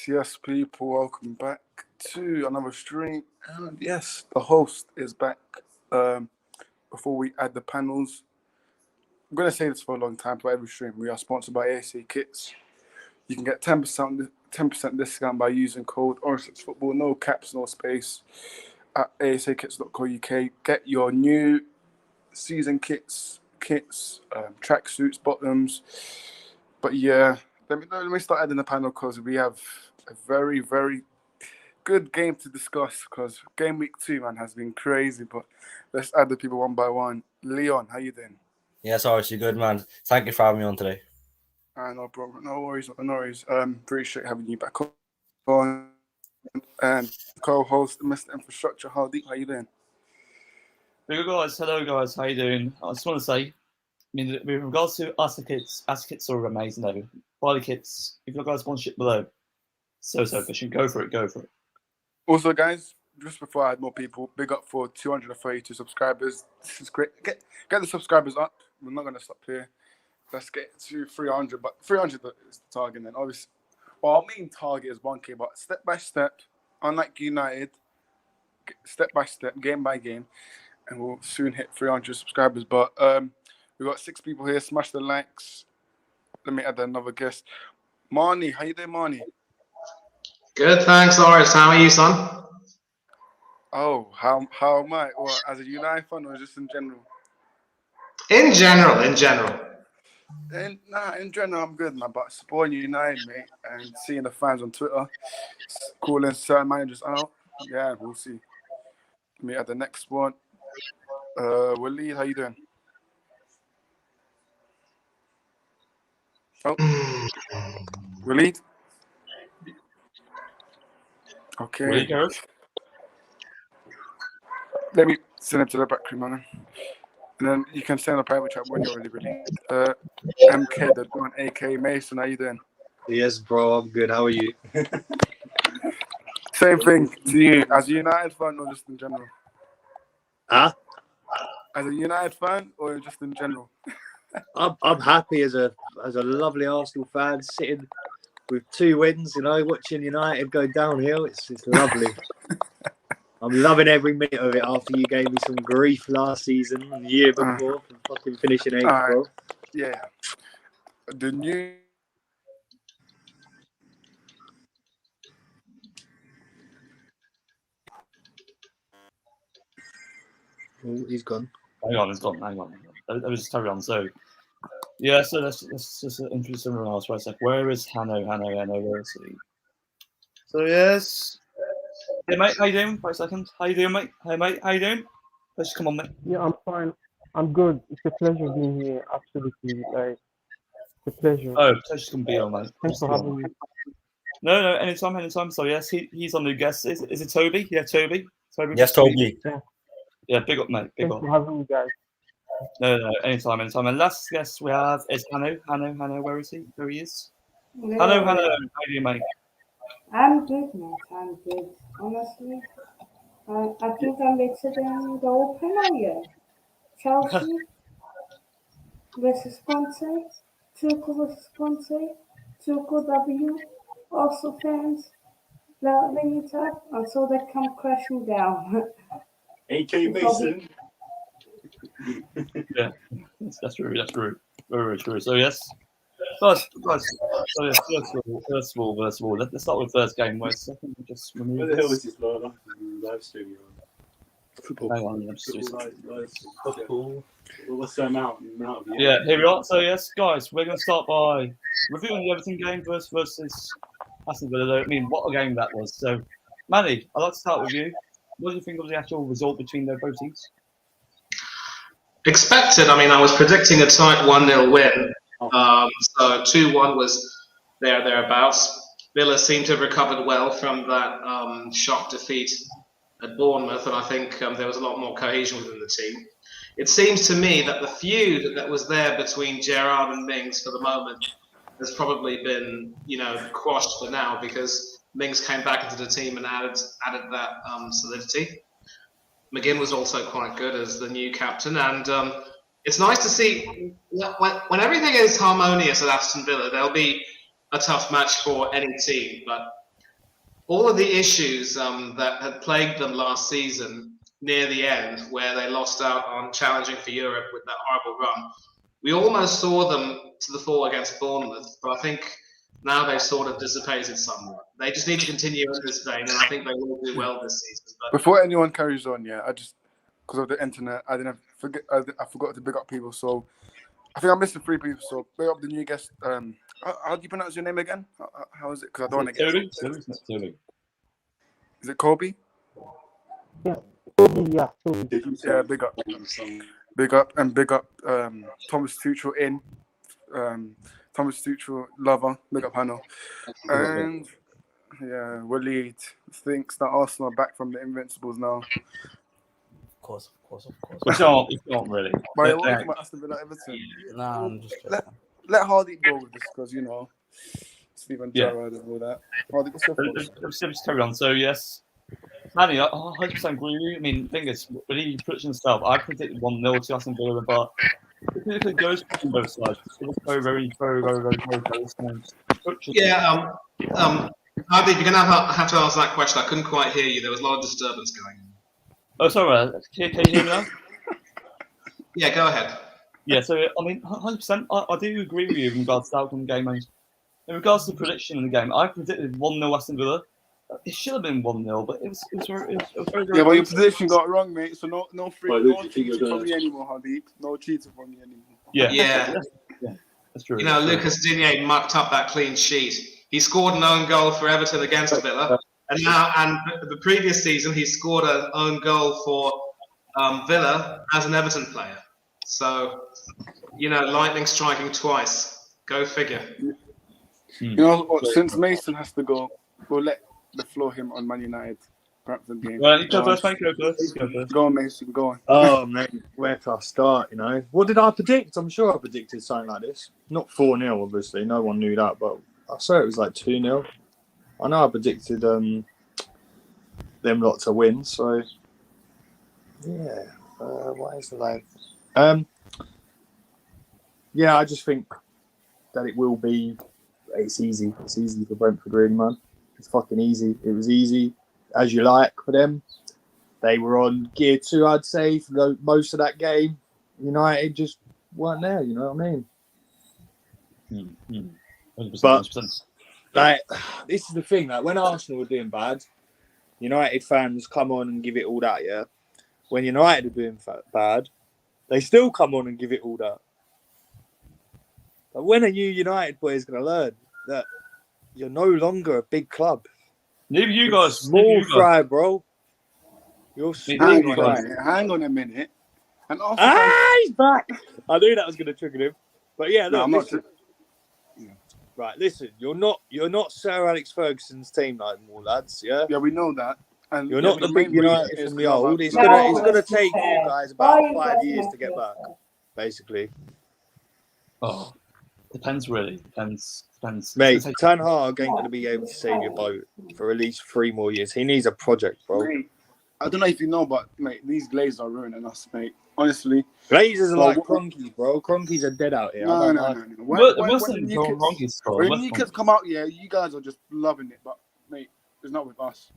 Yes, people, welcome back to another stream. And yes, the host is back. Before we add the panels, I'm going to say this for a long time for every stream. We are sponsored by ASA Kits. You can get 10% discount by using code OrangeFootball, no caps, no space, at asakits.co.uk. Get your new season kits, tracksuits, bottoms. But yeah, let me start adding the panel because we have a very, very good game to discuss because Gameweek 2, man, has been crazy. But let's add the people one by one. Leon, how you doing? Yes, obviously good, man. Thank you for having me on today. No problem. No worries. Appreciate having you back on. And co-host, Mr. Infrastructure, Hardeep, how you doing? Very good, guys. Hello, guys. How you doing? I just want to say, with regards to us kits are amazing, though. Buy the kits. If you've got a sponsorship below, so efficient. Go for it. Also, guys, just before I add more people, big up for 232 subscribers. This is great. Get the subscribers up. We're not going to stop here. Let's get to 300, but 300 is the target then. Obviously, our main target is 1K, but step by step, unlike United, step by step, game by game, and we'll soon hit 300 subscribers. But we've got 6 people here. Smash the likes. Let me add another guest. Marnie, how you doing, Marnie? Good, thanks, Lawrence. How are you, son? Oh, how am I? Well, as a United fan or just in general? In general. In general, I'm good, man. But supporting United, mate, and seeing the fans on Twitter calling certain managers out, yeah, we'll see. Let me add the next one. Waleed, how you doing? Oh, Waleed? Okay. Let me send it to the back room, man. And then you can send a private chat when you're ready. MK, the one, AK Mason, how you doing? Yes, bro, I'm good. How are you? Same thing to you. As a United fan or just in general? Huh? As a United fan or just in general? I'm happy as a lovely Arsenal fan, sitting with 2 wins, watching United go downhill. It's lovely. I'm loving every minute of it after you gave me some grief last season and the year before for fucking finishing 8th, bro. Yeah. The new... Oh, he's gone. Hang on. Let me just carry on. So, yeah, so let's just introduce someone else for a sec. Where is Hanno? Where is he? So, yes. Hey, mate, how you doing? For a second. How you doing, mate? Hey, mate, how you doing? Let's come on, mate. Yeah, I'm fine. I'm good. It's a pleasure being here. Absolutely. It's a pleasure. Oh, pleasure can be on, mate. Thanks for having me. No, anytime. So, yes, he's our new guest. Is it Toby? Yeah, Toby. Yes, Toby. Yeah, big up, mate. Big Thanks up. for having me, guys. No, anytime. And last guest we have is Hanno. Hanno, where is he? There he is. Yeah. Hanno, how are you, mate? I'm good, mate. I'm good. Honestly, I think I'm better than the opener here. Chelsea versus Swansea. Tuchel versus Swansea. Tuchel W. Also fans loving it up until they come crashing down. AK Mason. Yeah, that's true. Very true. So yes, first of all, let's start with first game. Where second, we just remove. Where the hell is this live stream? Football. Hang on, Football. What's the amount? Yeah, here we are. So yes, guys, we're going to start by reviewing the Everton game versus Aston Villa. I mean, what a game that was. So, Manny, I'd like to start with you. What do you think of the actual result between their both teams? Expected. I mean, I was predicting a tight 1-0 win. So 2-1 was thereabouts. Villa seem to have recovered well from that shock defeat at Bournemouth, and I think there was a lot more cohesion within the team. It seems to me that the feud that was there between Gerrard and Mings for the moment has probably been, quashed for now, because Mings came back into the team and added that solidity. McGinn was also quite good as the new captain, and it's nice to see when everything is harmonious at Aston Villa, there'll be a tough match for any team, but all of the issues that had plagued them last season near the end, where they lost out on challenging for Europe with that horrible run, we almost saw them to the fore against Bournemouth, but I think now they've sort of dissipated somewhat. They just need to continue in this vein, and I think they will do well this season. But Before anyone carries on, I just, because of the internet, I forgot to big up people. So I think I'm missing 3 people. So big up the new guest. How do you pronounce your name again? How is it? Because I don't want to get Toby. Is it Kobe? Yeah, Toby. Yeah, big up. Big up and big up Thomas Tuchel in. Thomas Tuchel lover. Big up Hannah. And yeah, Waleed thinks that Arsenal are back from the Invincibles now. Of course. We can't really. But what about Aston Villa Everton? Nah, I'm just joking. Let Hardy go with this because Steven Gerrard and all that. Hardy, what's your thoughts? Let's carry on. So yes, Manny, I 100% agree with you. I mean, the thing is, when he puts himself, I predicted 1-0 to Aston Villa, but if it goes from both sides, it was very close. yeah, Hardy, you're going to have to answer that question. I couldn't quite hear you. There was a lot of disturbance going on. Oh, sorry. Can you hear me now? Yeah, go ahead. Yeah, so I mean, 100%. I do agree with you in regards to the outcome of the game. And in regards to the prediction in the game, I predicted 1-0 Aston Villa. It should have been 1-0, but it was very Yeah, but your prediction got wrong, mate. So no cheating from me anymore, Hardy. No cheating from me anymore. Yeah, that's true. Lucas Digne mucked up that clean sheet. He scored an own goal for Everton against Villa, and the previous season he scored an own goal for Villa as an Everton player. So, lightning striking twice. Go figure. Since Mason has to go, we'll let the floor him on Man United Brentford game. Well, you go first. Thank you. Go first. Go on, Mason. Go on. Oh, mate, where can I start? What did I predict? I'm sure I predicted something like this. Not 4-0, obviously. No one knew that, but I saw it was like 2-0. I know I predicted them lot to win. So yeah, what is the line? Yeah, I just think that it will be. It's easy. It's easy for Brentford, really, man. It's fucking easy. It was easy, as you like, for them. They were on gear 2, I'd say, for most of that game. United just weren't there, you know what I mean? 100%, But 100%. this is the thing. When Arsenal were doing bad, United fans come on and give it all that, yeah? When United are doing bad, they still come on and give it all that. But when are you United boys going to learn that you're no longer a big club? Neither you guys. Small fry, bro. You're small fry. Hang on a minute. And he's back. I knew that was going to trigger him. But yeah, look, listen. Right, listen. You're not Sir Alex Ferguson's team like more lads. Yeah. Yeah, we know that. And you're not the big United from the old. It's gonna take you guys about 5 years to get back, basically. Oh, depends really. Depends. Mate, Ten Hag ain't gonna be able to save your boat for at least 3 more years. He needs a project, bro. Mate, I don't know if you know, but mate, these Glazers are ruining us, mate. Honestly, Glazers are like Cronkies, bro. Cronkies are dead out here. No. When you kids come out, you guys are just loving it, but mate, it's not with us.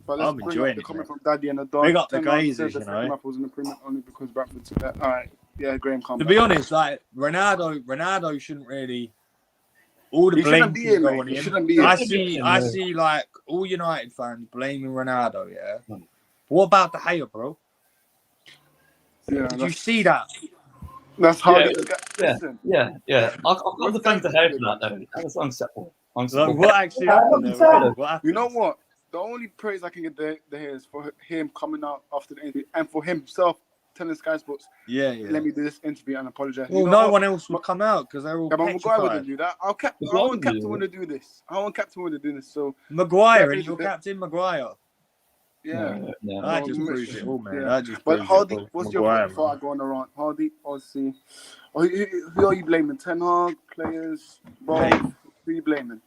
But let's I'm enjoying it. Coming from Daddy and the dog. Big up the Glazers, Was in the Premier only because Brentford took that. All right, yeah, Graham. To be honest, Ronaldo shouldn't really. All the blame go on him. I see like all United fans blaming Ronaldo. Yeah. But what about the Howe, bro? Yeah, did you see that? That's hard. Yeah. I'll defend the Howe for that though. That's unacceptable. What actually happened there? What happened? You know what? The only praise I can get there is for him coming out after the injury and for himself telling Sky Sports, Yeah. let me do this interview and apologize. Well, no one else would come out because they're all Yeah, but Maguire wouldn't petrified. do that. I Maguire want would captain do want to do this. I want captain want to do this. So Maguire that and is your the- captain, Maguire. yeah. No. That just proves it all, man. Yeah. That just But proves Hardy, it all. what's your Maguire, point before I go on a rant? Hardy, obviously. Who are you blaming? Ten Hag, players, both? Who are you blaming?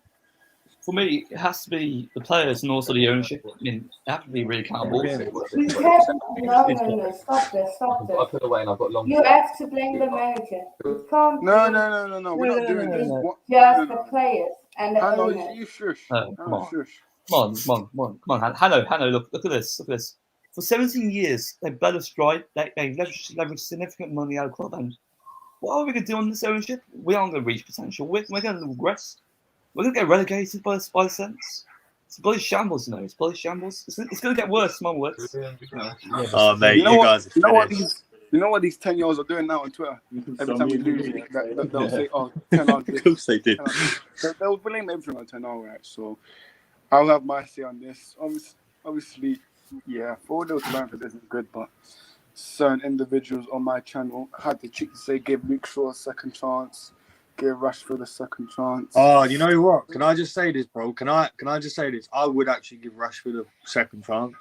For me, it has to be the players and also the ownership. I mean, they have to be really accountable. You have no. Stop this. I put away and I've got long. You have to blame the manager. It can't No. We're not doing this. just the players and the Hannah, owners. you shush. No, come on. Shush. Come on. Hanno, look at this. For 17 years, they've bled us dry. They leveraged significant money out of the club. And what are we going to do on this ownership? We aren't going to reach potential. We're going to regress. We're going to get relegated by the sense. It's bloody shambles, It's bloody shambles. It's going to get worse, my words. Oh, mate, You know guys are finished. You know what these 10-year-olds are doing now on Twitter? Every time we lose, they'll say, "Oh, 10 Hag this." Of course they did. They'll blame everything on 10 Hag, right? So I'll have my say on this. Obviously, yeah, 4-0 to Brentford isn't good, but certain individuals on my channel had the cheek to say give Luke Shaw a second chance, give Rashford a second chance. Oh, you know what? Can I just say this, bro? Can I just say this? I would actually give Rashford a second chance.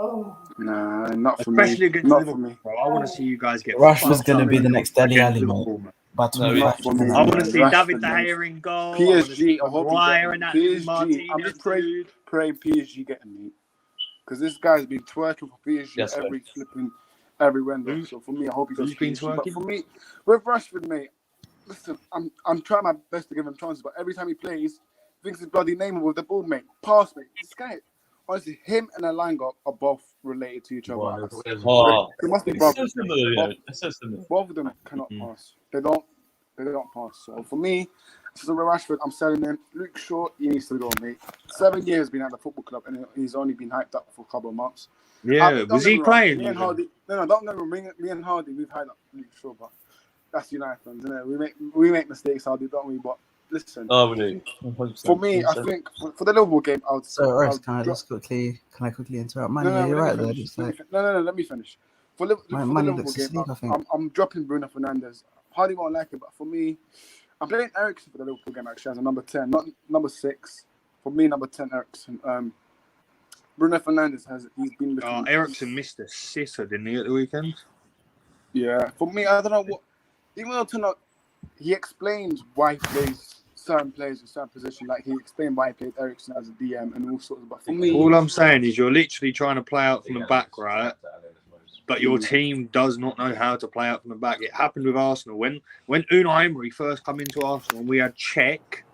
Oh. Nah, not for Especially me. against Not Liverpool, for me. bro. I want to see you guys get Rashford's fucked going to up be the next Dele against Alli, mate. Liverpool, man. But Not for me. I want to see Rashford, David De man. Gea in goal. PSG, I hope Maguire and that PSG. I'm just praying PSG getting me. Because this guy's been twerking for PSG Yes, every window. So for me, I hope he goes Who's been PSG. But twerking? for me, with Rashford, mate, listen, I'm trying my best to give him chances, but every time he plays, he thinks his bloody name with the ball, mate. Pass, mate. This guy, honestly, him and Elanga are both related to each other. They must be It's brothers. so similar, It's so similar. Both of them cannot pass. They don't pass. So for me, so with Rashford, I'm selling him. Luke Shaw, he needs to go, mate. 7 years been at the football club, and he's only been hyped up for a couple of months. Yeah, was he playing? Me and Hardy, no, don't get me wrong. Me and Hardy, we've hyped up Luke Shaw, but that's United fans, isn't it? We make mistakes, Hardy, don't we? But listen, Oh, we do. 100%. for me, I think for the Liverpool game, can I quickly interrupt? Man, yeah, you're right there. No, let me finish. For the Liverpool looks game, asleep, I think. I'm dropping Bruno Fernandes. Hardy won't like it, but for me, I'm playing Eriksen for the Liverpool game actually as a number 10, not number 6. For me, number 10, Eriksen. Bruno Fernandes he's been looking. Eriksen missed a sitter, didn't he, at the weekend? Yeah, for me, I don't know what. Even though he explains why he plays certain players in certain positions. Like he explained why he played Eriksen as a DM and all sorts of. But for me, all I'm saying is you're literally trying to play out from the back, right? But your team does not know how to play out from the back. It happened with Arsenal when Unai Emery first come into Arsenal and we had Czech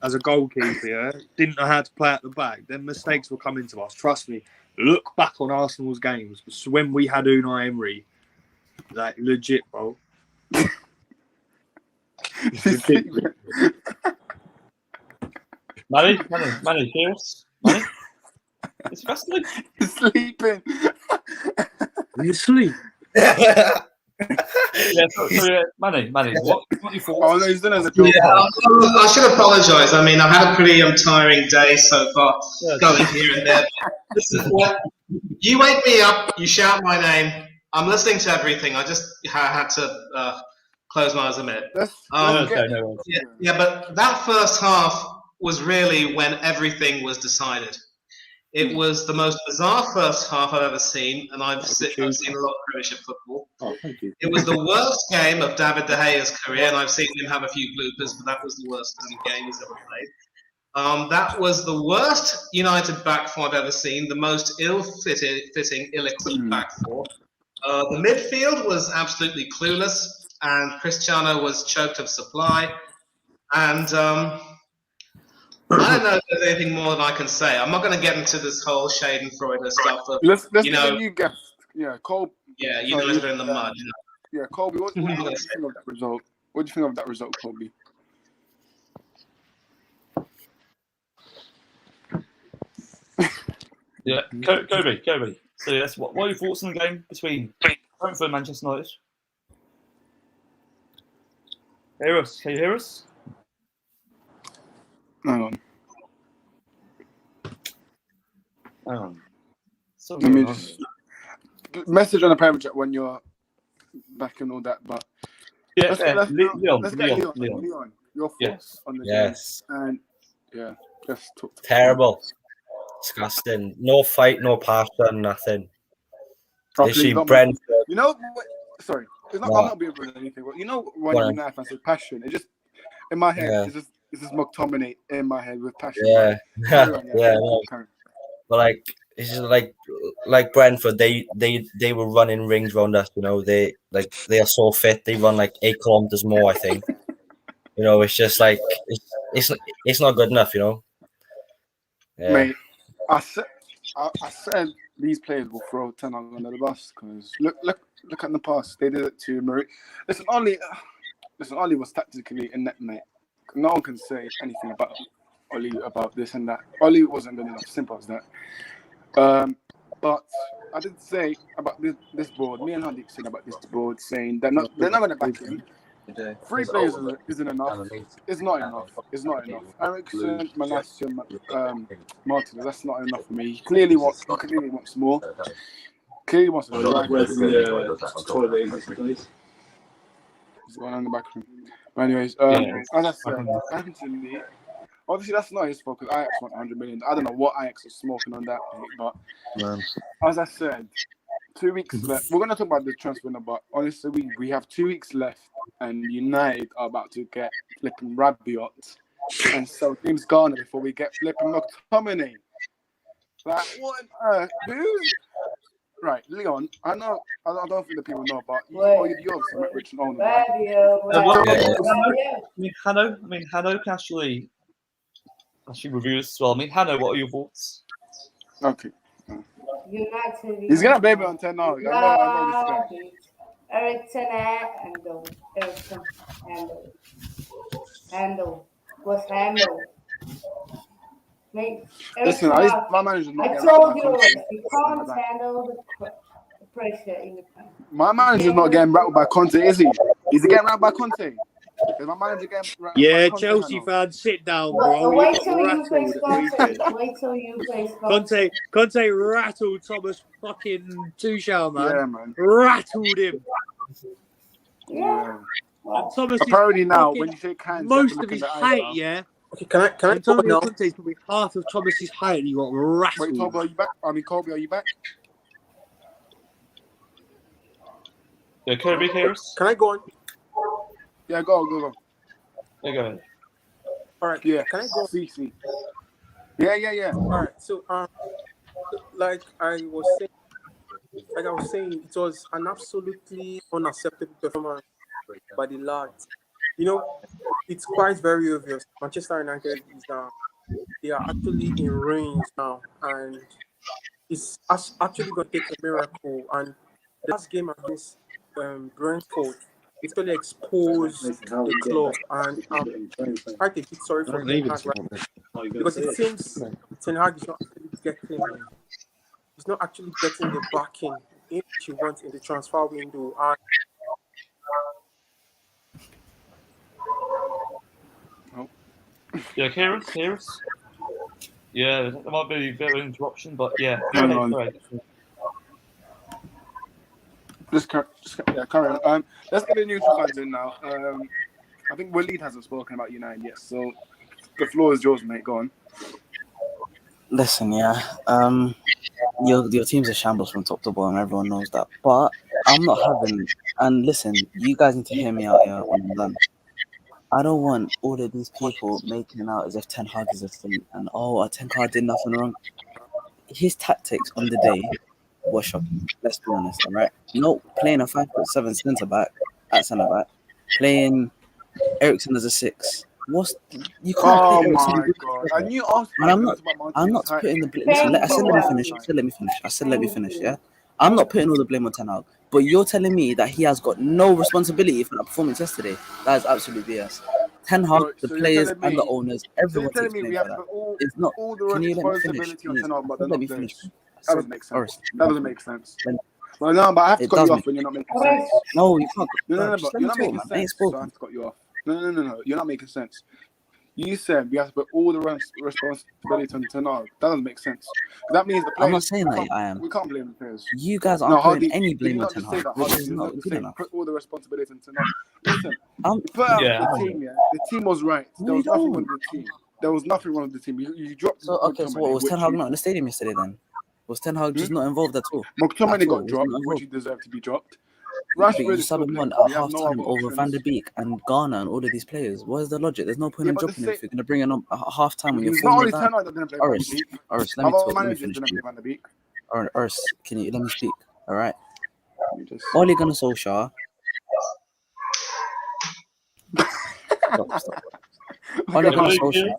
as a goalkeeper, yeah, didn't know how to play at the back. Then mistakes were coming to us. Trust me. Look back on Arsenal's games. When we had Unai Emery, like legit, bro. Manny, hear us? Manny? It's wrestling. He's sleeping. You sleep. Manny, what you thought? Oh no, he's done as a joke. Yeah, I should apologise. I mean, I've had a pretty tiring day so far, going here and there. Listen, you wake me up, you shout my name. I'm listening to everything. I just had to close my eyes a minute. Yeah, but that first half was really when everything was decided. It was the most bizarre first half I've ever seen, and I've seen a lot of Premiership football. Oh, thank you. It was the worst game of David De Gea's career, and I've seen him have a few bloopers, but that was the worst game he's ever played. That was the worst United back four I've ever seen, the most ill-fitting, ill-equipped back four. The midfield was absolutely clueless, and Cristiano was choked of supply, and I don't know if there's anything more than I can say. I'm not going to get into this whole Schadenfreude stuff. Let's get a new guest. Yeah, Cole. Yeah, United are in the mud. Yeah, Colby, what do you think of that result? What do you think of that result, Colby? Yeah, Kobe. So yes, what are your thoughts on the game between Brentford and Manchester United? Hear us? Can you hear us? Hang on. So Let me just. message on the private chat when you're back and all that. But Yeah, let's Leon. get Leon. Your thoughts on the game. And yeah, let's talk. Terrible. Disgusting. No fight, no passion, nothing. Literally, Brentford. You know, sorry, it's not. I'm not being rude or anything. But you know, when United fans say passion, it just in my head, it's just McTominay in my head with passion. Yeah, no. But like, it's just like Brentford. They were running rings around us. You know, they are so fit. They run like 8 kilometers more. I think. You know, it's just like it's not good enough. You know. Yeah. Mate, I said these players will throw Ten Hag under the bus because look at the past. They did it to Marie. Listen, Oli was tactically inept, mate. No one can say anything about Oli about this and that. Oli wasn't good enough. Simple as that. But I did say about this board. Me and Handik said about this board, saying they're not going to back him. 3 players isn't enough. It's not enough. It's not enough. Ericsson, Manasseh, Martinez. That's not enough for me. He clearly wants more. Clearly wants to drive. Where's the toilet place? He's going on in the back room. But anyways, as I said, Anthony. Obviously, that's not his fault because Ajax want 100 million. I don't know what Ajax is smoking on that, but as I said, 2 weeks left. We're going to talk about the transfer window, but honestly, we have 2 weeks left, and United are about to get flipping Rabiot, and so James Garner before we get flipping McTominay. Like, what on earth? Who's right, Leon? I know. I don't think the people know, but you obviously met Rich and Owen. Hanno can actually review this as well. I mean, Hanno, what are your thoughts? Okay. United. He's gonna blame it on 10 now. I know this guy. Ericsson handle was handle. Listen, my manager's not. I told you you can't handle the pressure in the camp. My manager's not getting rattled by Conte, is he? Is he getting rattled by Conte? Is my manager getting rattled by Conte? Chelsea fans, sit down, bro. Wait till you face Conte. Wait till you face Conte. Conte rattled Thomas fucking Tuchel, man. Yeah, man. Rattled him. Yeah. And Thomas apparently now, when you shake hands, most of his height, yeah. Okay, can I Antonio Conte is probably half of Thomas's height. You got rattled. Wait, Toby, are you back? Colby, are you back? Yeah, Kirby Harris. Can I go on? Yeah, go. Yeah, go ahead. All right. Yeah. Can I go? CC. Yeah. All right. So, like I was saying, it was an absolutely unacceptable performance by the lads. You know, it's quite very obvious. Manchester United is they are actually in range now, and it's actually going to take a miracle. And the last game against Brentford, it's going to expose the club, and quite a bit sorry for Ten Hag, right? Because it seems Ten Hag is not actually getting the backing he wants in the transfer window. And yeah, Harris. Yeah, there might be a bit of an interruption, but yeah. Just carry on. Let's get the neutral fans in now. I think Waleed hasn't spoken about United yet, so the floor is yours, mate. Go on. Listen, your team's a shambles from top to bottom. Everyone knows that. But I'm not having. And listen, you guys need to hear me out here when I'm done. I don't want all of these people making it out as if Ten Hag is a thing and Ten Hag did nothing wrong. His tactics on the day were shocking. Let's be honest, all right? Playing a 5'7" centre back, playing Ericsson as a 6. You can't play my God! I knew I'm not putting the blame. Listen, I said let me finish. Yeah, I'm not putting all the blame on Ten Hag. But you're telling me that he has got no responsibility for that performance yesterday. That is absolutely BS. Ten Hag, the players and the owners, everyone takes blame for that. It's not. Can you let me finish? Let me finish. That doesn't make sense. Well, no, but I have to cut you off when you're not making sense. No, you can't. No, but you're not making sense. So I have to cut you off. No. You're not making sense. You said we have to put all the responsibility on Ten Hag. That doesn't make sense. That means the players. I'm not saying that I am. We can't blame the players. You guys No, aren't putting Hardy, any did blame you on not Ten just say Hag, that? which Hardy, is did you not not just good say enough. put all the responsibility on Ten Hag? Listen, I'm, you put out Yeah. the team, yeah. The team was right. No, There you was nothing wrong don't. with the team. There was nothing wrong with the team. You dropped So okay, so what McTominay, was Ten which Hag you, not in the stadium yesterday then? Was Ten Hag just not involved at all? McTominay At all, got was dropped, not which involved. he deserved to be dropped. But you Rashford is sub still him playing on because at we have half no time other over Van options. der Beek and Ghana and all of these players. What is the logic? There's no point Yeah, in but dropping him the if you're going to bring him on at half time when you're it's 4 not 0 only down. Ten Hag that didn't play Van der Urs, Beek. Urs, let me Other talk. Let me managers finish. didn't play Van der Beek. Urs, can you let me speak? All right. You just Ole Gunnar Solskjaer. Stop. Ole Yeah, Gunnar but Solskjaer.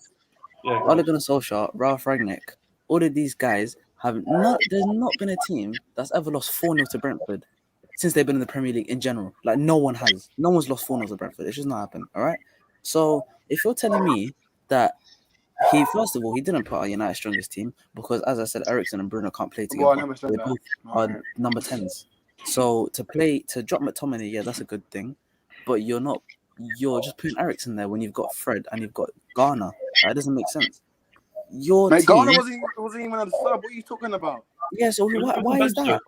yeah, go Ole on. Gunnar Solskjaer, Ralph Rangnick. All of these guys have not. There's not been a team that's ever lost 4-0 to Brentford since they've been in the Premier League in general. Like no one has. No one's lost 4-0 to Brentford. It's just not happened. All right. So if you're telling me that he, first of all, he didn't put our United strongest team because, as I said, Eriksen and Bruno can't play well, I together. never said They that. both are number 10s. So to drop McTominay, yeah, that's a good thing. But you're just putting Eriksen there when you've got Fred and you've got Ghana. That doesn't make sense. Your Mate, team. Ghana wasn't even at the sub. What are you talking about? Yeah, so why is that?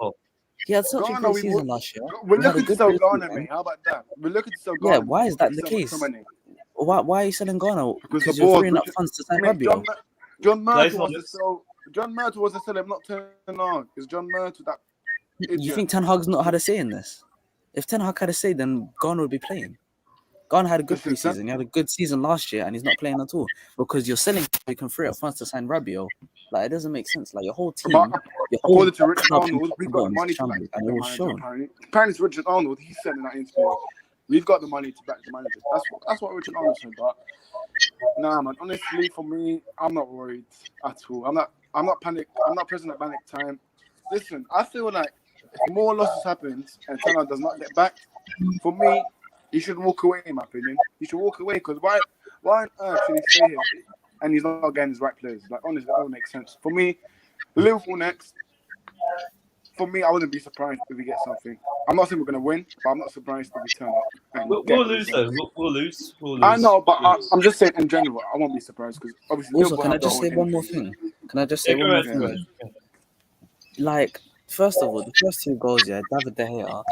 He had such a Ghana, great season last year. we're We had a looking to good sell pre-season. Ghana, mate. How about that? We're looking to sell Yeah, Ghana. why is that the sell case? McTominay. Why are you selling Ghana? Because Because the you're board, freeing up funds to sign mate, Rabiot. John Guys, Myrtle wants to sell. John Myrtle wants to sell him, not Ten Hag. Is John Myrtle that idiot? You think Ten Hag's not had a say in this? If Ten Hag had a say, then Ghana would be playing. Ghana had a good preseason. He had a good season last year, and he's not playing at all because you're selling. You can free up funds to sign Rabiot. Like it doesn't make sense. Like your whole team, But your whole according to Richard club in Arnold, we've got the money to back shambles, the and it was manager. shown. Apparently, it's Richard Arnold. He said in that interview, we've got the money to back the manager. That's what Richard Arnold said. But nah, man. Honestly, for me, I'm not worried at all. I'm not panicked. I'm not present at panic time. Listen, I feel like if more losses happens and Ten Hag does not get back, for me, he should walk away. In my opinion, he should walk away because why on earth should he stay here and he's not getting his right players? Like honestly, that doesn't make sense. For me, Liverpool next. For me, I wouldn't be surprised if we get something. I'm not saying we're going to win, but I'm not surprised if we turn up. And We'll lose though. We'll lose. I know, but I'm just saying in general, I won't be surprised because obviously. Also, Liverpool can I have the just whole say one more influence. thing? Can I just say one more thing? Like, first of all, the first 2 goals, yeah, David De Gea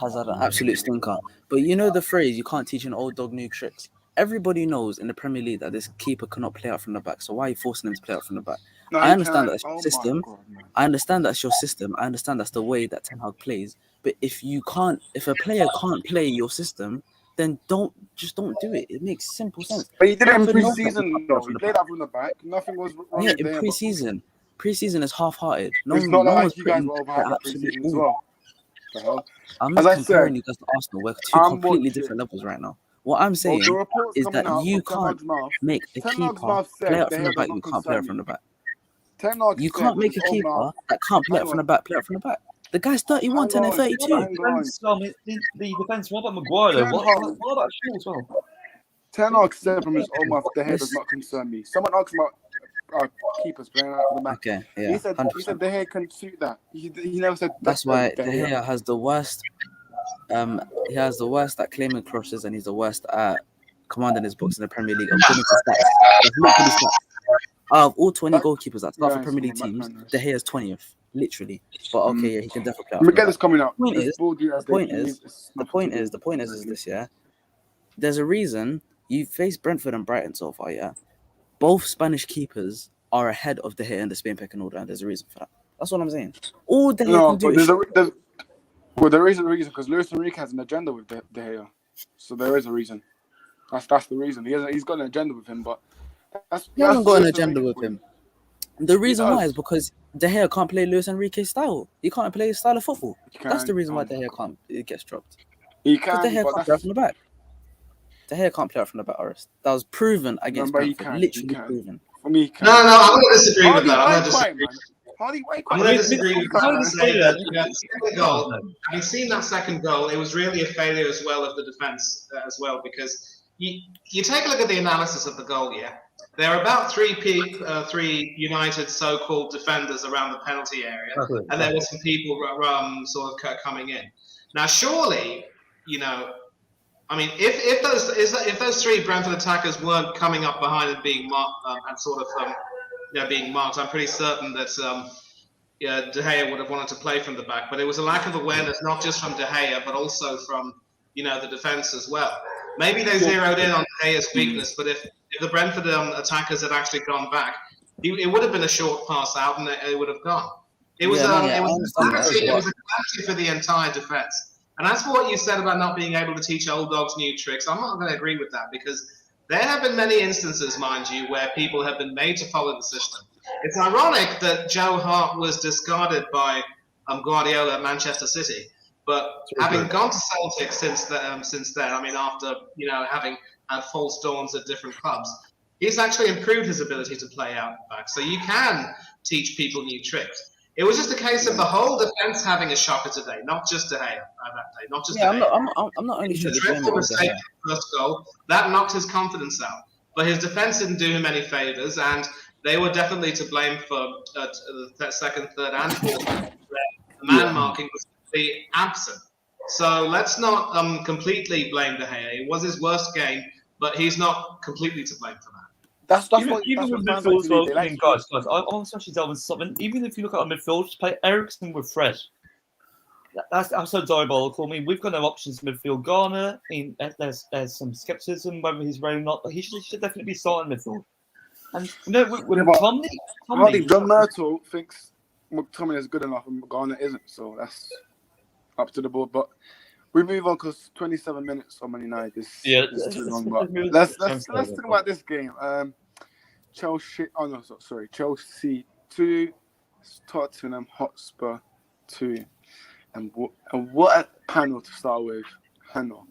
has had an absolute stinker. But you know the phrase, you can't teach an old dog new tricks. Everybody knows in the Premier League that this keeper cannot play out from the back. So why are you forcing him to play out from the back? No, I understand that's your my system. God, man. I understand that's your system. I understand that's the way that Ten Hag plays. But if a player can't play your system, then don't do it. It makes simple sense. But he did it in Brentford knows that pre-season, you can't play though. out from He the played back. out from the back. Nothing was wrong Yeah, with in there. pre-season is half-hearted. No It's not like one's you guys putting were their overhyped in absolute pre-season as all. well. The hell? I'm As not I comparing said, you guys to Arsenal. We're 2 I'm completely watching. different levels right now. What I'm saying the reports is coming that out you from Ten can't Hag's mouth. make a Ten Hag's keeper mouth play said out De from the Gea back. does You not can't play out concern from me. the back. Ten Hag You said can't with make his a own mouth. keeper that can't play Hang out from on. the back. Play out from the back. The guy's 31, turning 32. Hang on. The defense. What about Maguire? Ten What Hag. about Shaw as well? Ten Hag said from his own mouth, De Gea does not concern me. Someone asked him about keepers playing out from the back. Okay, yeah, He said 100%. De Gea can suit that. He never said That's why De De Gea has the worst. He has the worst at claiming crosses, and he's the worst at commanding his books in the Premier League according to stats. That's literally stats. Out of all 20 goalkeepers that start for Premier League teams, De Gea is 20th, literally. But okay, yeah, he can definitely play out Let me from the get back. this coming out. The point is this, yeah. There's a reason you faced Brentford and Brighton so far, yeah. Both Spanish keepers are ahead of De Gea in the Spain pecking order, and there's a reason for that. That's what I'm saying. All De Gea can do is there is a reason because Luis Enrique has an agenda with De Gea, so there is a reason. That's the reason. He's got an agenda with him, but he hasn't got an agenda with him. The reason why is because De Gea can't play Luis Enrique's style. He can't play his style of football. That's the reason why De Gea can't. It gets dropped. He because can, De Gea but can't play out from the back. De Gea can't play out from the back, Ars. That was proven against Brentford. Literally proven. For me, he can. No, I'm going to disagree with that. I'm going to disagree with that and say that having seen that second goal, it was really a failure as well of the defence as well, because you take a look at the analysis of the goal, yeah? There are about three United so-called defenders around the penalty area, and there were some people sort of coming in. Now, surely, I mean, if those three Brentford attackers weren't coming up behind and being marked being marked, I'm pretty certain that De Gea would have wanted to play from the back. But it was a lack of awareness, not just from De Gea, but also from the defence as well. Maybe they zeroed in on De Gea's weakness, but if the Brentford attackers had actually gone back, it would have been a short pass out, and it would have gone. It was a clarity for the entire defence. And as for what you said about not being able to teach old dogs new tricks, I'm not going to agree with that, because there have been many instances, mind you, where people have been made to follow the system. It's ironic that Joe Hart was discarded by Guardiola at Manchester City, but having gone to Celtic since then, I mean, after having had false dawns at different clubs, he's actually improved his ability to play out back. So you can teach people new tricks. It was just a case of the whole defence having a shocker today, not just De Gea that day, not just De Gea. I'm not only sure the dreadful mistake first goal that knocked his confidence out, but his defence didn't do him any favours, and they were definitely to blame for the second, third, and fourth. The man marking was completely absent. So let's not completely blame De Gea. It was his worst game, but he's not completely to blame for that. That's even with midfield as well. I mean, guys, I want to actually delve into something. Even if you look at our midfield, just play Eriksen with Fred. That's so diabolical. I mean, we've got no options in midfield. Garner, I mean, there's some skepticism whether he's ready or not, but he should definitely be starting midfield. And with Tommy, I think John Myrtle thinks McTominay is good enough and Garner isn't, so that's up to the board. But we move on because 27 minutes on Man United is too long. But let's talk about this game. Chelsea 2, Tottenham Hotspur 2. And what a panel to start with, Hannah.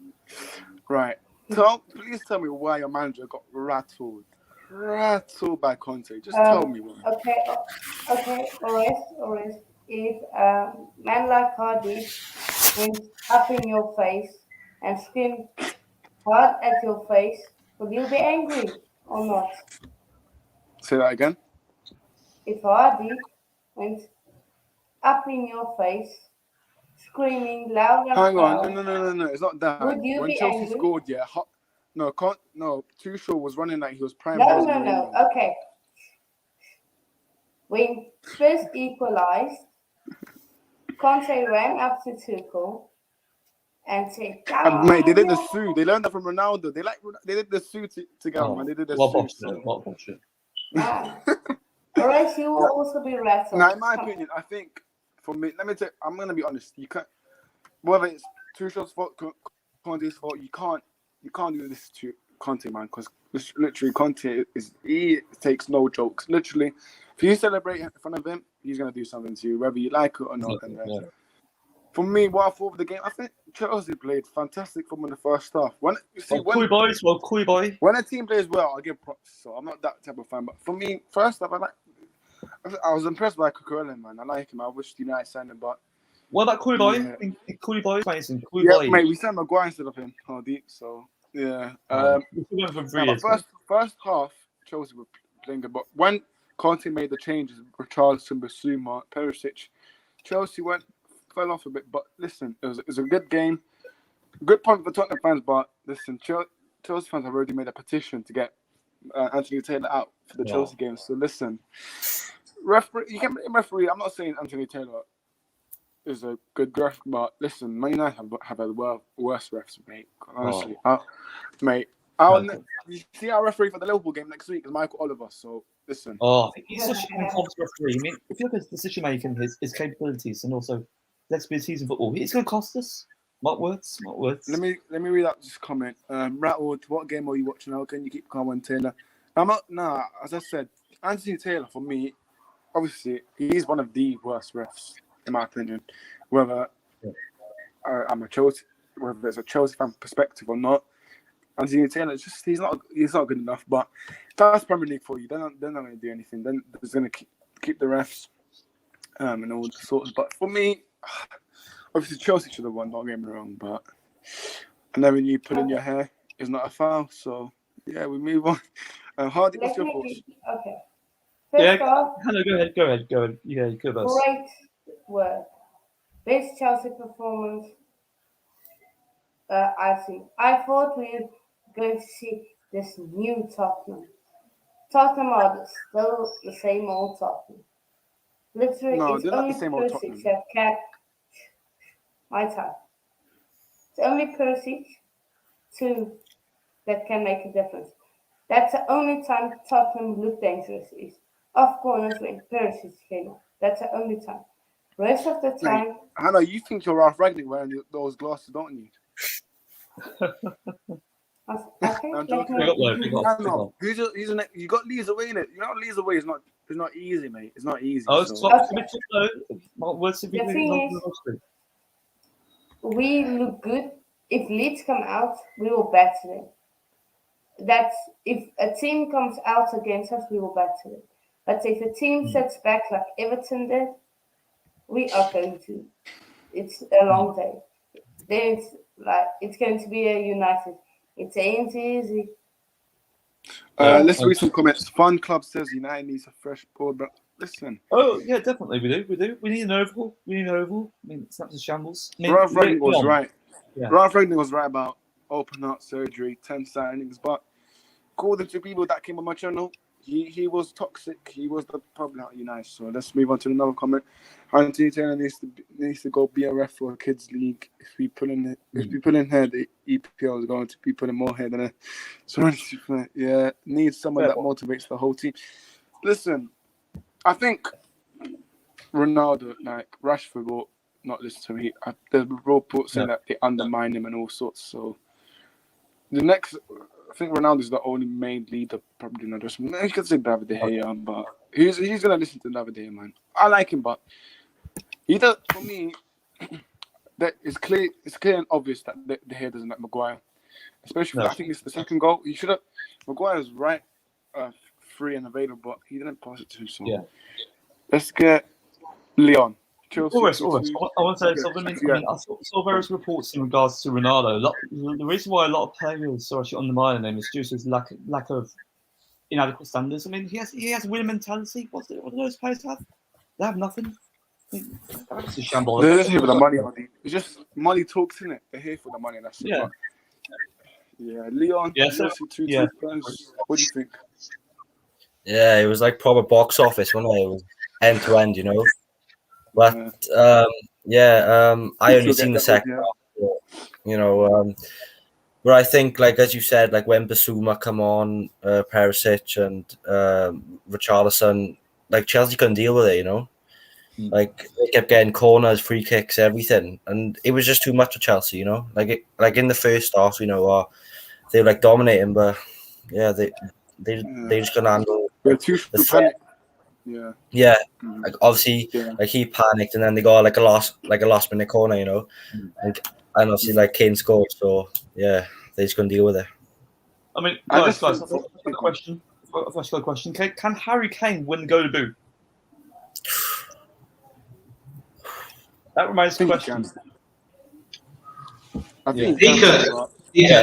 Right. Please tell me why your manager got rattled by Conte. Just tell me why. Okay, alright. If man like Cardiff went up in your face and screamed hard at your face, will you be angry or not? Say that again. If Hardy went up in your face, screaming loud and Hang proud, on, no, it's not that. Would you when be Chelsea angry? scored, Tuchel was running like he was prime. No. Okay. When first equalized, Conte ran up to Tuchel and said, mate, they did the Sue. They learned that from Ronaldo. They did the Sue together, man. They did the Sue. What bullshit. Or else you will also be rattled. Now, in my opinion, I think for me, I'm gonna be honest. You can't, whether it's Tuchel's fault, Conte's fault, you can't do this to Conte, man, because literally Conte he takes no jokes. Literally, if you celebrate in front of him, he's gonna do something to you, whether you like it or not. For me, what I thought of the game, I think Chelsea played fantastic from in the first half. When a team plays well, I give props. So I'm not that type of fan. But for me, first half, I was impressed by Cucurella, man. I like him. I wish United signed him, but what about Koulibaly? Koulibaly is amazing. Yeah, mate, we signed Maguire instead of him. Deep. So yeah. First half, Chelsea were playing good, but when Conte made the changes, Richarlison, Basuma, Perisic, Chelsea fell off a bit. But listen, it was a good game. Good point for Tottenham fans, but listen, Chelsea fans have already made a petition to get Anthony Taylor out for the Chelsea game. So listen, referee, I'm not saying Anthony Taylor is a good ref, but listen, Man United have had worse refs, mate. Honestly, you see our referee for the Liverpool game next week is Michael Oliver. So listen. He's such an incompetent referee. I mean, if you look at his decision making, his capabilities, and also his expertise in football, it's going to cost us. Not words. Let me read out this comment. Rattled, what game are you watching now? Can you keep calm on Taylor? As I said, Anthony Taylor, for me, obviously, he's one of the worst refs, in my opinion. Whether I'm a Chelsea, whether there's a Chelsea fan perspective or not, Anthony Taylor, he's not good enough. But that's Premier League for you. They're not going to do anything. Then they're going to keep the refs and all the sorts. But for me, obviously Chelsea should have won. Don't get me wrong, but and then when you put in your hair, it's not a foul. So yeah, we move on. Hardy, what's your thoughts? Okay. Hannah, go ahead. Yeah, you could. Great work. Best Chelsea performance I thought we were going to see this new Tottenham. Tottenham are still the same old Tottenham. Literally, No, it's they're not the only same old Perisic Tottenham. that can. My time. It's only Perisic, two, that can make a difference. That's the only time Tottenham look dangerous is off corners when Perisic came on. That's the only time. Rest of the Mate, time, Hannah, you think you're Ralph Ragnick wearing those glasses, don't you? okay, I'm let joking. Big up, me. though. Big up. Big Hannah, up. you got Leeds away in it. You know, Leeds away is not easy, mate. It's not easy. Oh, So it's not a bit low. What's the The thing is, we look good. If Leeds come out, we will batter them. That's if a team comes out against us, we will batter them. But if a team sits back like Everton did, we are going to. It's a long day. Then it's going to be a United. It ain't easy. let's read some comments. Fun Club says United needs a fresh board, but listen. Oh yeah, definitely we do. We need an overhaul. I mean, it's not a shambles. I mean, Ralph Ragnick was right. Yeah. Ralph Ragnick was right about open heart surgery, 10 signings, but according to people that came on my channel, he was toxic. He was the problem at United. So let's move on to another comment. Anthony Taylor needs to go be a ref for a kids league. If we put in here, the EPL is going to be putting more here than a. So yeah, needs someone that motivates the whole team. Listen, I think Ronaldo, like Rashford, will not listen to me. There's reports saying that they undermine him and all sorts. So the next. I think Ronaldo is the only main leader, probably not just. You could say David De Gea, but he's gonna listen to David De Gea, man. I like him, but he does. For me, that it's clear and obvious that De Gea doesn't like Maguire, especially. I think it's the second goal. He should have. Maguire's right, free and available, but he didn't pass it to him. So let's get Leon. Almost. I want to say something. I saw various reports in regards to Ronaldo. The reason why a lot of players are actually undermining him is due to his lack of inadequate standards. I mean, he has a winning mentality. What do those players have? They have nothing. It's a shambles. They're just here for the money. It's just money talks, isn't it? They're here for the money. That's it. Yeah. Yeah, Leon. Yeah. What do you think? Yeah, it was like proper box office, wasn't it? It was end to end, you know. But I only seen the second half, you know. But I think, like as you said, like when Basuma come on, Perisic and Richarlison, like Chelsea couldn't deal with it, you know. Like they kept getting corners, free kicks, everything, and it was just too much for Chelsea, you know. Like in the first half, you know, they were like dominating, but yeah, they just couldn't handle the threat. Yeah. Like obviously, like he panicked, and then they got like a last minute corner, you know, and obviously like Kane scored, so yeah, they just couldn't deal with it. I mean, guys, I've got a question. Can Harry Kane win the Golden Boot? That remains the question. I think he could. Yeah,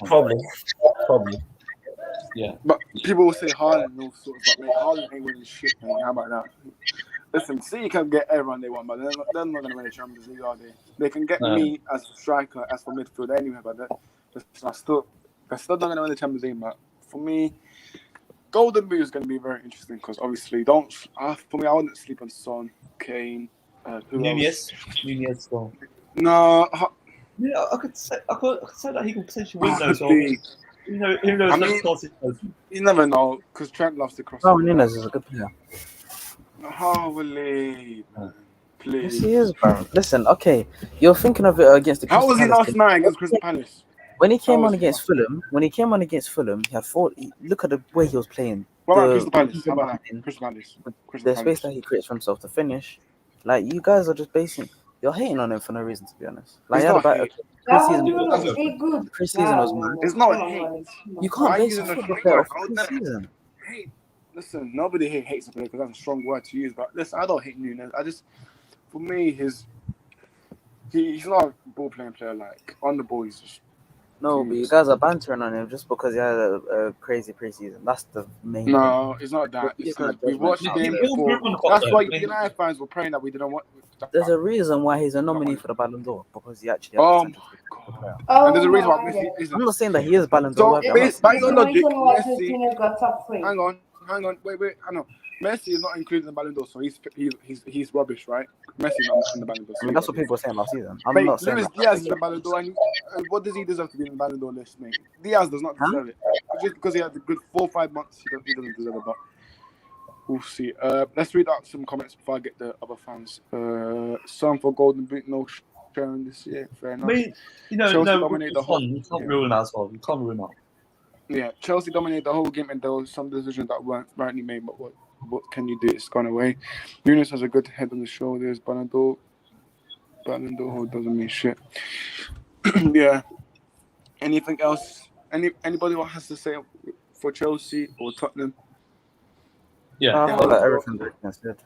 probably. Yeah. But people will say Haaland and all sorts, but mate, Haaland ain't winning shit, mate. How about that? Listen, City can get everyone they want, but they're not going to win the Champions League, are they? They can get me as a striker, as for midfield anyway, but they're still not going to win the Champions League. But for me, Golden Boot is going to be very interesting because obviously, for me, I wouldn't sleep on Son, Kane, Nunez well. No. Yeah, I could say that he could potentially win those. Who knows? I mean, you never know because Trent loves to cross. Oh, Nunez is a good player. Holy, please. Yes, he is, bro. Listen, okay, you're thinking of it against the. How was he last night against Crystal Palace? When he came on against Fulham, he had 4. Look at the way he was playing. What about Crystal Palace? How about that? Crystal Palace. The space that he creates for himself to finish. Like, you guys are just you're hating on him for no reason, to be honest. Like, he had about pre-season was mad. It's not hate. You can't base a football player off pre-season. Listen, nobody here hates a player because that's a strong word to use. But listen, I don't hate Nunez. For me, he's not a ball-playing player. Like, on the ball, he's just... No, but you guys are bantering on him just because he had a crazy pre-season. That's the main thing. It's not that. We watched the game before. That's why United fans were praying that we didn't want There's a reason why he's a nominee for the Ballon d'Or, because he actually has Oh potential my to be a god! player. Oh And there's a reason why my Messi God. isn't. I'm not saying that he is Ballon d'Or So, worthy. I'm not based saying by The your logic, reason why Messi. Coutinho got top 3. Hang on. Wait. I know. Messi is not included in the Ballon d'Or, so he's rubbish, right? Messi's not in the Ballon d'Or. I So mean, he's that's what rubbish. people were saying last season. I'm Mate, not saying Luis that. Diaz is the Ballon d'Or, and what does he deserve to be in the Ballon d'Or list, mate? Diaz does not Huh? deserve it. Just because he had a good 4 or 5 months, he doesn't deserve it. But we'll see. Let's read out some comments before I get the other fans. Some for Golden Boot, no sharing this year. Fair I enough. mean, Chelsea no, dominated the it's whole. fun. You can't Yeah. rule him out as well. You can't rule him out. Yeah, Chelsea dominated the whole game, and there was some decisions that weren't rightly made. But what can you do? It's gone away. Nunes has a good head on the shoulders. Ballon d'Or doesn't mean shit. Yeah. Anything else? Anybody what has to say for Chelsea or Tottenham? Yeah. I feel like everything that you said.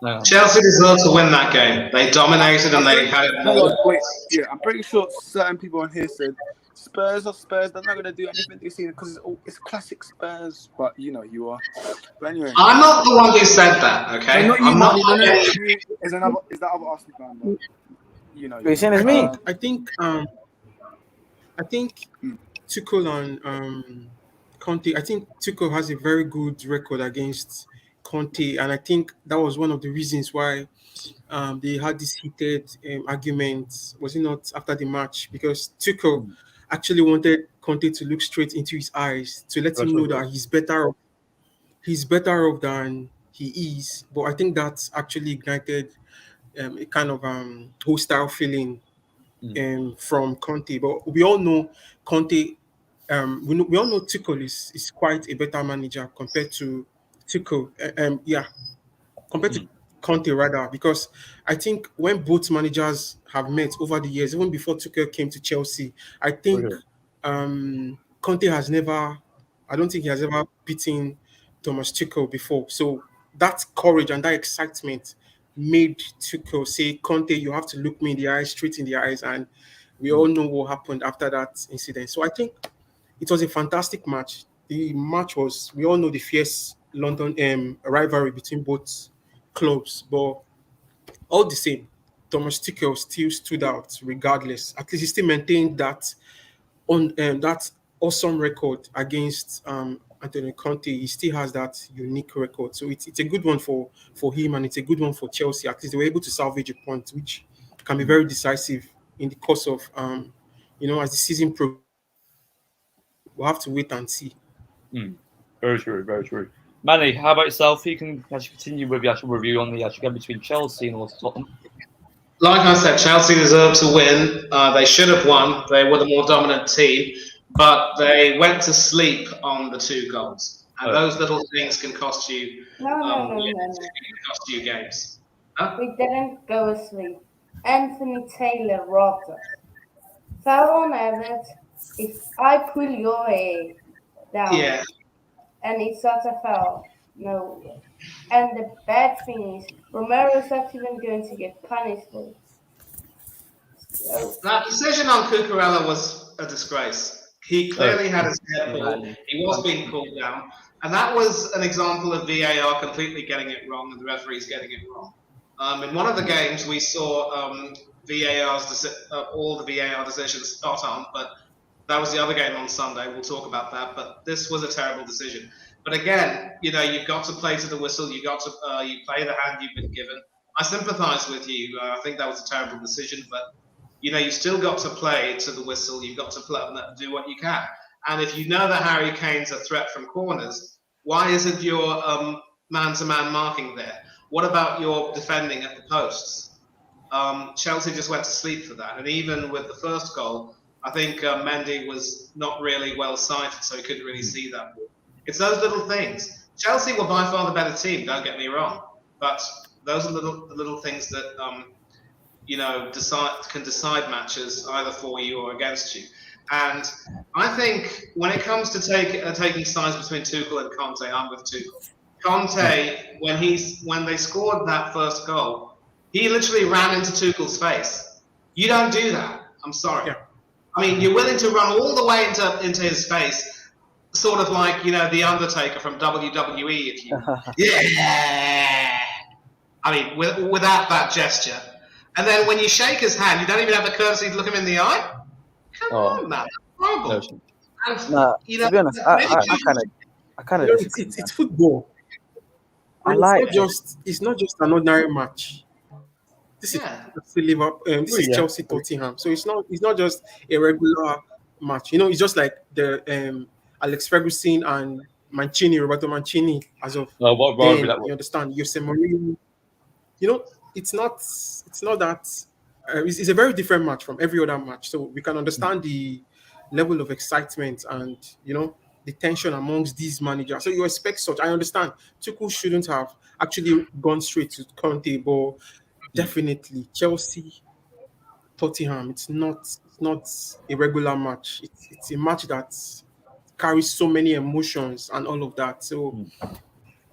No. Chelsea deserved to win that game. They dominated and they had it Hang more. on, wait. Yeah, I'm pretty sure certain people on here said Spurs are Spurs. They're not going to do anything this season because it's classic Spurs. But you are. But anyway. I'm not the one who said that, okay? No, not you, I'm not. Marty. No. You is that other Arsenal fan, but You're saying it's me? I think Tuchel and Conte. I think Tuchel has a very good record against Conte, and I think that was one of the reasons why they had this heated argument. Was it not after the match? Because Tuchel actually wanted Conte to look straight into his eyes to let him know that he's better off than he is. But I think that's actually ignited a kind of hostile feeling from Conte. But we all know Conte. We all know Tuchel is quite a better manager compared to Tuchel. Compared to Conte rather, because I think when both managers have met over the years, even before Tuchel came to Chelsea, I think Conte has never. I don't think he has ever beaten Thomas Tuchel before. So that courage and that excitement made Tuchel say, Conte, you have to look me in the eyes, straight in the eyes. And we all know what happened after that incident. So I think it was a fantastic match. The match was, we all know the fierce London rivalry between both clubs. But all the same, Thomas Tuchel still stood out regardless. At least he still maintained that that awesome record against Antonio Conte. He still has that unique record. So it's a good one for him, and it's a good one for Chelsea. At least they were able to salvage a point, which can be very decisive in the course of as the season progresses. We'll have to wait and see. Very true. Manny, how about yourself? You can actually continue with the actual review on the actual game between Chelsea and also Tottenham. Like I said, Chelsea deserved to win. They should have won. They were the more dominant team, but they went to sleep on the 2 goals. And those little things can cost you. No. Can cost you games. Huh? We didn't go asleep. Anthony Taylor robbed us. Foul on Everett. If I pull your hair down and it's not a foul, no. And the bad thing is, Romero's not even going to get punished for it. So, That decision on Cucurella was a disgrace. He clearly had his head pulled. He was being pulled down. And that was an example of VAR completely getting it wrong and the referees getting it wrong. In one of the games, we saw all the VAR decisions spot on, but that was the other game on Sunday. We'll talk about that. But this was a terrible decision. But again, you've got to play to the whistle. You got to you play the hand you've been given. I sympathise with you. I think that was a terrible decision, but you still got to play to the whistle. You've got to do what you can. And if you know that Harry Kane's a threat from corners, why isn't your man-to-man marking there? What about your defending at the posts? Chelsea just went to sleep for that. And even with the first goal, I think Mendy was not really well sighted, so he couldn't really see that ball. It's those little things. Chelsea were by far the better team, don't get me wrong. But those are the little things that can decide matches either for you or against you. And I think when it comes to taking sides between Tuchel and Conte, I'm with Tuchel. Conte, when they scored that first goal, he literally ran into Tuchel's face. You don't do that. I'm sorry. Yeah. I mean, you're willing to run all the way into his face, sort of like the Undertaker from WWE. If you, I mean, without that gesture. And then when you shake his hand, you don't even have the courtesy to look him in the eye? Come on, man. Horrible. No. And, Nah, you to know, be honest, maybe I kind of disagree. It's football. I And like it's not just an ordinary match. This yeah. is Liverpool. This is Yeah. Chelsea Tottenham. So it's not just a regular match. You know, it's just like the Alex Ferguson and Roberto Mancini as of What then. rivalry that You was? understand? Jose Mourinho. You know, it's not that. It's a very different match from every other match. So we can understand the level of excitement and the tension amongst these managers. So you expect such. I understand Tuchel shouldn't have actually gone straight to Conte, but definitely Chelsea, Tottenham. It's not a regular match. It's a match that carries so many emotions and all of that. So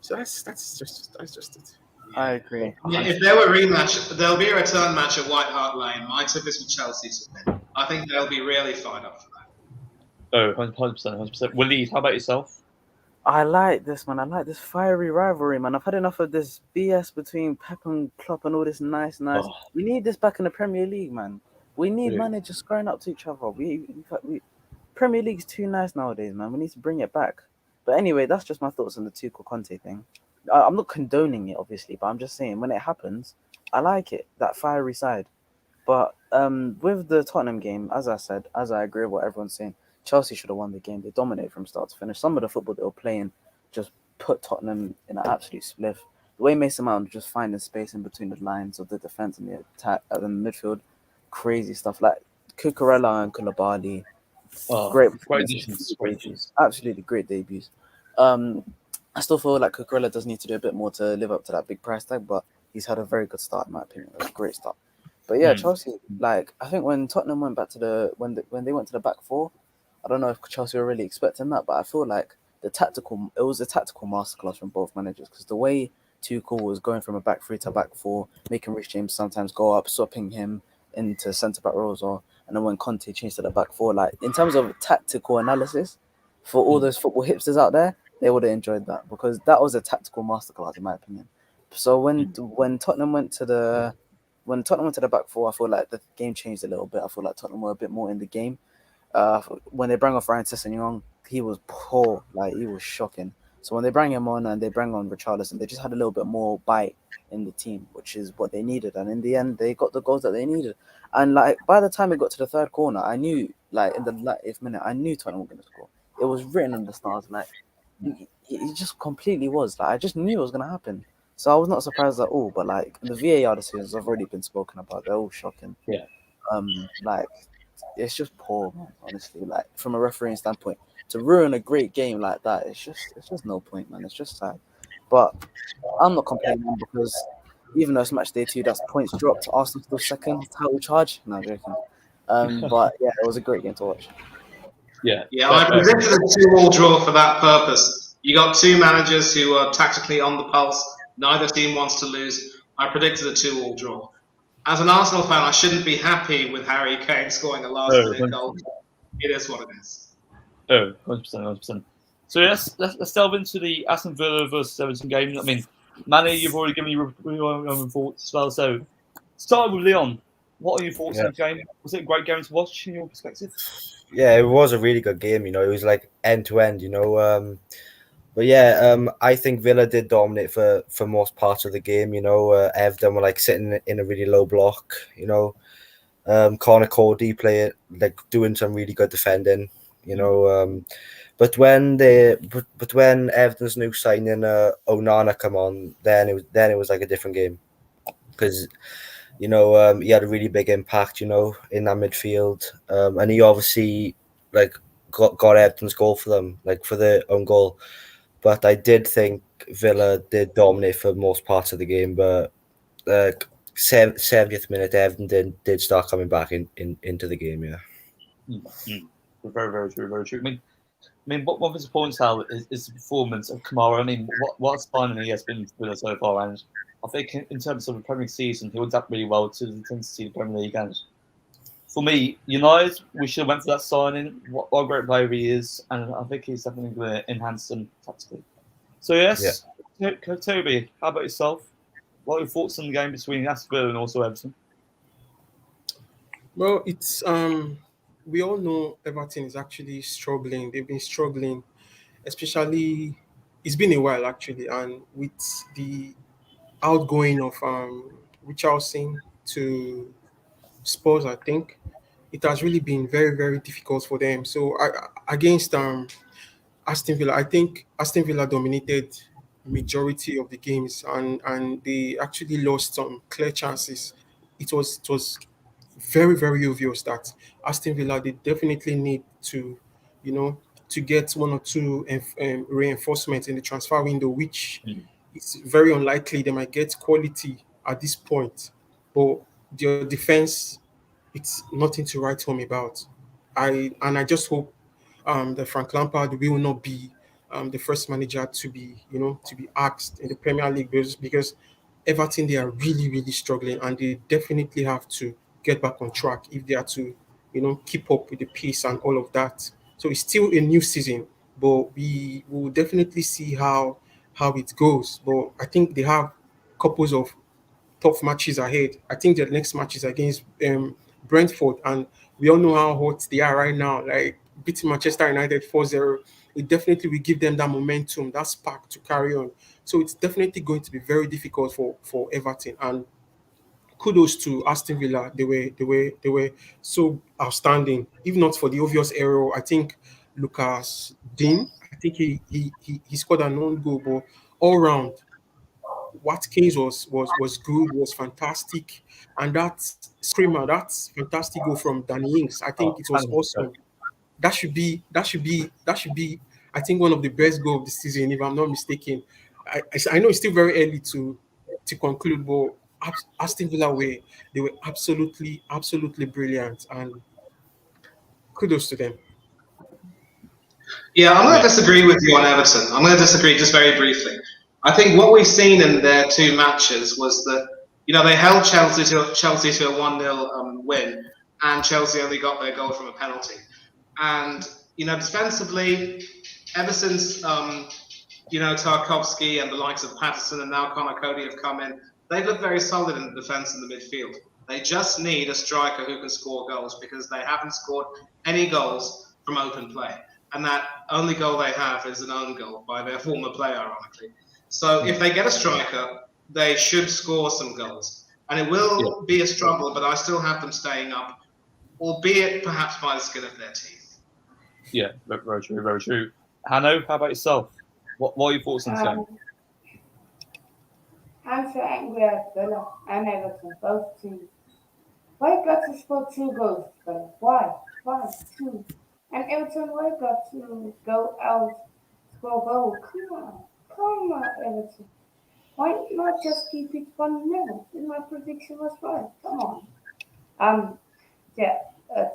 that's just it. I agree. Yeah, if there were a rematch, there'll be a return match at White Hart Lane. My tip is for Chelsea to win. I think they'll be really fired up for that. Oh, 100%. Waleed, how about yourself? I like this, man. I like this fiery rivalry, man. I've had enough of this BS between Pep and Klopp and all this nice. Oh. We need this back in the Premier League, man. We need Really? managers squaring up to each other. Premier League's too nice nowadays, man. We need to bring it back. But anyway, that's just my thoughts on the Tuchel Conte thing. I'm not condoning it, obviously, but I'm just saying when it happens, I like it, that fiery side. But with the Tottenham game, as I agree with what everyone's saying, Chelsea should have won the game. They dominated from start to finish. Some of the football they were playing just put Tottenham in an absolute spliff. The way Mason Mount just finding space in between the lines of the defense and the attack and the midfield, crazy stuff like Cucurella and Koulibaly. Great debuts. Absolutely great debuts. I still feel like Cucurella does need to do a bit more to live up to that big price tag, but he's had a very good start in my opinion. It was a great start. But yeah, Chelsea, like I think when Tottenham went back to when they went to the back four, I don't know if Chelsea were really expecting that, but I feel like it was a tactical masterclass from both managers because the way Tuchel was going from a back three to back four, making Rich James sometimes go up, swapping him into centre back roles, and then when Conte changed to the back four, like in terms of tactical analysis, for all those football hipsters out there, they would have enjoyed that because that was a tactical masterclass in my opinion. So when Tottenham went to the back four, I feel like the game changed a little bit. I feel like Tottenham were a bit more in the game. When they brought off Ryan Sessegnon, he was poor, like he was shocking. So when they bring him on and they bring on Richarlison, they just had a little bit more bite in the team, which is what they needed. And in the end, they got the goals that they needed. And like by the time it got to the third corner, I knew, like in the 90th minute, I knew Tottenham were going to score. It was written in the stars. Like it just completely was. Like I just knew it was going to happen. So I was not surprised at all. But like the VAR decisions have already been spoken about. They're all shocking. Yeah. Like it's just poor, man. Honestly, like from a refereeing standpoint, to ruin a great game like that, it's just no point, man. It's just sad. But I'm not complaining because even though it's match day 2, that's points dropped. Arsenal still second, title charge. No, I'm joking. But yeah, it was a great game to watch. Yeah, I predicted a 2-2 draw for that purpose. You got two managers who are tactically on the pulse. Neither team wants to lose. I predicted a 2-2 draw. As an Arsenal fan, I shouldn't be happy with Harry Kane scoring a last-minute goal. It is what it is. Oh, 100%. So yes, let's delve into the Aston Villa versus Everton game. I mean, Manny, you've already given your thoughts as well. So, starting with Leon, what are your thoughts on the game? Was it a great game to watch in your perspective? Yeah, it was a really good game. It was like end to end. But yeah, I think Villa did dominate for most parts of the game. Everton were like sitting in a really low block. Connor Cody doing some really good defending. But when Everton's new signing Onana come on, then it was like a different game because he had a really big impact in that midfield, and he obviously got Everton's goal for them, for the own goal. But I did think Villa did dominate for most parts of the game, but 70th minute Everton did start coming back into the game. Yeah. Very, very true. Very true. I mean, what one of his points out is the performance of Kamara. I mean, what a signing he has been for Villa so far, and I think in terms of the Premier League season, he will adapt really well to the intensity of the Premier League. And for me, United, we should have went for that signing. What a great player he is, and I think he's definitely going to enhance them tactically. So yes, Toby, how about yourself? What are your thoughts on the game between Aston Villa and also Everton? Well, it's we all know Everton is actually struggling. They've been struggling, especially it's been a while actually, and with the outgoing of Richarlison to Spurs, I think it has really been very, very difficult for them. So against Aston Villa, I think Aston Villa dominated majority of the games, and they actually lost some clear chances. It was very, very obvious that Aston Villa, they definitely need to, you know, to get one or two reinforcements in the transfer window, which it's very unlikely they might get quality at this point. But their defense, it's nothing to write home about. I just hope that Frank Lampard will not be the first manager to be, to be asked in the Premier League, because Everton, they are really, really struggling, and they definitely have to get back on track if they are to, keep up with the pace and all of that. So it's still a new season, but we will definitely see how it goes. But I think they have couples of tough matches ahead. I think the next match is against Brentford, and we all know how hot they are right now. Like beating Manchester United 4-0, it definitely will give them that momentum, that spark to carry on. So it's definitely going to be very difficult for Everton. And kudos to Aston Villa. They were so outstanding. If not for the obvious error, I think Lucas Dean, I think he scored an own goal, but all round Watkins was good, was fantastic, and that screamer, that fantastic goal from Danny Ings, I think it was awesome. That should be I think one of the best goals of the season, if I'm not mistaken. I know it's still very early to conclude, but Aston Villa were absolutely brilliant, and kudos to them. Yeah, I'm going to disagree with you on Everton. I'm going to disagree just very briefly. I think what we've seen in their two matches was that, they held Chelsea to a 1-0 win, and Chelsea only got their goal from a penalty. And, defensively, ever since, Tarkovsky and the likes of Patterson and now Connor Cody have come in, they've looked very solid in the defence and the midfield. They just need a striker who can score goals, because they haven't scored any goals from open play. And that only goal they have is an own goal by their former player, ironically. So if they get a striker, they should score some goals. And it will be a struggle, but I still have them staying up, albeit perhaps by the skin of their teeth. Yeah, very true, very true. Hanno, how about yourself? What are your thoughts on this game? I'm so angry at Villa and Everton, both teams. Why got to score 2 goals, Villa? Why? 2? And Everton, why got to go out, score a goal? Come on, Everton. Why not just keep it 1-0? My prediction was right. Come on.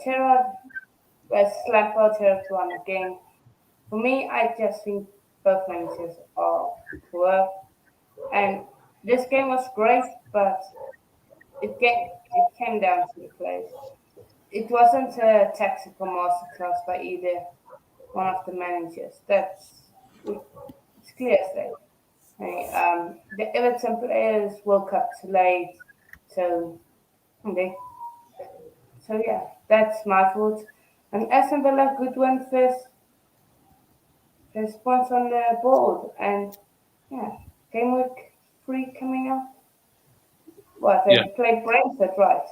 Gerrard was Lampard Gerrard won the game. For me, I just think both managers are poor. And this game was great, but it came down to the players. It wasn't a tactical masterclass by either one of the managers. It's clear as day. The Everton players woke up too late, so yeah, that's my fault. And Aston Villa, good one, first points on the board, and yeah, Gameweek 3 coming up. They played Brentford, right?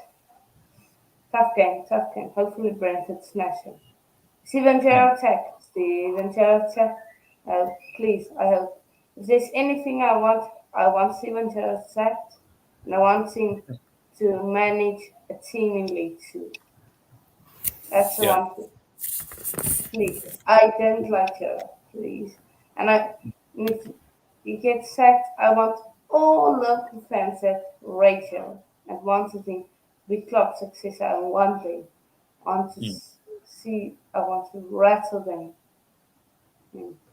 Tough game. Hopefully Brentford smash him. Steven Gerrard tech. Please, I hope. If there's anything I want Steven Gerrard sacked, and I want him to manage a team in League 2. That's the one thing. Please. I don't like Gerrard, please. And if he gets sacked, I want all local fans that rate Gerrard and want to think big club success. I want to rattle them.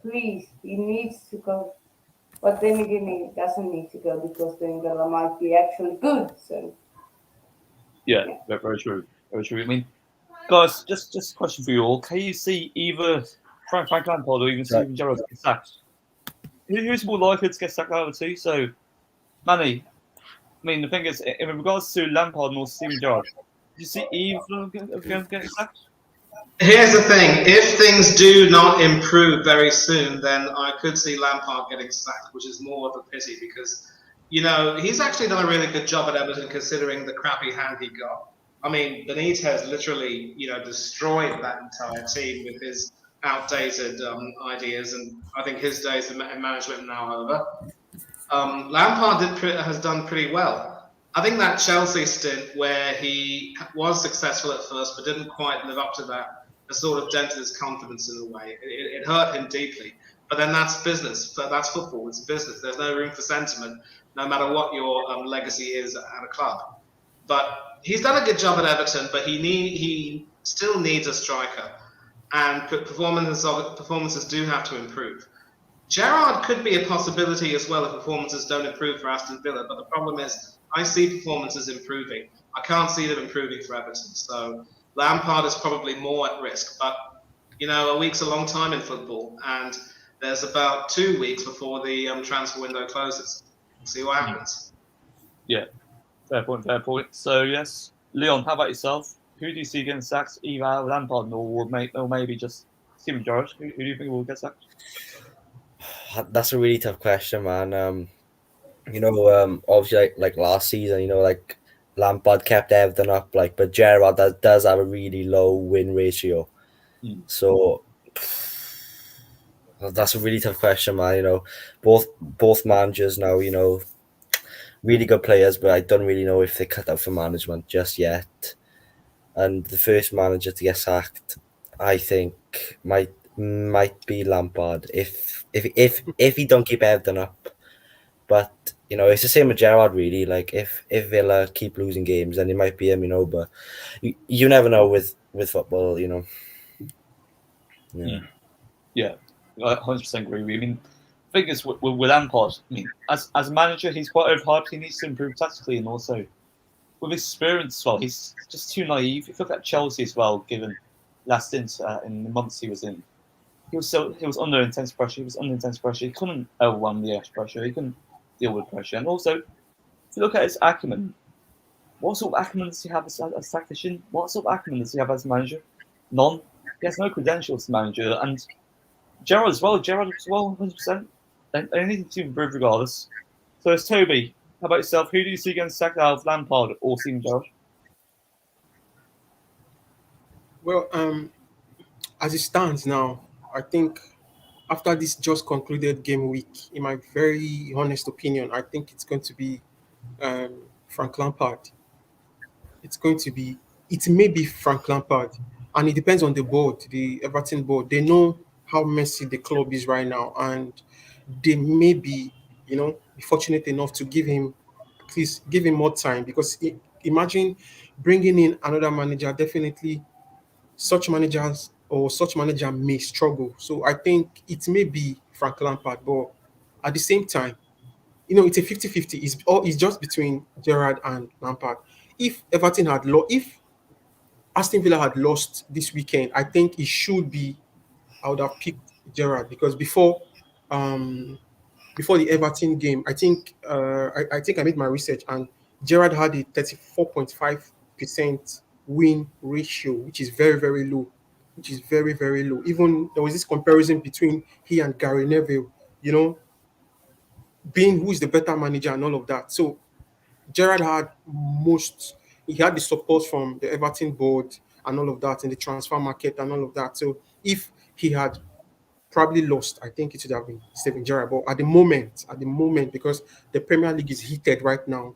Please, he needs to go. But then again, he doesn't need to go, because then Villa might be actually good. So yeah, very true. Very true. I mean, guys, just a question for you all. Can you see either Frank Lampard or even Steven Gerrard get sacked? Who's more likely to get sacked out of the two? So, Manny, mean, the thing is, in regards to Lampard and Steven Gerrard, do you see either of them getting sacked? Here's the thing: if things do not improve very soon, then I could see Lampard getting sacked, which is more of a pity because, he's actually done a really good job at Everton considering the crappy hand he got. I mean, Benitez literally, destroyed that entire team with his outdated ideas, and I think his days in management are now over. Lampard has done pretty well. I think that Chelsea stint where he was successful at first but didn't quite live up to that has sort of dented his confidence in a way. It hurt him deeply. But then that's business. That's football. It's business. There's no room for sentiment, no matter what your legacy is at a club. But he's done a good job at Everton, but he still needs a striker. And performances do have to improve. Gerrard could be a possibility as well if performances don't improve for Aston Villa, but the problem is I see performances improving. I can't see them improving for Everton. So Lampard is probably more at risk, but a week's a long time in football, and there's about 2 weeks before the transfer window closes. We'll see what happens. Yeah, fair point. So yes, Leon, how about yourself? Who do you see getting sacked? Either Lampard or maybe just Steven Gerrard? Who do you think will get sacked? That's a really tough question, man. Obviously, like last season, like Lampard kept Everton up, but Gerrard does have a really low win ratio. So that's a really tough question, man. Both managers now, really good players, but I don't really know if they cut out for management just yet. And the first manager to get sacked, I think, might be Lampard if he don't keep Everton up. But it's the same with Gerrard, really. Like if Villa keep losing games, then it might be him, But you never know with football, Yeah. Yeah, I 100% agree with you. I mean, the thing is with Lampard, I mean, as a manager, he's quite overhyped. He needs to improve tactically, and also with experience as well. He's just too naive. If you look at Chelsea as well, given last stint in the months he was in, he was under intense pressure. He couldn't overwhelm the extra pressure. He couldn't deal with pressure. And also, if you look at his acumen, what sort of acumen does he have as a tactician? What sort of acumen does he have as a manager? None. He has no credentials to manager. And Gerrard as well, 100%. Anything to improve regardless. So it's Toby. How about yourself? Who do you see getting sacked out of Lampard or Steven Gerrard? Well, as it stands now, I think after this just concluded game week, in my very honest opinion, I think it's going to be Frank Lampard. It may be Frank Lampard, and it depends on the board, the Everton board. They know how messy the club is right now, and they may be, fortunate enough to give him more time because imagine bringing in another manager. Definitely, such manager may struggle. So I think it may be Frank Lampard, but at the same time, it's a 50-50. It's just between Gerrard and Lampard. If Aston Villa had lost this weekend, I think I would have picked Gerrard because before the Everton game, I think I made my research and Gerrard had a 34.5% win ratio, which is very, very low. Even there was this comparison between he and Gary Neville, being who is the better manager and all of that. So Gerrard he had the support from the Everton board and all of that in the transfer market and all of that. So if he had probably lost, I think it should have been Steven Gerrard. But at the moment, because the Premier League is heated right now,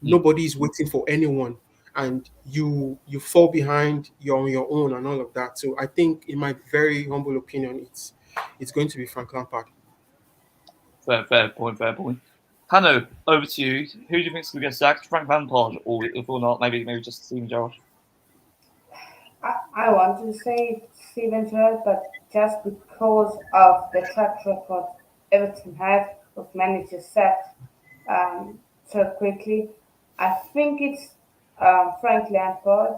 nobody is waiting for anyone, and you fall behind, you're on your own and all of that. So I think, in my very humble opinion, it's going to be Frank Lampard. Fair point. Hanno, over to you. Who do you think is going to get sacked? Frank Lampard, or if or not, maybe just Steven Gerrard? I want to say Steven Gerrard, but just because of the track record Everton have of managers sacked so quickly, I think it's Frank Lampard,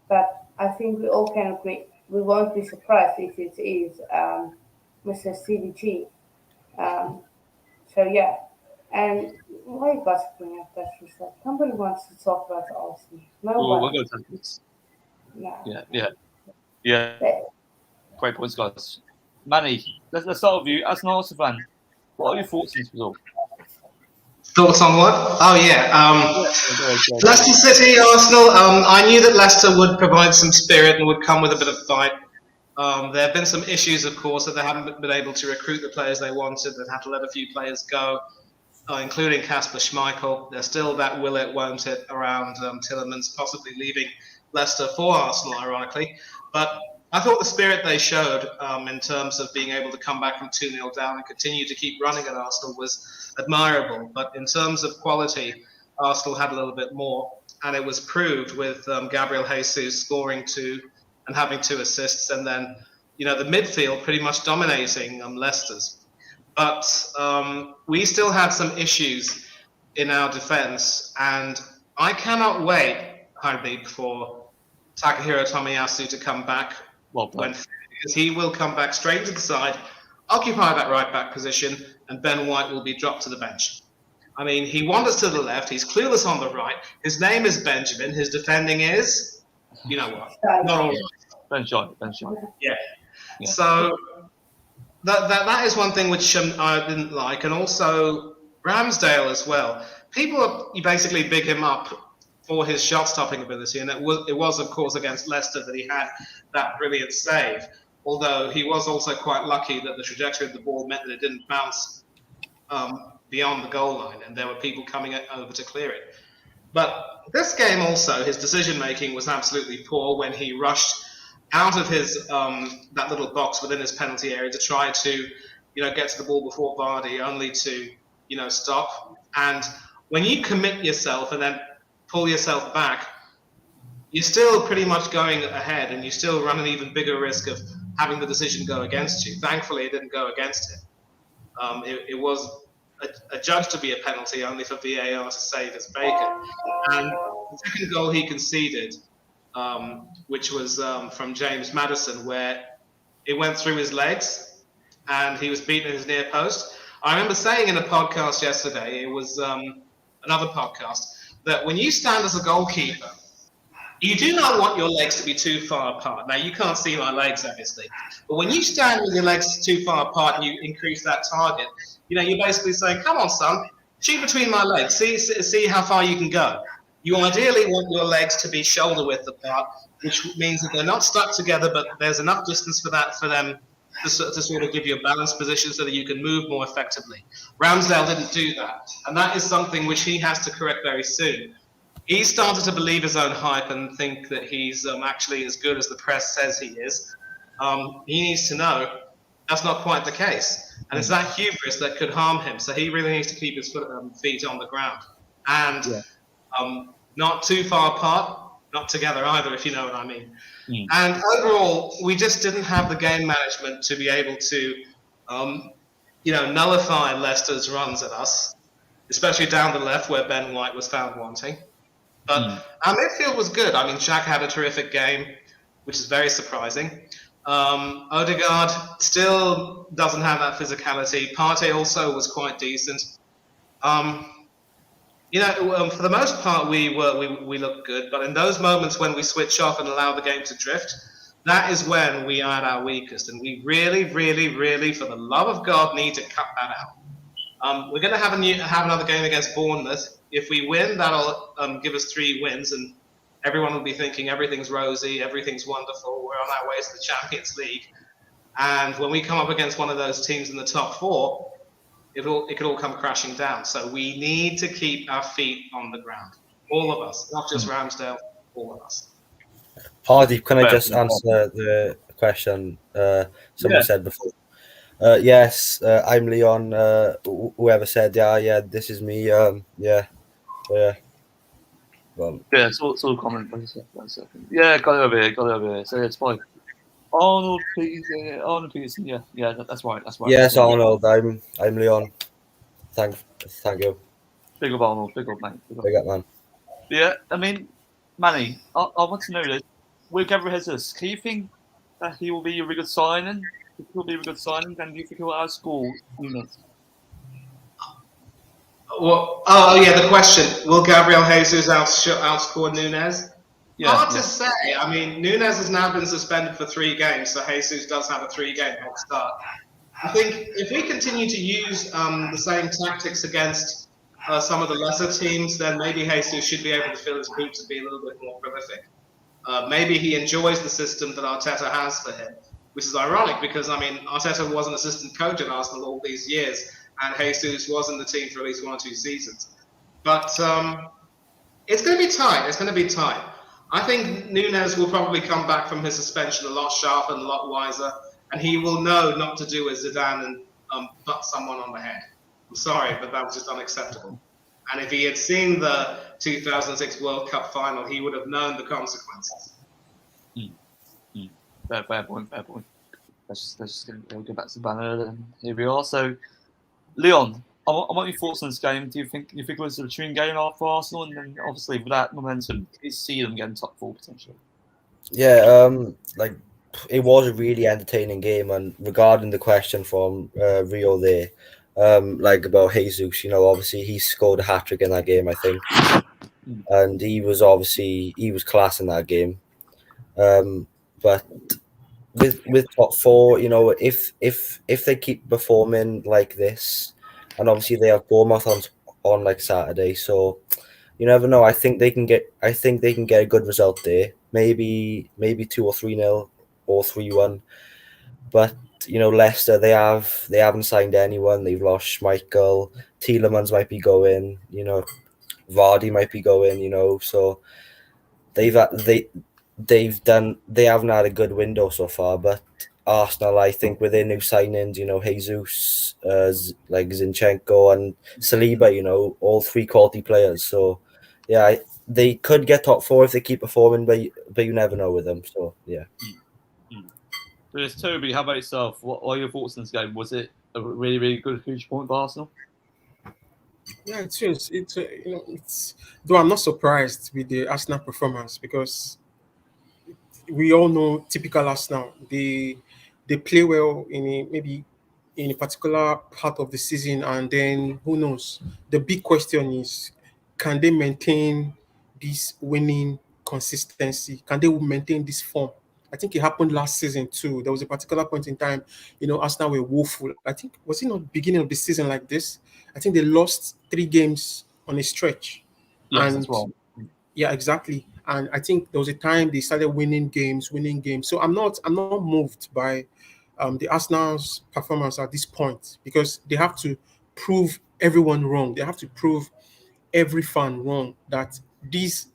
but I think we all can agree we won't be surprised if it is Mr. Stevie G. So yeah, and Why you got to bring up that stuff? Nobody wants to talk about Arsenal. We'll Nobody. go to this. No. Yeah. But Great points, guys. Manny, let's start with you. As an Arsenal fan, what are your thoughts on this result? Thoughts on what? Oh yeah. Yeah. Leicester City, Arsenal. I knew that Leicester would provide some spirit and would come with a bit of fight. There have been some issues, of course, that they haven't been able to recruit the players they wanted. They've had to let a few players go, including Kasper Schmeichel. There's still that will it, won't it around Tielemans possibly leaving Leicester for Arsenal, ironically. But I thought the spirit they showed in terms of being able to come back from 2-0 down and continue to keep running at Arsenal was admirable. But in terms of quality, Arsenal had a little bit more. And it was proved with Gabriel Jesus scoring 2 and having 2 assists. And then, the midfield pretty much dominating Leicester's. But we still had some issues in our defence. And I cannot wait, Habib, for Takahiro Tomiyasu to come back. Because he will come back straight to the side, occupy that right back position, and Ben White will be dropped to the bench. I mean, he wanders to the left, he's clueless on the right, his name is Benjamin, his defending is, you know what, not all right. Ben Shine. Yeah. So that is one thing which I didn't like, and also Ramsdale as well. People basically big him up for his shot-stopping ability, and it was, of course, against Leicester that he had that brilliant save, although he was also quite lucky that the trajectory of the ball meant that it didn't bounce beyond the goal line, and there were people coming over to clear it. But this game also, his decision-making was absolutely poor when he rushed out of his that little box within his penalty area to try to, get to the ball before Vardy, only to, stop. And when you commit yourself and then pull yourself back, you're still pretty much going ahead, and you still run an even bigger risk of having the decision go against you. Thankfully, it didn't go against him. It was adjudged to be a penalty, only for VAR to save his bacon. And the second goal he conceded, which was from James Maddison, where it went through his legs and he was beaten in his near post. I remember saying in a podcast yesterday, it was another podcast, that when you stand as a goalkeeper, you do not want your legs to be too far apart. Now, you can't see my legs, obviously, but when you stand with your legs too far apart and you increase that target, you're basically saying, come on, son, shoot between my legs, see how far you can go. You ideally want your legs to be shoulder width apart, which means that they're not stuck together, but there's enough distance for them to sort of give you a balanced position so that you can move more effectively. Ramsdale didn't do that, and that is something which he has to correct very soon. He started to believe his own hype and think that he's actually as good as the press says he is. He needs to know that's not quite the case, and it's that hubris that could harm him. So he really needs to keep his feet on the ground and not too far apart, not together either, if you know what I mean. And overall, we just didn't have the game management to be able to, nullify Leicester's runs at us, especially down the left where Ben White was found wanting. But our midfield was good. I mean, Xhaka had a terrific game, which is very surprising. Odegaard still doesn't have that physicality. Partey also was quite decent. For the most part, we looked good. But in those moments when we switch off and allow the game to drift, that is when we are at our weakest. And we really, really, really, for the love of God, need to cut that out. We're going to have another game against Bournemouth. If we win, that'll give us 3 wins, and everyone will be thinking everything's rosy, everything's wonderful, we're on our way to the Champions League. And when we come up against one of those teams in the top 4, it could all come crashing down. So we need to keep our feet on the ground, all of us, not just Ramsdale, all of us. Hardy, can I just answer the question someone said before? Yes, I'm Leon. Whoever said, yeah, this is me. Yeah. Well, yeah, sort of comment. 1 second. Yeah, got it over here. So it's fine. Arnold Peterson. Yeah, that's right. Yes, Arnold. I'm Leon. Thank you. Big up, Arnold. Big up, mate. Big up, man. Yeah, I mean, Manny, I want to know this. With Gabriel Jesus, can you think that he will be a really good signing? And do you think he will outscore Nunes? The question: will Gabriel Jesus outscore Nunes? Hard to say. I mean, Nunes has now been suspended for 3 games, so Jesus does have a 3-game head start. I think if we continue to use the same tactics against some of the lesser teams, then maybe Jesus should be able to fill his boots and be a little bit more prolific. Maybe he enjoys the system that Arteta has for him, which is ironic because, I mean, Arteta was an assistant coach at Arsenal all these years, and Jesus was in the team for at least 1 or 2 seasons. But it's going to be tight. It's going to be tight. I think Nunes will probably come back from his suspension a lot sharper and a lot wiser, and he will know not to do as Zidane and butt someone on the head. I'm sorry, but that was just unacceptable. And if he had seen the 2006 World Cup final, he would have known the consequences. Fair point. Let's go back to the banner then. Here we are. So, Leon, I want your thoughts on this game. Do you think it was a between game after Arsenal, and then obviously with that momentum, you see them getting top 4 potentially? Yeah, like it was a really entertaining game, and regarding the question from Rio there, like about Jesus, obviously he scored a hat-trick in that game, I think, and he was class in that game. But with top 4, if they keep performing like this, and obviously they have Bournemouth on like Saturday, so you never know. I think they can get a good result there. Maybe 2 or 3-0 or 3-1. But Leicester, they haven't signed anyone. They've lost Schmeichel. Tielemans might be going. Vardy might be going. So they haven't had a good window so far. But Arsenal, I think, with their new signings, Jesus, like Zinchenko and Saliba, all 3 quality players. So yeah, they could get top 4 if they keep performing, but you never know with them. So yeah. But Toby, how about yourself? What are your thoughts on this game? Was it a really, really good huge point for Arsenal? Yeah, it is. It's though I'm not surprised with the Arsenal performance because we all know typical Arsenal. They play well maybe in a particular part of the season, and then who knows? The big question is, can they maintain this winning consistency? Can they maintain this form? I think it happened last season too. There was a particular point in time, Arsenal were woeful. I think was it not beginning of the season like this? I think they lost 3 games on a stretch. Yes, And that's wrong. yeah, exactly. And I think there was a time they started winning games. So I'm not moved by the Arsenal's performance at this point because they have to prove everyone wrong. They have to prove every fan wrong that this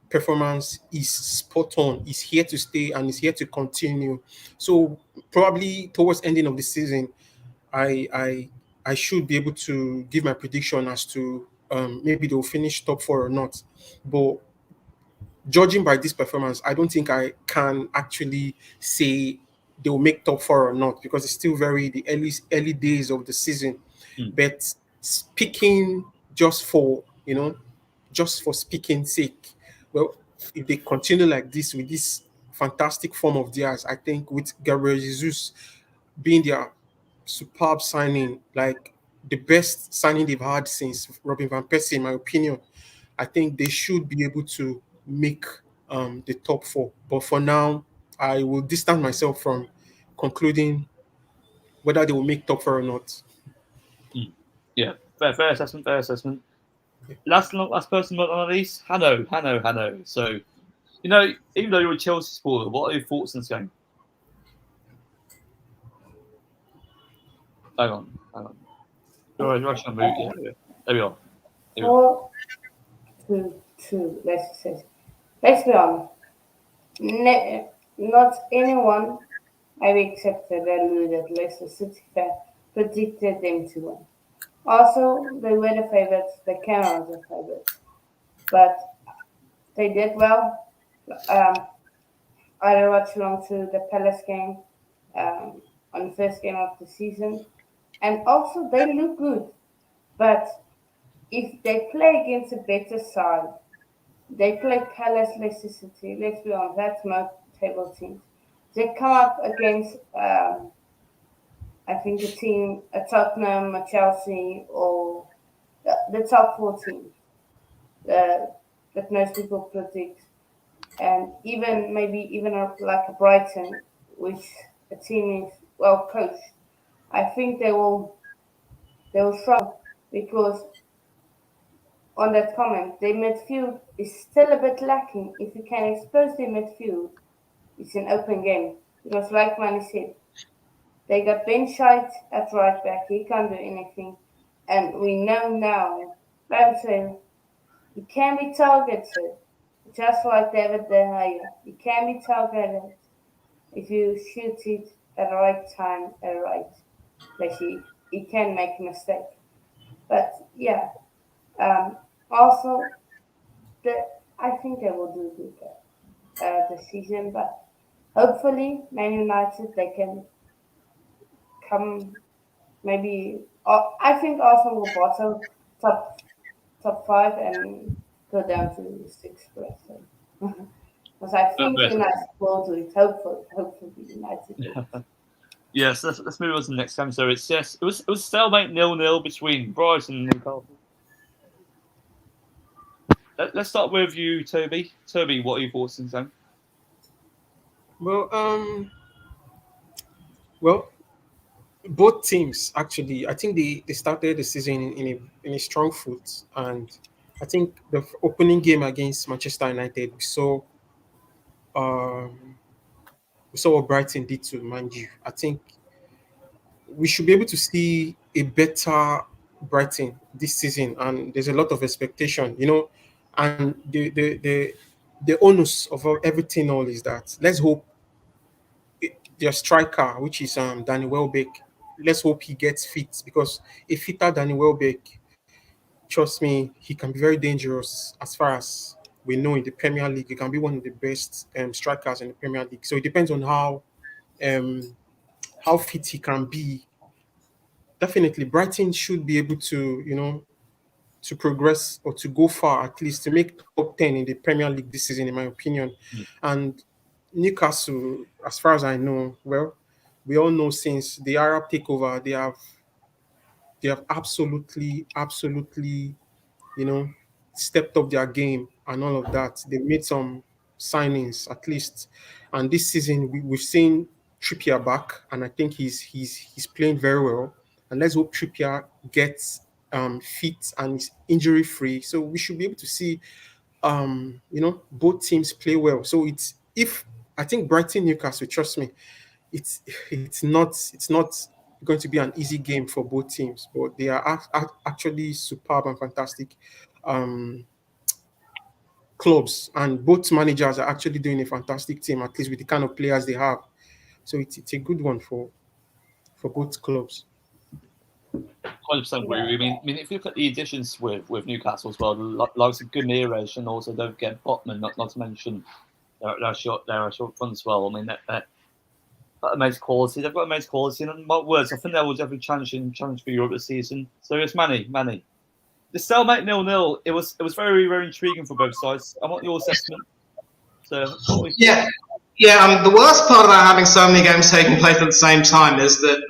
performance is spot on, is here to stay, and is here to continue. So probably towards ending of the season, I should be able to give my prediction as to maybe they'll finish top 4 or not. But judging by this performance, I don't think I can actually say they will make top 4 or not because it's still very the early days of the season. But speaking just for speaking sake, well, if they continue like this with this fantastic form of theirs, I think with Gabriel Jesus being their superb signing, like the best signing they've had since Robin van Persie, in my opinion, I think they should be able to make the top 4. But for now, I will distance myself from concluding whether they will make top 4 or not. Yeah, fair assessment. Last person but not least, Hanno. So, even though you're a Chelsea supporter, what are your thoughts on this game? Hang on. You're rushing on mute. Yeah, there we are. 4-2. Let's be honest. Not anyone, maybe except the deluded Leicester City fan, predicted them to win. Also, they were the favourites. They came out as the favourites, but they did well. I watched along to the Palace game on the first game of the season, and also they look good. But if they play against a better side, they play Palace, Leicester City. Let's be honest, that's most table teams. They come up against, I think, a team, a Tottenham, a Chelsea, or the top 4 teams that most people predict, and even like a Brighton, which a team is well coached. I think they will struggle because on that comment, their midfield is still a bit lacking. If you can expose their midfield, it's an open game. Because like Manny said, they got Ben Shite at right back. He can't do anything. And we know now, Ramsey, he can be targeted. Just like David De Gea. He can be targeted if you shoot it at the right time, at the right place. He can make a mistake. But yeah, also, I think they will do good this season. But hopefully, Man United, they can come maybe. I think Arsenal will bottom top 5 and go down to 6th place. Because I think United will do it. Hopefully United will. Yes, let's move on to the next game. So it's it was stalemate 0-0 between Brighton and Newcastle. Let's start with you, Toby. Toby, what are your thoughts in this game? Well, both teams actually. I think they started the season in a strong foot, and I think the opening game against Manchester United, um, we saw what Brighton did to Man U. I think we should be able to see a better Brighton this season, and there's a lot of expectation, and the onus of everything all is that let's hope their striker, which is Danny Welbeck, let's hope he gets fit, because a fitter Danny Welbeck, trust me, he can be very dangerous as far as we know in the Premier League. He can be one of the best strikers in the Premier League. So it depends on how fit he can be. Definitely, Brighton should be able to progress or to go far, at least to make top 10 in the Premier League this season, in my opinion. And Newcastle, as far as I know, well, we all know since the Arab takeover, they have absolutely, stepped up their game and all of that. They made some signings at least, and this season we've seen Trippier back, and I think he's playing very well. And let's hope Trippier gets fit and is injury free, so we should be able to see both teams play well. So it's if I think Brighton Newcastle, trust me, it's not going to be an easy game for both teams, but they are actually superb and fantastic clubs, and both managers are actually doing a fantastic team, at least with the kind of players they have. So it's a good one for both clubs. 100% agree. I mean, if you look at the additions with Newcastle as well, likes of Guimaraes, and also don't forget Botman, not to mention their short front as well. I mean, that amazing quality. They've got amazing quality, and in my words, I think they will definitely challenge for Europe this season. So it's Manny. The stalemate 0-0. It was very, very intriguing for both sides. I want your assessment. So yeah. The worst part about having so many games taking place at the same time is that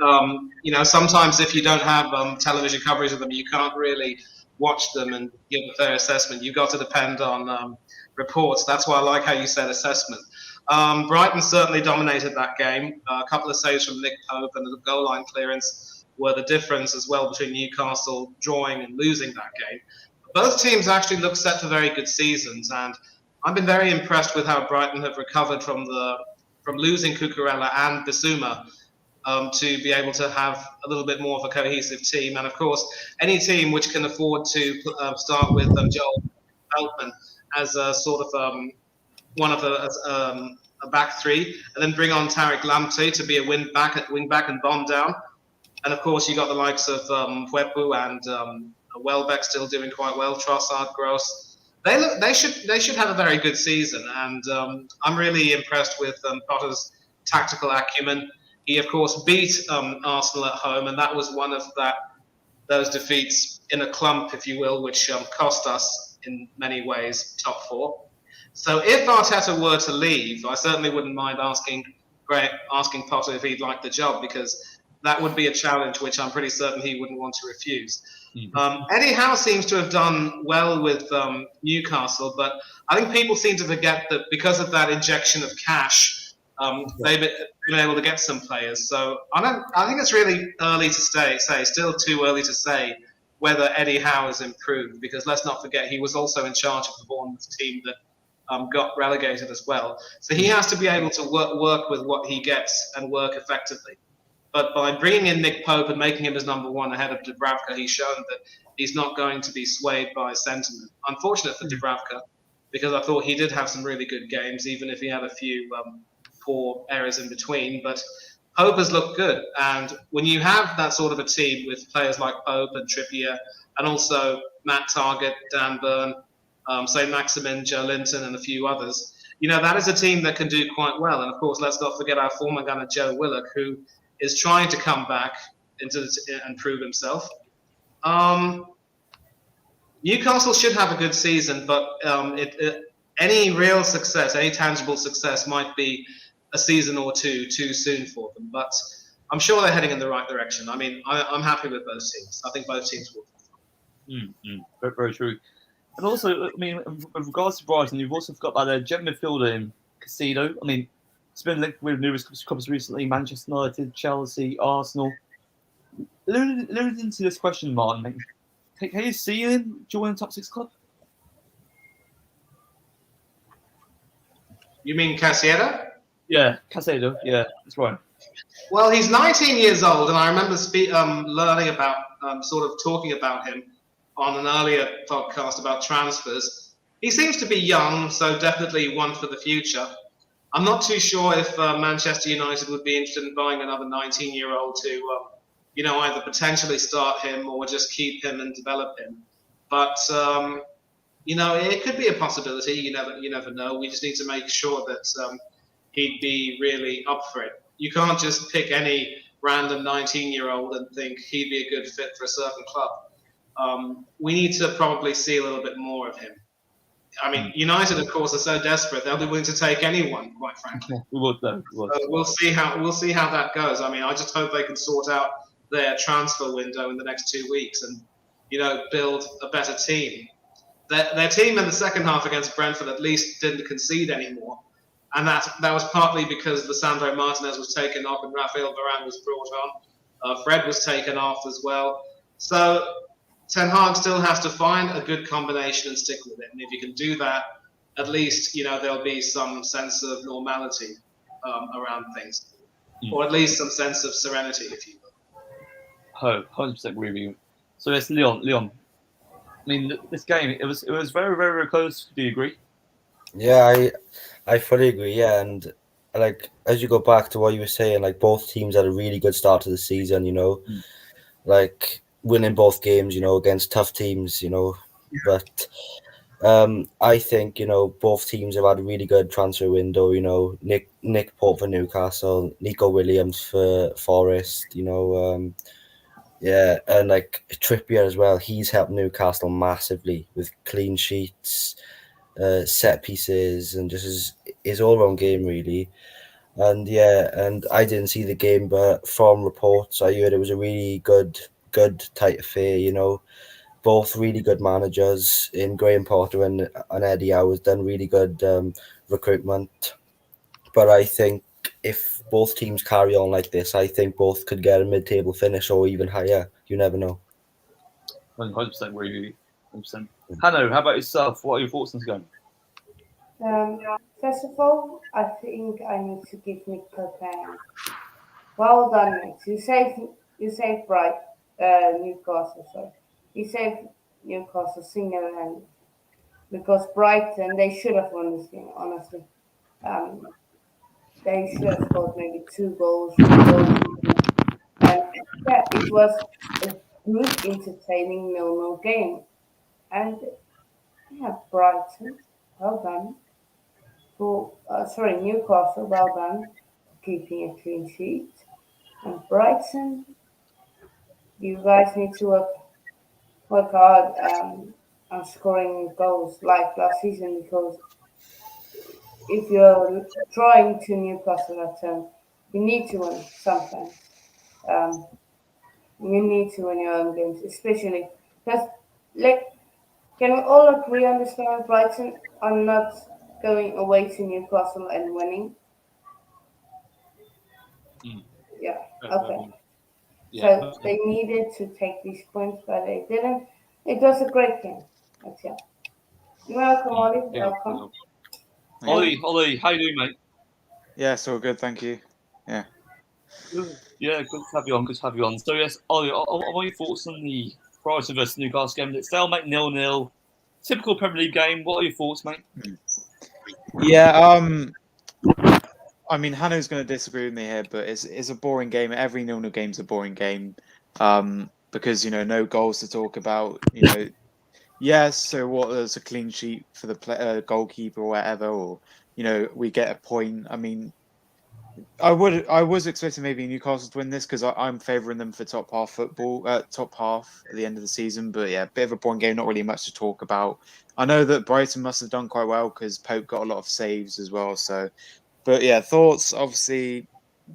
sometimes if you don't have television coverage of them, you can't really watch them and give a fair assessment. You've got to depend on reports. That's why I like how you said assessment. Brighton certainly dominated that game. A couple of saves from Nick Pope and the goal line clearance were the difference as well between Newcastle drawing and losing that game. Both teams actually look set for very good seasons, and I've been very impressed with how Brighton have recovered from losing Cucurella and Bissouma to be able to have a little bit more of a cohesive team. And of course, any team which can afford to start with Joel Veltman as a sort of one of a back three, and then bring on Tariq Lamptey to be a wing back and bomb down. And of course, you got the likes of Webu and Welbeck still doing quite well. Trossard, Gross. They should have a very good season, and I'm really impressed with Potter's tactical acumen. He of course beat Arsenal at home, and that was one of those defeats in a clump, if you will, which cost us in many ways top four. So if Arteta were to leave, I certainly wouldn't mind asking Potter if he'd like the job, because that would be a challenge which I'm pretty certain he wouldn't want to refuse. Eddie Howe seems to have done well with Newcastle, but I think people seem to forget that because of that injection of cash, they've been able to get some players. So I think it's really early to say, still too early to say whether Eddie Howe has improved, because let's not forget he was also in charge of the Bournemouth team that got relegated as well. So he has to be able to work with what he gets and work effectively. But by bringing in Nick Pope and making him his number one ahead of Dubravka, he's shown that he's not going to be swayed by sentiment. Unfortunate for Dubravka, because I thought he did have some really good games, even if he had a few poor errors in between. But Pope has looked good. And when you have that sort of a team with players like Pope and Trippier, and also Matt Targett, Dan Burn, St. Maximin, Joe Linton, and a few others, that is a team that can do quite well. And of course, let's not forget our former gunner, Joe Willock, who is trying to come back and prove himself. Newcastle should have a good season, but any real success, any tangible success might be a season or two too soon for them. But I'm sure they're heading in the right direction. I mean, I'm happy with both teams. I think both teams will. Very, very true. And also, I mean, with regards to Brighton, you've also got that jet midfielder in Casino. I mean, it's been linked with numerous clubs recently: Manchester United, Chelsea, Arsenal. Alluding into this question, Martin, can you see him join the top 6 club? You mean Caicedo? Yeah, Caicedo. Yeah, that's right. Well, he's 19 years old, and I remember learning about, sort of talking about him on an earlier podcast about transfers. He seems to be young, so definitely one for the future. I'm not too sure if Manchester United would be interested in buying another 19-year-old to, either potentially start him or just keep him and develop him. But it could be a possibility. You never know. We just need to make sure that he'd be really up for it. You can't just pick any random 19-year-old and think he'd be a good fit for a certain club. We need to probably see a little bit more of him. I mean, United, of course, are so desperate; they'll be willing to take anyone, quite frankly. We would, though. So we'll see how that goes. I mean, I just hope they can sort out their transfer window in the next 2 weeks and build a better team. Their team in the second half against Brentford at least didn't concede anymore, and that was partly because Lisandro Martinez was taken off and Rafael Varane was brought on. Fred was taken off as well. So Ten Hag still has to find a good combination and stick with it. And if you can do that, at least there'll be some sense of normality around things, or at least some sense of serenity, if you will. 100% agree with you. So it's Leon. I mean, this game it was very, very, very close. Do you agree? Yeah, I fully agree. Yeah, and like as you go back to what you were saying, like both teams had a really good start to the season. Like winning both games, against tough teams, But I think both teams have had a really good transfer window. Nick Pope for Newcastle, Nico Williams for Forest. Yeah, and like Trippier as well. He's helped Newcastle massively with clean sheets, set pieces, and just his all-round game really. And yeah, and I didn't see the game, but from reports I heard it was a really good tight affair. Both really good managers in Graham Potter and Eddie Howe has done really good recruitment. But I think if both teams carry on like this, I think both could get a mid-table finish or even higher. You never know. 100% agree with you. 100%. Hanno, how about yourself? What are your thoughts on this game? First of all, I think I need to give Nick Pope a hand. Well done, mate. You saved Newcastle. Sorry, you saved Newcastle single-handed because Brighton they should have won this game. Honestly, they should have scored maybe 2 goals. And yeah, it was a good, entertaining 0-0 game. And yeah, Brighton, well done. Newcastle, well done, keeping a clean sheet. And Brighton, you guys need to work hard on scoring goals like last season, because if you're drawing to Newcastle at home, you need to win sometimes. You need to win your own games, especially Because, like, can we all agree on this one? Brighton are not going away to Newcastle and winning. Yeah. Okay. So they needed to take these points, but they didn't. It was a great game. That's it. Welcome, Ollie. Welcome. Ollie, how you doing, mate? Yeah, it's all good, thank you. Yeah. Yeah, good to have you on. Good to have you on. So yes, Ollie, what are your thoughts on the Brighton versus Newcastle game? It's stalemate 0-0. Typical Premier League game. What are your thoughts, mate? Yeah, I mean, Hanno's going to disagree with me here, but it's a boring game. Every 0-0 game's a boring game, because no goals to talk about. Yes. So what? There's a clean sheet for the goalkeeper or whatever, or we get a point. I mean, I was expecting maybe Newcastle to win this because I'm favouring them for top half football, top half at the end of the season. But yeah, bit of a boring game. Not really much to talk about. I know that Brighton must have done quite well because Pope got a lot of saves as well. So. But yeah, thoughts, obviously,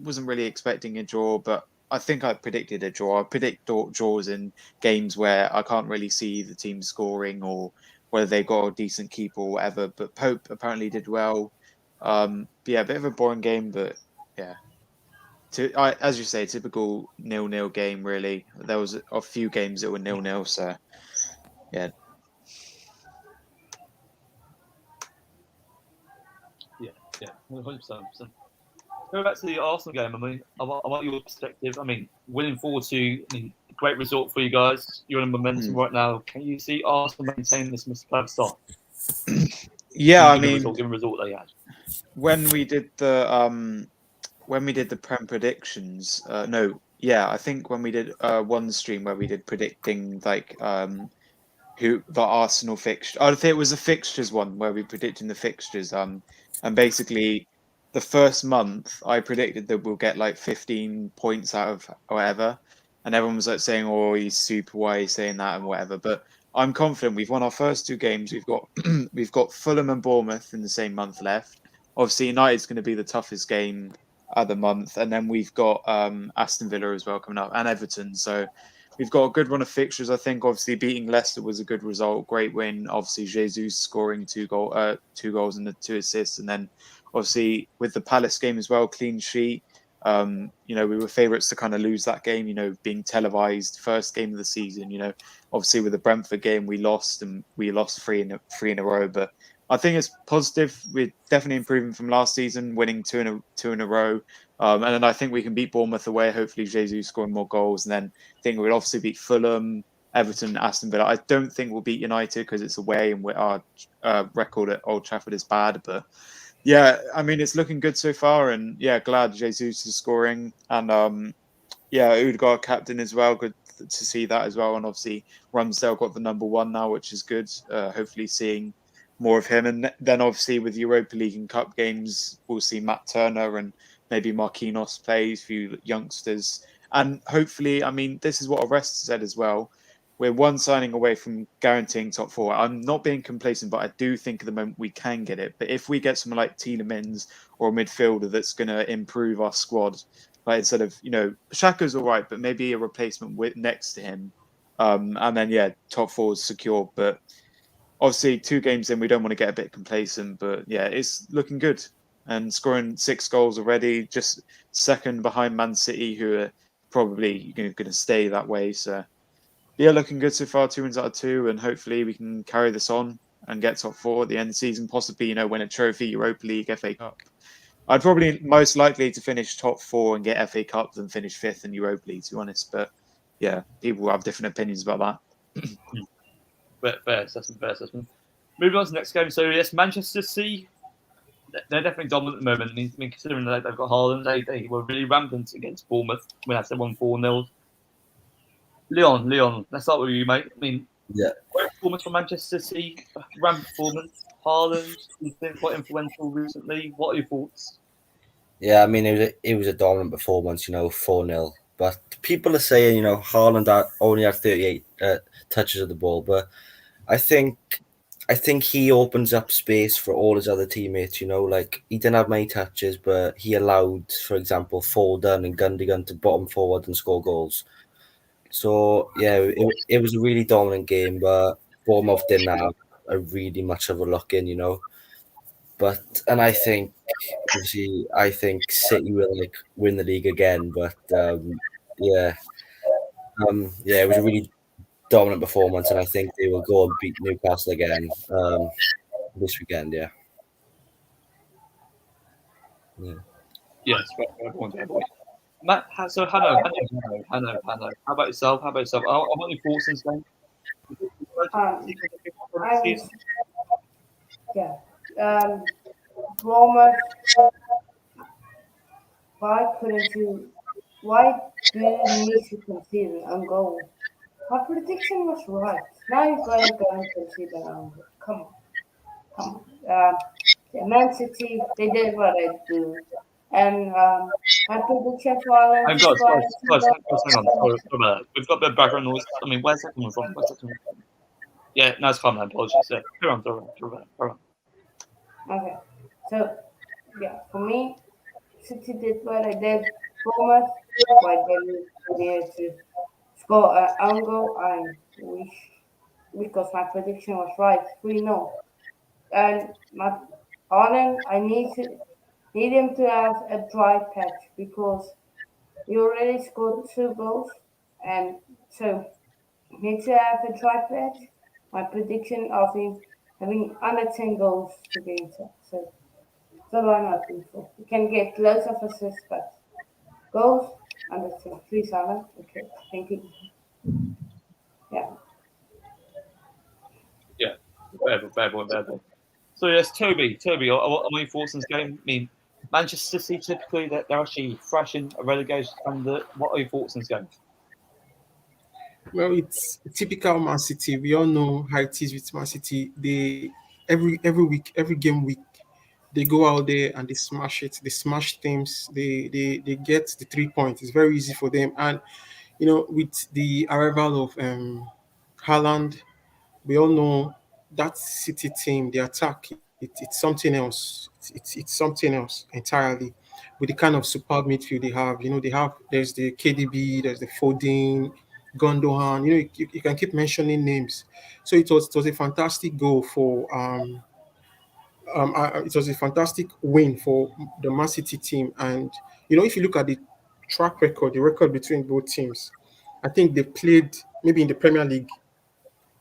wasn't really expecting a draw, but I think I predicted a draw. I predict draws in games where I can't really see the team scoring or whether they got a decent keeper or whatever. But Pope apparently did well. But yeah, a bit of a boring game, but yeah. As you say, typical 0-0 game, really. There was a few games that were 0-0, so yeah. Yeah, 100%. Going back to the Arsenal game, I mean, I want your perspective. I mean, winning 4-2, I mean, great result for you guys. You're in momentum right now. Can you see Arsenal maintain this Mr. start? Yeah, I mean, given result they had. When we did the Prem predictions, I think when we did one stream where we did predicting like who the Arsenal fixture. I think it was a fixtures one where we predicting the fixtures. And basically the first month I predicted that we'll get like 15 points out of whatever, and everyone was like saying, "Oh, he's super. Why he's saying that and whatever." But I'm confident we've won our first two games. We've got we've got Fulham and Bournemouth in the same month left. Obviously, United's going to be the toughest game of the month, and then we've got Aston Villa as well coming up and Everton. So we've got a good run of fixtures. I think obviously beating Leicester was a good result, great win. Obviously, Jesus scoring two goals and 2 assists, and then obviously with the Palace game as well, clean sheet. We were favourites to kind of lose that game. Being televised, first game of the season. Obviously with the Brentford game we lost, and we lost three in a row. But I think it's positive. We're definitely improving from last season, winning two in a row. And then I think we can beat Bournemouth away. Hopefully, Jesus scoring more goals, and then I think we'll obviously beat Fulham, Everton, Aston Villa. I don't think we'll beat United because it's away and our record at Old Trafford is bad. But yeah, I mean it's looking good so far, and yeah, glad Jesus is scoring, and Odegaard captain as well. Good to see that as well, and obviously Ramsdale got the number 1 now, which is good. Hopefully, seeing more of him, and then obviously with Europa League and Cup games, we'll see Matt Turner and maybe Marquinhos play, a few youngsters. And hopefully, I mean, this is what Arrest said as well. We're one signing away from guaranteeing top 4. I'm not being complacent, but I do think at the moment we can get it. But if we get someone like Tielemans or a midfielder that's going to improve our squad, like instead of, Xhaka's all right, but maybe a replacement next to him. And then, top 4 is secure. But obviously, 2 games in, we don't want to get a bit complacent. But yeah, it's looking good. And scoring 6 goals already, just second behind Man City, who are probably going to stay that way. So, yeah, looking good so far. 2 wins out of 2, and hopefully we can carry this on and get top 4 at the end of the season. Possibly, win a trophy, Europa League, FA Cup. I'd probably most likely to finish top 4 and get FA Cup than finish 5th in Europa League, to be honest. But yeah, people have different opinions about that. Fair assessment. Moving on to the next game. So yes, Manchester City. They're definitely dominant at the moment. I mean, considering that they've got Haaland, they were really rampant against Bournemouth when I said 1-4-0. Leon, let's start with you, mate. I mean, great performance from Manchester City, rampant performance. Haaland, he's been quite influential recently. What are your thoughts? Yeah, I mean, it was a dominant performance, 4-0. But people are saying, Haaland only had 38 touches of the ball, but I think he opens up space for all his other teammates, like he didn't have many touches, but he allowed, for example, Foden and Gundogan to bottom forward and score goals. So yeah, it was a really dominant game, but Bournemouth didn't have a really much of a look in, you know. But and I think obviously I think City will like win the league again. But yeah, yeah, it was a really dominant performance, and I think they will go and beat Newcastle again this weekend. Yeah. Yeah. Yes, fair point, fair point. Matt, so Hanno. How about yourself? I want your thoughts on this game. I was, yeah. Bournemouth, why do you need to concede an own goal? My prediction was right. Now you've got to go and concede an own goal. Come on. Yeah, Man City, they did what they do. And my prediction for Ireland Guys, is going hang on. Sorry about that. We've got a bit of background noise. I mean, where's that coming from? Yeah, no, it's fine, man. Apologies. Yeah, carry on. Okay. So, yeah, for me, City did what they did. Bournemouth, why they needed to score an own goal. I wish, because my prediction was right, 3-0. And my Ireland, I need him to have a dry patch because he already scored 2 goals, and so need to have a dry patch. My prediction of him having under 10 goals to be exact. So that's all I'm hoping for. You can get loads of assists, but goals under 10. Please, Alan. Okay, thank you. Yeah. Yeah, fair point. So yes, Toby, I want your thoughts on this game. I mean, Manchester City typically they're actually fresh in a relegation candidate. What are your thoughts on this game? Well, it's typical Man City. We all know how it is with Man City. They every week, every game week, they go out there and they smash it. They smash teams. They get the 3 points. It's very easy for them. And with the arrival of Haaland, we all know that City team, the attack, it's something else. It's something else entirely. With the kind of superb midfield they have, there's the KDB, there's the Foden, Gundogan. You can keep mentioning names. So it was a fantastic goal for it was a fantastic win for the Man City team. And if you look at the track record, the record between both teams, I think they played maybe in the Premier League.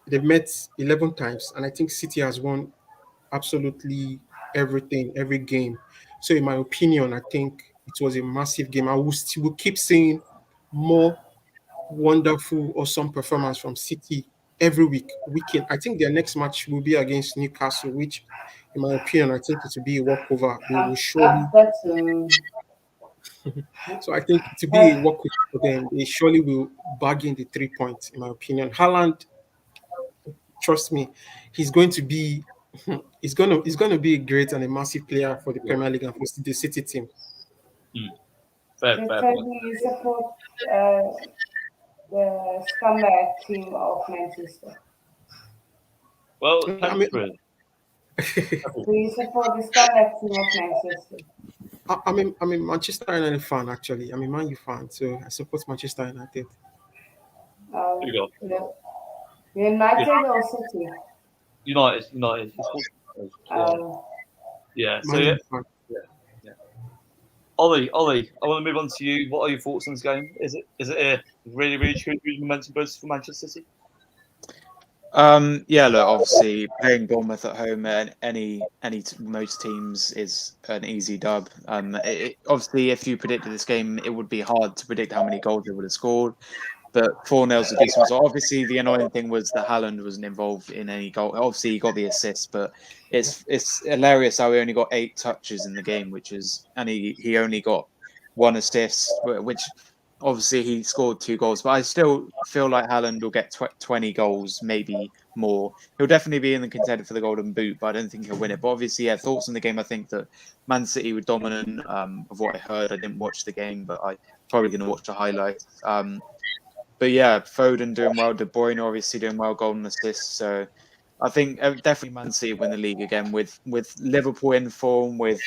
They've met 11 times, and I think City has won absolutely everything, every game. So, in my opinion, I think it was a massive game. I will keep seeing more wonderful, awesome performance from City every weekend. I think their next match will be against Newcastle, which, in my opinion, I think it will be a walkover. They will surely. That's So I think to be a walkover for them, they surely will bargain the 3 points. In my opinion, Haaland, trust me, he's going to be he's going to be a great and a massive player for the Premier League and for the City team. Fair so point. Toby, you support the scumbag team of Manchester. Well, I mean, Do you support the scumbag team of Manchester? I'm a Manchester United fan, actually. I'm a Man U fan, so I support Manchester United. Here we go. United or City? United. Yeah. So Man yeah. U fan. Ollie, I want to move on to you. What are your thoughts on this game? Is it a really true momentum boost for Manchester City? Yeah, look, obviously playing Bournemouth at home and most teams is an easy dub. Obviously, if you predicted this game, it would be hard to predict how many goals they would have scored. But 4-0's a decent result. Obviously, the annoying thing was that Haaland wasn't involved in any goal. Obviously, he got the assist, but it's hilarious how he only got 8 touches in the game, and he only got 1 assist, which obviously he scored 2 goals. But I still feel like Haaland will get 20 goals, maybe more. He'll definitely be in the contender for the Golden Boot, but I don't think he'll win it. But obviously, yeah, thoughts on the game. I think that Man City were dominant. Of what I heard, I didn't watch the game, but I'm probably going to watch the highlights. But yeah, Foden doing well, De Bruyne obviously doing well, golden assists. So I think definitely Man City win the league again with Liverpool in form, with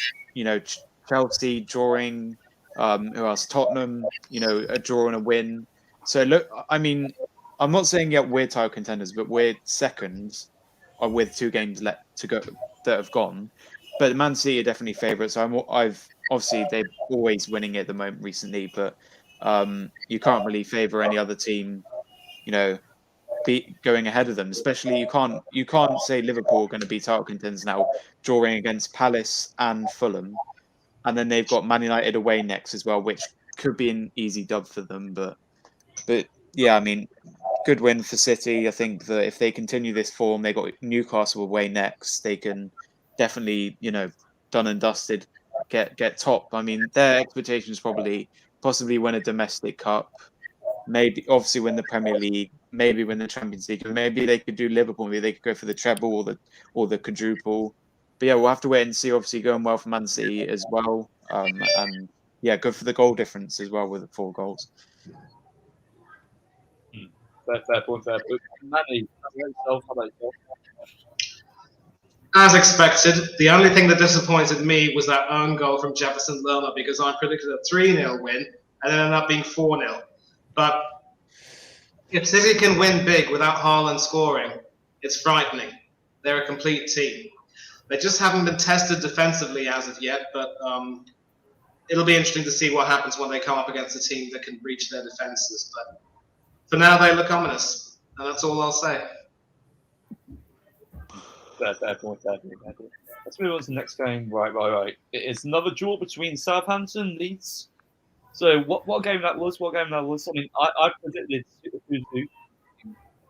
Chelsea drawing, who else? Tottenham, a draw and a win. So look, I mean, I'm not saying yet we're title contenders, but we're second, or with 2 games left to go that have gone. But Man City are definitely favourites. I've obviously they're always winning at the moment recently, but you can't really favour any other team, you know, be going ahead of them. Especially you can't say Liverpool are going to be title contenders now, drawing against Palace and Fulham, and then they've got Man United away next as well, which could be an easy dub for them. But yeah, I mean, good win for City. I think that if they continue this form, they got Newcastle away next. They can definitely, done and dusted, get top. I mean, their expectations possibly win a domestic cup, maybe obviously win the Premier League, maybe win the Champions League, or maybe they could do Liverpool. Maybe they could go for the treble or the quadruple. But yeah, we'll have to wait and see. Obviously, going well for Man City as well, and yeah, good for the goal difference as well with the 4 goals. Fair point. Manny, how about yourself? As expected, the only thing that disappointed me was that own goal from Jefferson Lerner, because I predicted a 3-0 win and it ended up being 4-0. But if City can win big without Haaland scoring, it's frightening. They're a complete team. They just haven't been tested defensively as of yet, but it'll be interesting to see what happens when they come up against a team that can breach their defenses. But for now, they look ominous, and that's all I'll say. Fair point. Let's move on to the next game. Right. It's another draw between Southampton and Leeds. So what game that was? I mean, I predicted 2-2.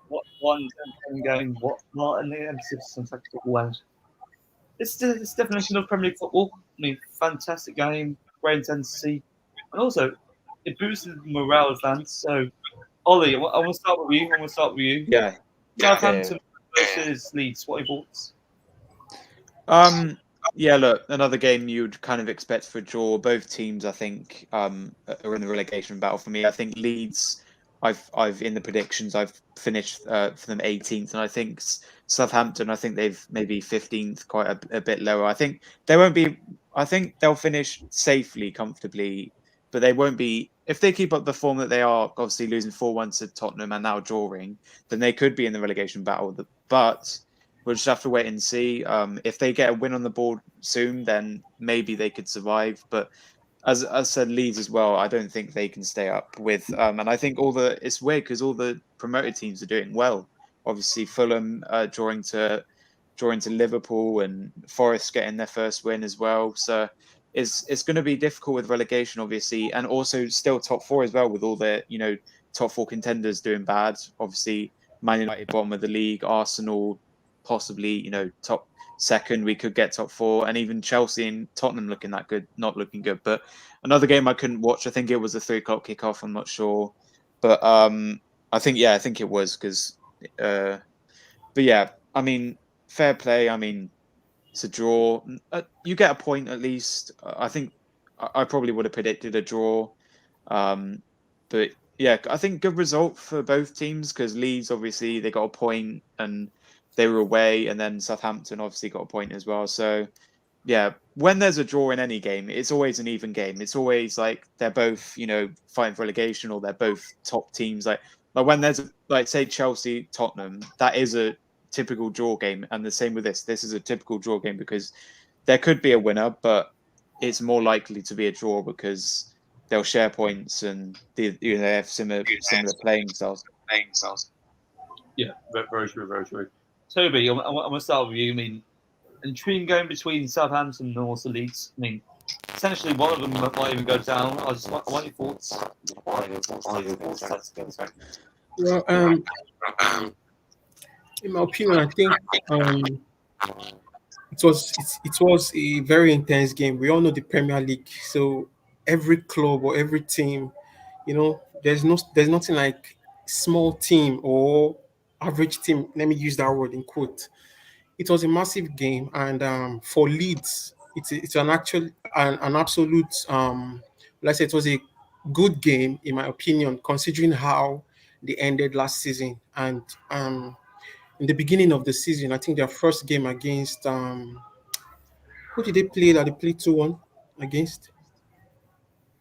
What 1-10 game? What not? And the emphasis on tactical end. It's this definition of Premier League football. I mean, fantastic game, great intensity, and also it boosted the morale of fans. So, Ollie, I want to start with you. Yeah. Southampton versus Leeds. What are your thoughts? Yeah, look, another game you'd kind of expect for a draw. Both teams, I think, are in the relegation battle for me. I think Leeds, I've in the predictions, I've finished for them 18th, and I think Southampton, I think they've maybe 15th, quite a bit lower. I think they won't be. I think they'll finish safely, comfortably, but they won't be. If they keep up the form that they are, obviously losing 4-1 to Tottenham and now drawing, then they could be in the relegation battle. But we'll just have to wait and see. If they get a win on the board soon, then maybe they could survive. But as I said, Leeds as well, I don't think they can stay up with. And I think it's weird because all the promoted teams are doing well. Obviously, Fulham drawing to Liverpool, and Forest getting their first win as well. So it's going to be difficult with relegation, obviously, and also still top 4 as well with all the top 4 contenders doing bad. Obviously, Man United bottom of the league, Arsenal possibly top second. We could get top 4, and even Chelsea and Tottenham not looking good. But another game I couldn't watch. I think it was a 3:00 kickoff. I'm not sure, but I think it was because. But yeah, I mean, fair play. I mean, it's a draw. You get a point at least. I think I probably would have predicted a draw. But yeah, I think good result for both teams because Leeds, obviously, they got a point and they were away, and then Southampton obviously got a point as well. So yeah, when there's a draw in any game, it's always an even game. It's always like they're both, fighting for relegation, or they're both top teams. Like when there's say Chelsea, Tottenham, that is a typical draw game, and the same with this. This is a typical draw game because there could be a winner, but it's more likely to be a draw because they'll share points and they have similar playing styles. Yeah, very true. Toby, I'm going to start with you. I mean, intriguing going between Southampton and also Leeds. I mean, essentially one of them might even go down. I want your thoughts. Well, in my opinion, I think it was a very intense game. We all know the Premier League, so every club or every team, there's nothing like small team or average team. Let me use that word in quote. It was a massive game, and for Leeds, it's an absolute let's say it was a good game in my opinion, considering how they ended last season. And in the beginning of the season, I think their first game against who did they play that they played 2-1 against?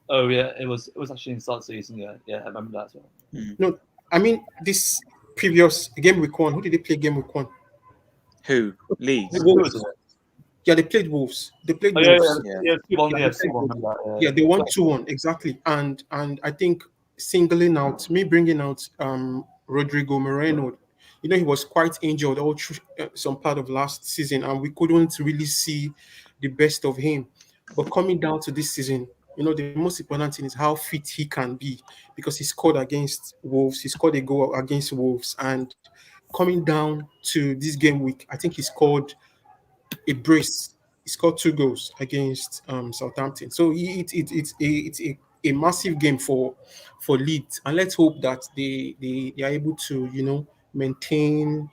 Oh yeah, it was actually in start season. Yeah, I remember that as well. No, I mean this previous game week 1. Who did they play game week 1? Who? Leeds. Wolves. Yeah, they played Wolves. They played Oh, yeah, Wolves. yeah, 2-1, Yeah, yeah, they played 2-1. Wolves. Yeah, they won 2-1 exactly. And I think singling out me bringing out Rodrigo Moreno. You know, he was quite injured all through some part of last season, and we couldn't really see the best of him. But coming down to this season, you know, the most important thing is how fit he can be, because he scored against Wolves. He scored a goal against Wolves, and coming down to this game week, I think he scored a brace. He scored 2 goals against Southampton. So it's a massive game for Leeds, and let's hope that they are able to maintain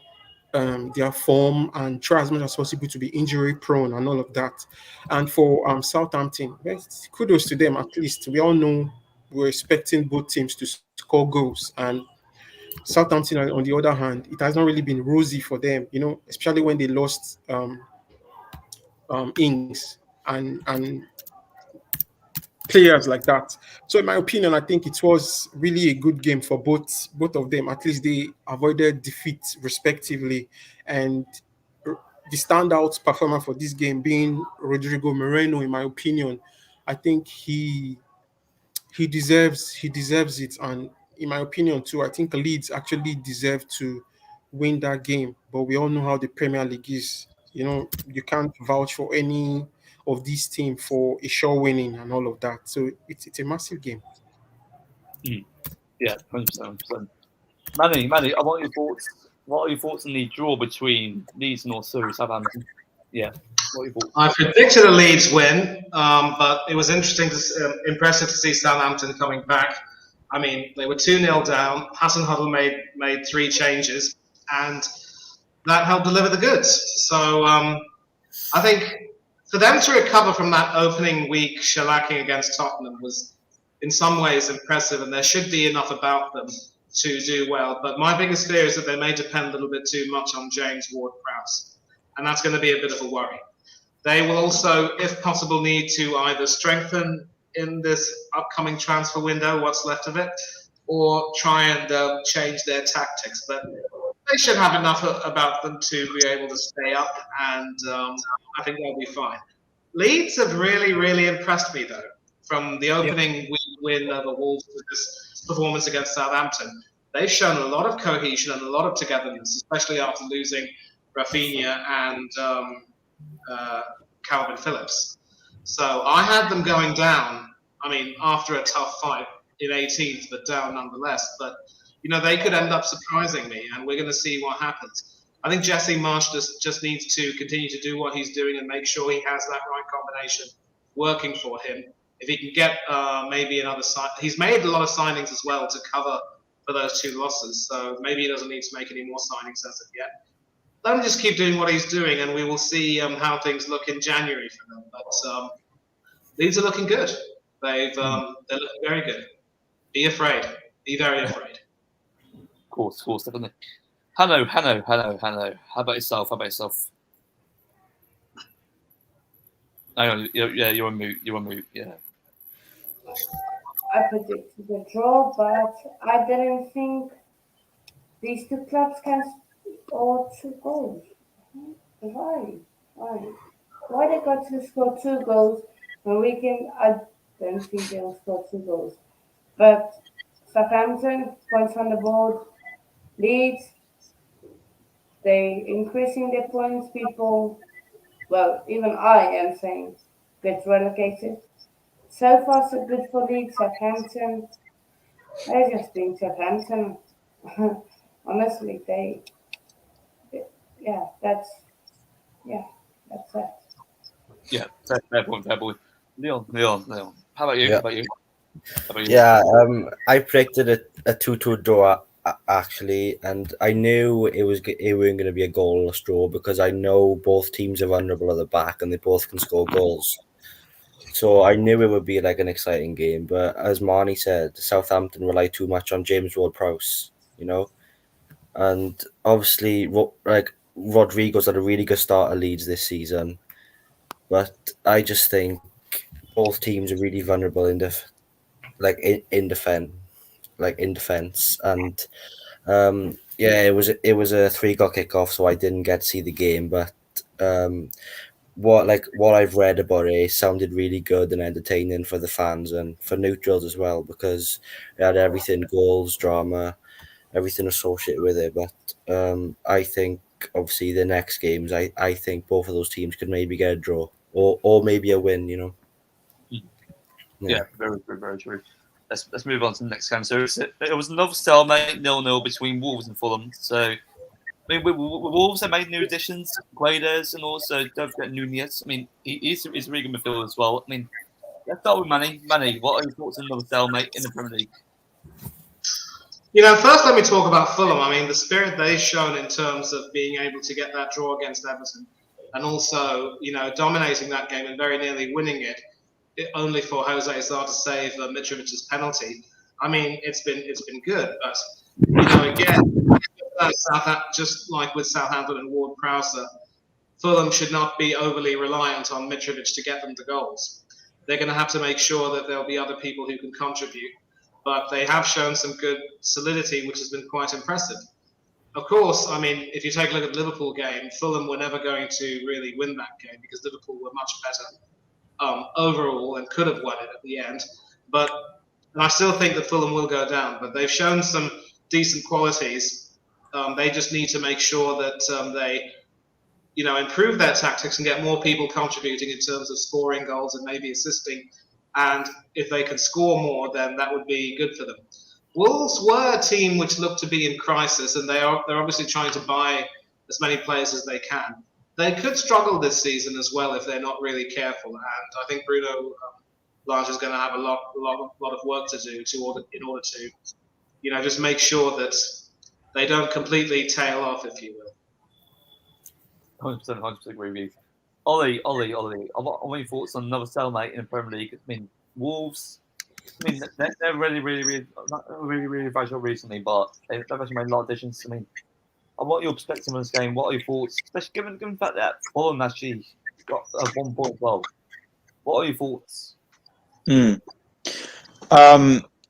their form and try as much as possible to be injury prone and all of that. And for Southampton, well, kudos to them. At least we all know we're expecting both teams to score goals, and Southampton, on the other hand, it has not really been rosy for them, especially when they lost Ings and players like that. So, in my opinion, I think it was really a good game for both of them. At least they avoided defeat respectively, and the standout performer for this game being Rodrigo Moreno. In my opinion, I think he deserves it, and in my opinion too, I think Leeds actually deserve to win that game. But we all know how the Premier League is. You can't vouch for any of these teams for a sure winning and all of that. So it's a massive game. Yeah, 100%. Manny, I want your thoughts. What are your thoughts on the draw between Leeds and also Southampton? Yeah, what are your thoughts? I predicted a Leeds win, but it was impressive to see Southampton coming back. I mean, they were 2-0 down. Hassan Huddle made 3 changes, and that helped deliver the goods. So I think for them to recover from that opening week shellacking against Tottenham was in some ways impressive, and there should be enough about them to do well. But my biggest fear is that they may depend a little bit too much on James Ward-Prowse, and that's going to be a bit of a worry. They will also, if possible, need to either strengthen in this upcoming transfer window, what's left of it, or try and change their tactics. But they should have enough about them to be able to stay up, and I think they'll be fine. Leeds have really, really impressed me, though, from the opening win over Wolves to this performance against Southampton. They've shown a lot of cohesion and a lot of togetherness, especially after losing Rafinha and Calvin Phillips. So I had them going down, I mean, after a tough fight in 18th, but down nonetheless. But, they could end up surprising me, and we're going to see what happens. I think Jesse Marsch just needs to continue to do what he's doing and make sure he has that right combination working for him. If he can get maybe another sign, he's made a lot of signings as well to cover for those 2 losses. So maybe he doesn't need to make any more signings as of yet. Let him just keep doing what he's doing, and we will see how things look in January for them. But Leeds are looking good. They're looking very good. Be afraid. Be very afraid. Of course, definitely. Hanno. How about yourself? Hang on, you're on mute. Yeah. I predicted a draw, but I didn't think these 2 clubs can score 2 goals. Why? Why they got to score 2 goals when we can? I don't think they'll score 2 goals. But Southampton, points on the board. Leeds, they increasing their points. People, well, even I am saying, get relegated. So far, so good for Leeds. Southampton, they're just being Southampton. Honestly, that's it. Yeah, fair point. Leon. How about you? Yeah, I predicted a 2-2 draw actually, and I knew it weren't going to be a goalless draw because I know both teams are vulnerable at the back and they both can score goals. So I knew it would be like an exciting game. But as Marnie said, Southampton rely too much on James Ward-Prowse, and obviously Rodrigo's had a really good start at Leeds this season, but I just think both teams are really vulnerable in defense. like in defence, and yeah, it was a 3-goal kickoff, so I didn't get to see the game, but what I've read about it sounded really good and entertaining for the fans and for neutrals as well, because it had everything, goals, drama, everything associated with it. But I think obviously the next games, I think both of those teams could maybe get a draw or maybe a win. Yeah, very true, very true. Let's move on to the next game. So it was another stalemate, 0-0 between Wolves and Fulham. So I mean, Wolves have made new additions, Guedes, and also don't forget Nunez. I mean, he's a really good midfielder as well. I mean, let's start with Manny. Manny, what are your thoughts on another stalemate in the Premier League? First let me talk about Fulham. I mean, the spirit they've shown in terms of being able to get that draw against Everton and also, dominating that game and very nearly winning it, only for Jose Azar to save Mitrovic's penalty. I mean, it's been good, but, again, just like with Southampton and Ward-Prowse, Fulham should not be overly reliant on Mitrovic to get them the goals. They're going to have to make sure that there'll be other people who can contribute. But they have shown some good solidity, which has been quite impressive. Of course, I mean, if you take a look at the Liverpool game, Fulham were never going to really win that game because Liverpool were much better overall and could have won it at the end. And I still think that Fulham will go down, but they've shown some decent qualities. They just need to make sure that they improve their tactics and get more people contributing in terms of scoring goals and maybe assisting. And if they can score more, then that would be good for them. Wolves were a team which looked to be in crisis, and they're obviously trying to buy as many players as they can. They could struggle this season as well if they're not really careful. And I think Bruno Lage is going to have a lot of work to do in order to, just make sure that they don't completely tail off, if you will. 100% agree with you. Ollie, what are your thoughts on another stalemate in the Premier League? I mean, Wolves, I mean, they're really fragile recently, but they've actually made a lot of additions. I mean, what are your perspective on this game? What are your thoughts, especially given the fact that Fulham actually got 1 point as well? What are your thoughts?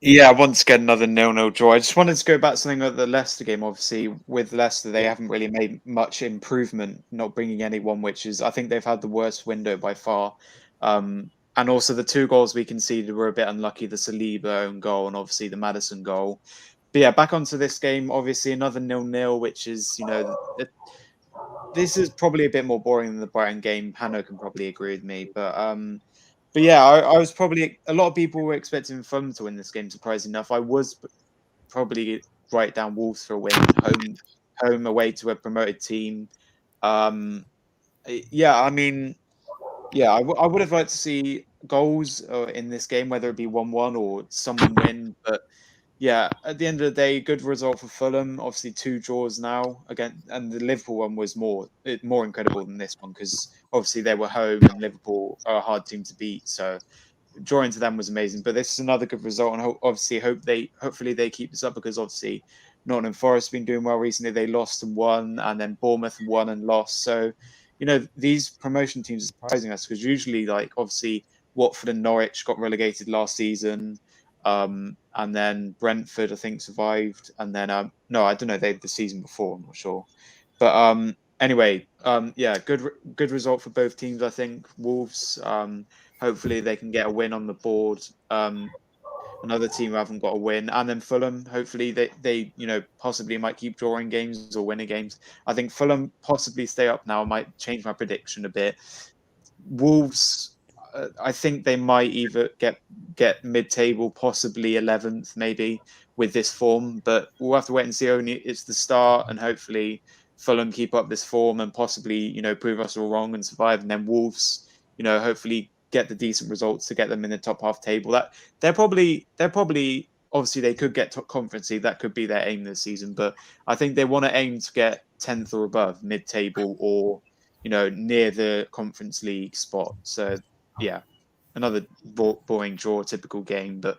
Yeah, once again, another 0-0 draw. I just wanted to go back to something at the Leicester game. Obviously, with Leicester, they haven't really made much improvement, not bringing anyone, which is, I think they've had the worst window by far. And also the 2 goals we conceded were a bit unlucky, the Saliba own goal and obviously the Maddison goal. But yeah, back onto this game, obviously another 0-0, which is, this is probably a bit more boring than the Brighton game. Hanno can probably agree with me, but yeah, I was probably, a lot of people were expecting Fulham to win this game, surprisingly enough. I was probably write down Wolves for a win, home away to a promoted team. Yeah, I mean, yeah, I would have liked to see goals in this game, whether it be 1-1 or someone win. But yeah, at the end of the day, good result for Fulham. Obviously, 2 draws now again, and the Liverpool one was more incredible than this one because obviously they were home and Liverpool are a hard team to beat. So drawing to them was amazing. But this is another good result, and hopefully they keep this up because obviously Nottingham Forest have been doing well recently. They lost and won, and then Bournemouth won and lost. So these promotion teams are surprising us because usually, like obviously Watford and Norwich got relegated last season. And then Brentford, I think, survived. And then, no, I don't know. They the season before. I'm not sure. But anyway, yeah, good result for both teams. I think Wolves. Hopefully, they can get a win on the board. Another team who haven't got a win, and then Fulham. Hopefully, they possibly might keep drawing games or winning games. I think Fulham possibly stay up now. I might change my prediction a bit. Wolves. I think they might either get mid-table, possibly 11th, maybe with this form. But we'll have to wait and see. Only it's the start, and hopefully Fulham keep up this form and possibly prove us all wrong and survive. And then Wolves, hopefully get the decent results to get them in the top half table. That they're probably obviously they could get top conference league. That could be their aim this season. But I think they want to aim to get 10th or above, mid-table or near the conference league spot. So. Yeah, another boring draw, typical game, but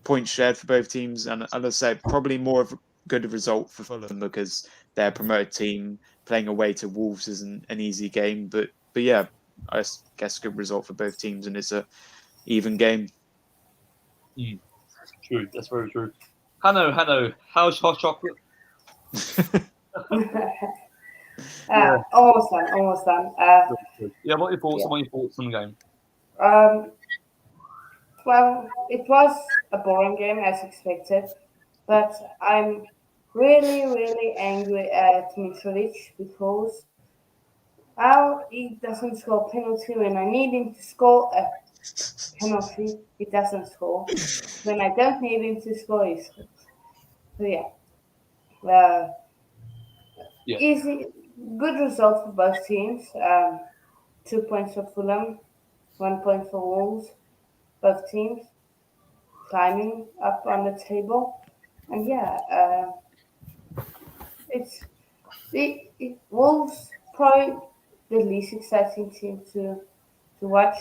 points shared for both teams, and as I said, probably more of a good result for Fulham because they're a promoted team. Playing away to Wolves isn't an easy game, but yeah, I guess good result for both teams, and it's a even game. True, that's very true. Hanno, how's hot chocolate? Almost done. Yeah, what are your thoughts? Yeah. What are your thoughts on the game? Well, it was a boring game as expected, but I'm really, really angry at Mitrovic because how he doesn't score a penalty when I need him to score a penalty. He doesn't score. When I don't need him to score, he scores. So yeah, uh, Yeah. easy, good result for both teams. 2 points for Fulham, 1 point for Wolves. Both teams climbing up on the table, and yeah, it's Wolves probably the least exciting team to watch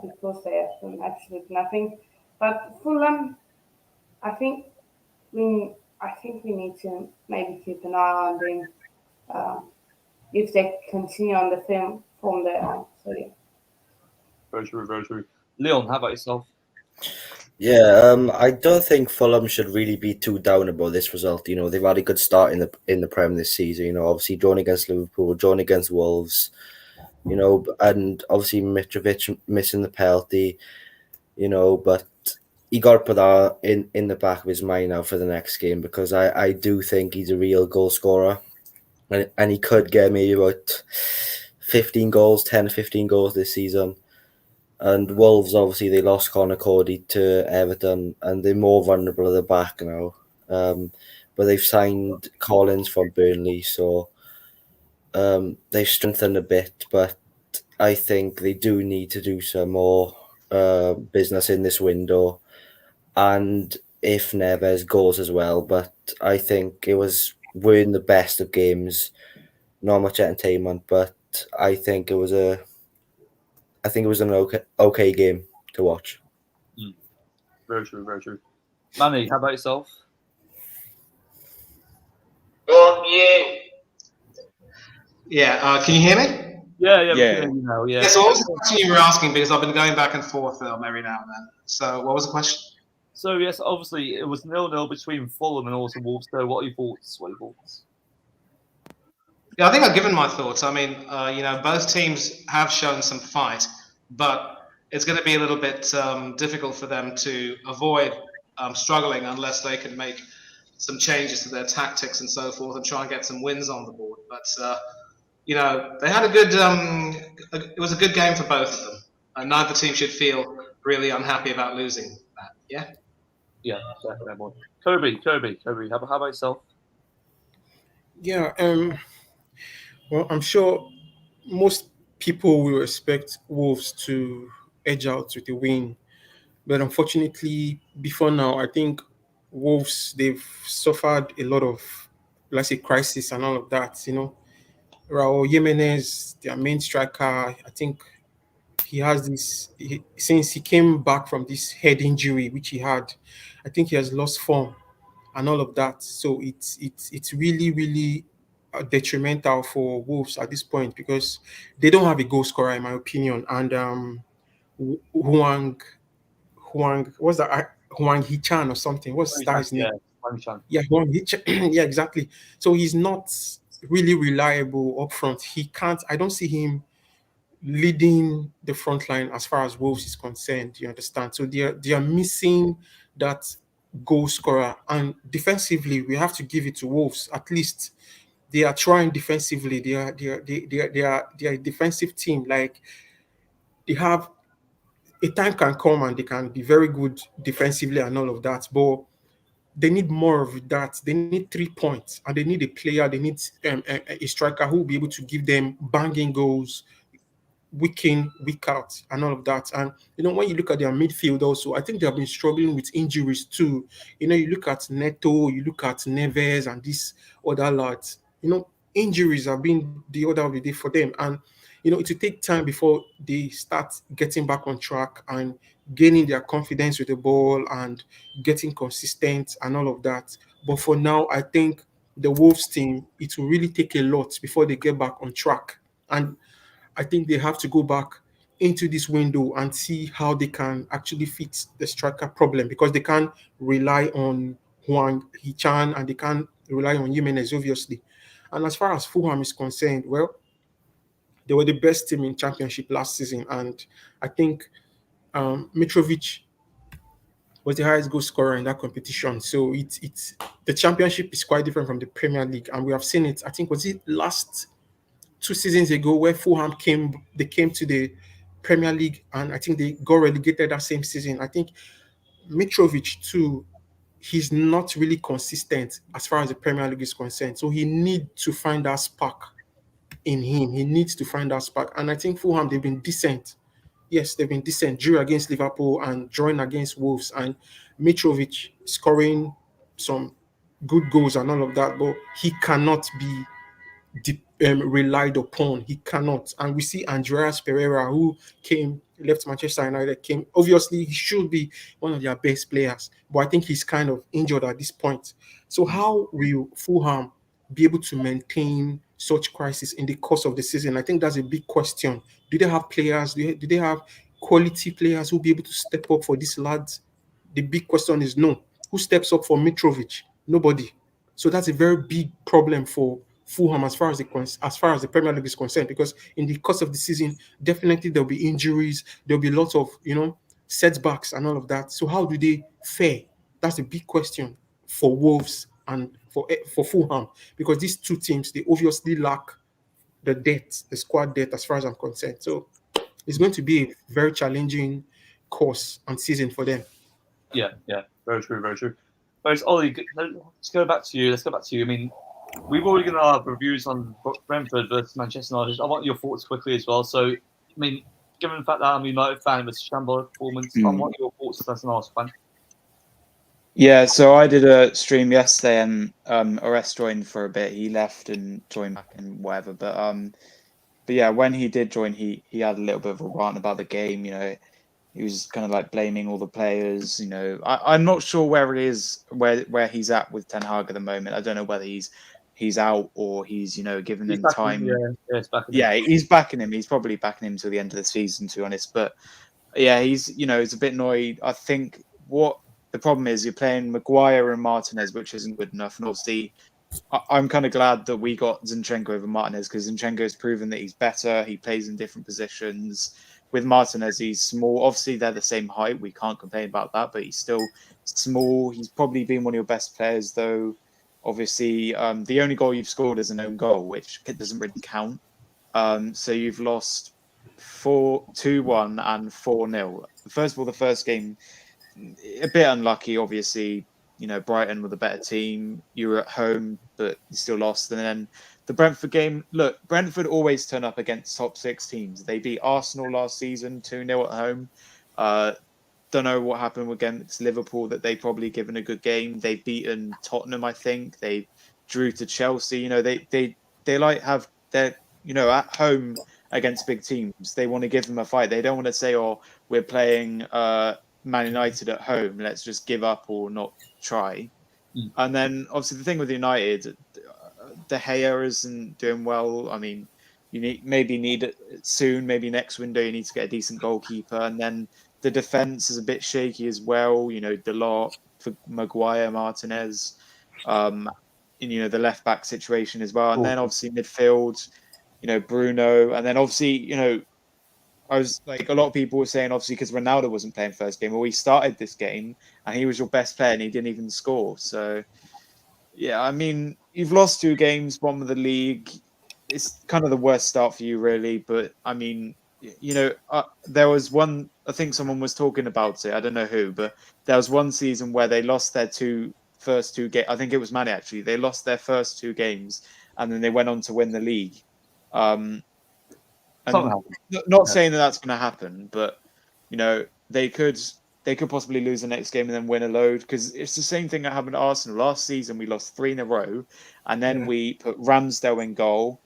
because they have done absolutely nothing. But Fulham, I think we need to maybe keep an eye on them if they continue on the form they're on. So yeah. Very true, very true. Leon, how about yourself? Yeah, I don't think Fulham should really be too down about this result. You know, they've had a good start in the Prem this season. You know, obviously drawing against Liverpool, drawing against Wolves. You know, and obviously Mitrovic missing the penalty. You know, but he got to put that in the back of his mind now for the next game, because I do think he's a real goal scorer, and he could get maybe about 15 goals, 10 15 goals this season. And Wolves, obviously, they lost Conor Cody to Everton, and they're more vulnerable at the back now. But they've signed Collins from Burnley, so they've strengthened a bit. But I think they do need to do some more business in this window, and if Neves goes as well. But I think we're in the best of games, not much entertainment, but I think it was an okay game to watch. Very true, very true. Manny, how about yourself? Yeah, can you hear me? Yeah, we Yeah. can hear you now. Yeah. Yeah, so what was the question you were asking? Because I've been going back and forth every now and then. So what was the question? So yes, obviously it was 0-0 between Fulham and also Wolves. So what are your thoughts? Yeah, I think I've given my thoughts. I mean, both teams have shown some fight, but it's going to be a little bit difficult for them to avoid struggling unless they can make some changes to their tactics and so forth and try and get some wins on the board. But they had a good. It was a good game for both of them, and neither team should feel really unhappy about losing that. Yeah. Yeah, definitely. Kobe, how about yourself? Yeah. Well, I'm sure most people will expect Wolves to edge out with a win, but unfortunately, before now, I think Wolves they've suffered a lot of, let's say, crisis and all of that. Raul Jimenez, their main striker, I think he has this since he came back from this head injury which he had. I think he has lost form and all of that. So it's really really detrimental for Wolves at this point because they don't have a goal scorer in my opinion. And Huang what's that? Huang Hichan or something. What's that his name? Yeah, Huang Hichan. Yeah, exactly. So he's not really reliable up front. He can't. I don't see him leading the front line as far as Wolves is concerned. You understand? So they are missing that goal scorer. And defensively, we have to give it to Wolves. At least they are trying defensively. They are a defensive team. Like they have a time can come and they can be very good defensively and all of that. But they need more of that. They need 3 points and they need a player. They need a striker who will be able to give them banging goals week in, week out, and all of that. And when you look at their midfield, also, I think they have been struggling with injuries too. You look at Neto, you look at Neves, and these other lads. Injuries have been the order of the day for them, and it will take time before they start getting back on track and gaining their confidence with the ball and getting consistent and all of that. But for now, I think the Wolves team, it will really take a lot before they get back on track. And I think they have to go back into this window and see how they can actually fix the striker problem because they can't rely on Hichan, and they can't rely on Jimenez, obviously. And as far as Fulham is concerned, well, they were the best team in Championship last season, and I think Mitrovic was the highest goal scorer in that competition. So it's the Championship is quite different from the Premier League, and we have seen it. I think was it last 2 seasons ago where Fulham came to the Premier League, and I think they got relegated that same season. I think Mitrovic too, he's not really consistent as far as the Premier League is concerned. So he needs to find that spark in him. He needs to find that spark. And I think Fulham, they've been decent. Yes, they've been decent. Drew against Liverpool and drawing against Wolves, and Mitrovic scoring some good goals and all of that. But he cannot be relied upon. He cannot. And we see Andreas Pereira, who left Manchester United, came. Obviously, he should be one of their best players, but I think he's kind of injured at this point. So how will Fulham be able to maintain such crisis in the course of the season? I think that's a big question. Do they have players? Do they have quality players who will be able to step up for these lads? The big question is no. Who steps up for Mitrovic? Nobody. So that's a very big problem for Fulham as far as the Premier League is concerned, because in the course of the season, definitely there'll be injuries, there'll be lots of setbacks and all of that. So how do they fare? That's a big question for Wolves and for Fulham, because these two teams, they obviously lack the squad depth as far as I'm concerned. So it's going to be a very challenging course and season for them. Yeah, very true, very true. Whereas Ollie, let's go back to you. I mean, we've already done our reviews on Brentford versus Manchester United. I want your thoughts quickly as well. So, I mean, given the fact that I'm a United fan, it was a shambolic performance. I want your thoughts as an Arsenal fan. Yeah, so I did a stream yesterday, and Arrest joined for a bit. He left and joined back and whatever. But yeah, when he did join, he had a little bit of a rant about the game. He was kind of like blaming all the players. I'm not sure where he is, where he's at with Ten Hag at the moment. I don't know whether he's out or he's giving him time. He's backing him. He's probably backing him till the end of the season, to be honest. But yeah, he's a bit annoyed. I think what the problem is, you're playing Maguire and Martinez, which isn't good enough. And obviously, I'm kind of glad that we got Zinchenko over Martinez, because Zinchenko has proven that he's better. He plays in different positions. With Martinez, he's small. Obviously, they're the same height. We can't complain about that, but he's still small. He's probably been one of your best players, though. Obviously, the only goal you've scored is an own goal, which doesn't really count. So you've lost 2-1 and 4-0. First of all, the first game, a bit unlucky, obviously. Brighton were the better team. You were at home, but you still lost. And then the Brentford game, look, Brentford always turn up against top 6 teams. They beat Arsenal last season 2-0 at home. Don't know what happened against Liverpool, that they probably given a good game. They've beaten Tottenham, I think. They drew to Chelsea. They like have their, at home against big teams. They want to give them a fight. They don't want to say, oh, we're playing Man United at home, let's just give up or not try. And then obviously the thing with United, De Gea isn't doing well. I mean, you need it soon. Maybe next window you need to get a decent goalkeeper. And then the defense is a bit shaky as well. Delort, for Maguire, Martinez, and the left back situation as well. And then obviously midfield, Bruno, and then obviously I was like, a lot of people were saying, obviously, because Ronaldo wasn't playing first game. Well, he started this game and he was your best player and he didn't even score. So, yeah, I mean, you've lost 2 games, bottom of the league. It's kind of the worst start for you, really. But, I mean, there was one, I think someone was talking about it. I don't know who, but there was one season where they lost their first two games. I think it was Man, actually. They lost their first 2 games and then they went on to win the league. Not saying that that's going to happen, but they could possibly lose the next game and then win a load, because it's the same thing that happened at Arsenal last season. We lost 3 in a row, and then we put Ramsdale in goal,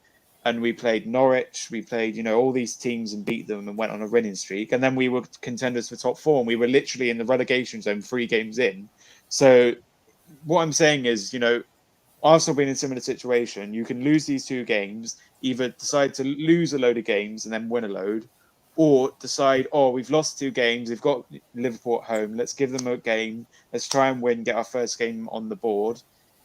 and we played Norwich. We played all these teams and beat them and went on a winning streak, and then we were contenders for top 4, and we were literally in the relegation zone 3 games in. So what I'm saying is, Arsenal being in a similar situation, you can lose these 2 games, either decide to lose a load of games and then win a load, or decide, oh, we've lost 2 games, we've got Liverpool at home, let's give them a game, let's try and win, get our first game on the board.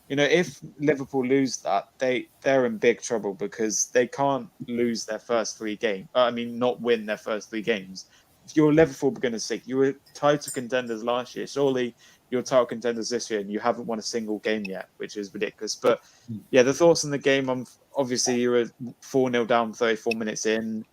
You know, if Liverpool lose that, they're in big trouble because they can't lose their first 3 games. Not win their first 3 games. If you're Liverpool, for goodness sake, you were title contenders last year. Surely you're title contenders this year, and you haven't won a single game yet, which is ridiculous. But yeah, the thoughts on the game. Obviously, you were 4-0 down, 34 minutes in.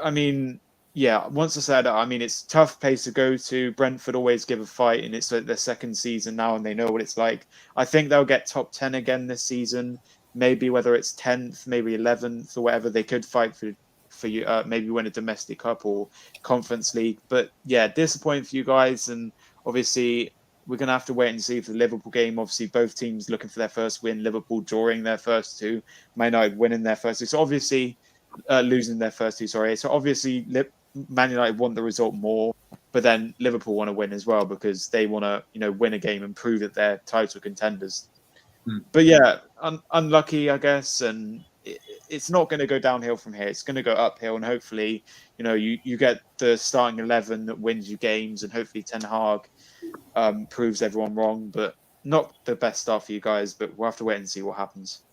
I mean, yeah, once I said it, it's a tough place to go to. Brentford always give a fight, and it's like their second season now, and they know what it's like. I think they'll get top 10 again this season. Maybe whether it's 10th, maybe 11th, or whatever, they could fight for you. Maybe win a domestic cup or Conference League. But yeah, disappointing for you guys, and obviously we're gonna have to wait and see for the Liverpool game. Obviously, both teams looking for their first win. Liverpool drawing their first 2, Man United winning their first 2. So obviously. Losing their first 2, sorry. So obviously, Man United want the result more, but then Liverpool want to win as well because they want to, win a game and prove that they're title contenders. But yeah, unlucky, I guess, and it's not going to go downhill from here. It's going to go uphill, and hopefully, you get the starting 11 that wins you games, and hopefully Ten Hag proves everyone wrong. But not the best start for you guys. But we'll have to wait and see what happens.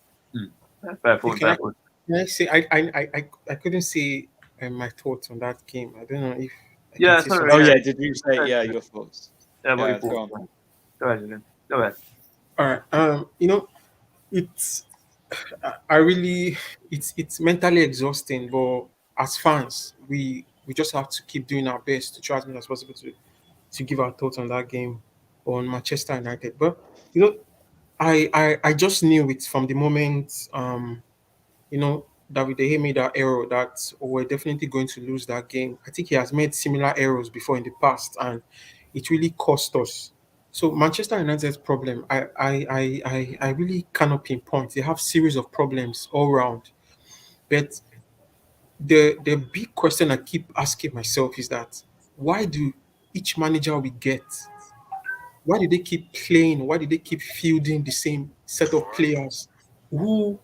Fair point. Can I say I couldn't see my thoughts on that game. I don't know if I Yeah, can say sorry. something. Did you say your thoughts? Yeah, Yeah, go on. Go ahead, Julian. Go ahead. All right. It's I really it's mentally exhausting, but as fans, we just have to keep doing our best to try as much as possible to give our thoughts on that game on Manchester United. But I just knew it from the moment David De Gea made that error that we're definitely going to lose that game. I think he has made similar errors before in the past, and it really cost us. So Manchester United's problem, I really cannot pinpoint. They have series of problems all round. But the big question I keep asking myself is that why do each manager we get, why do they keep playing? Why do they keep fielding the same set of players who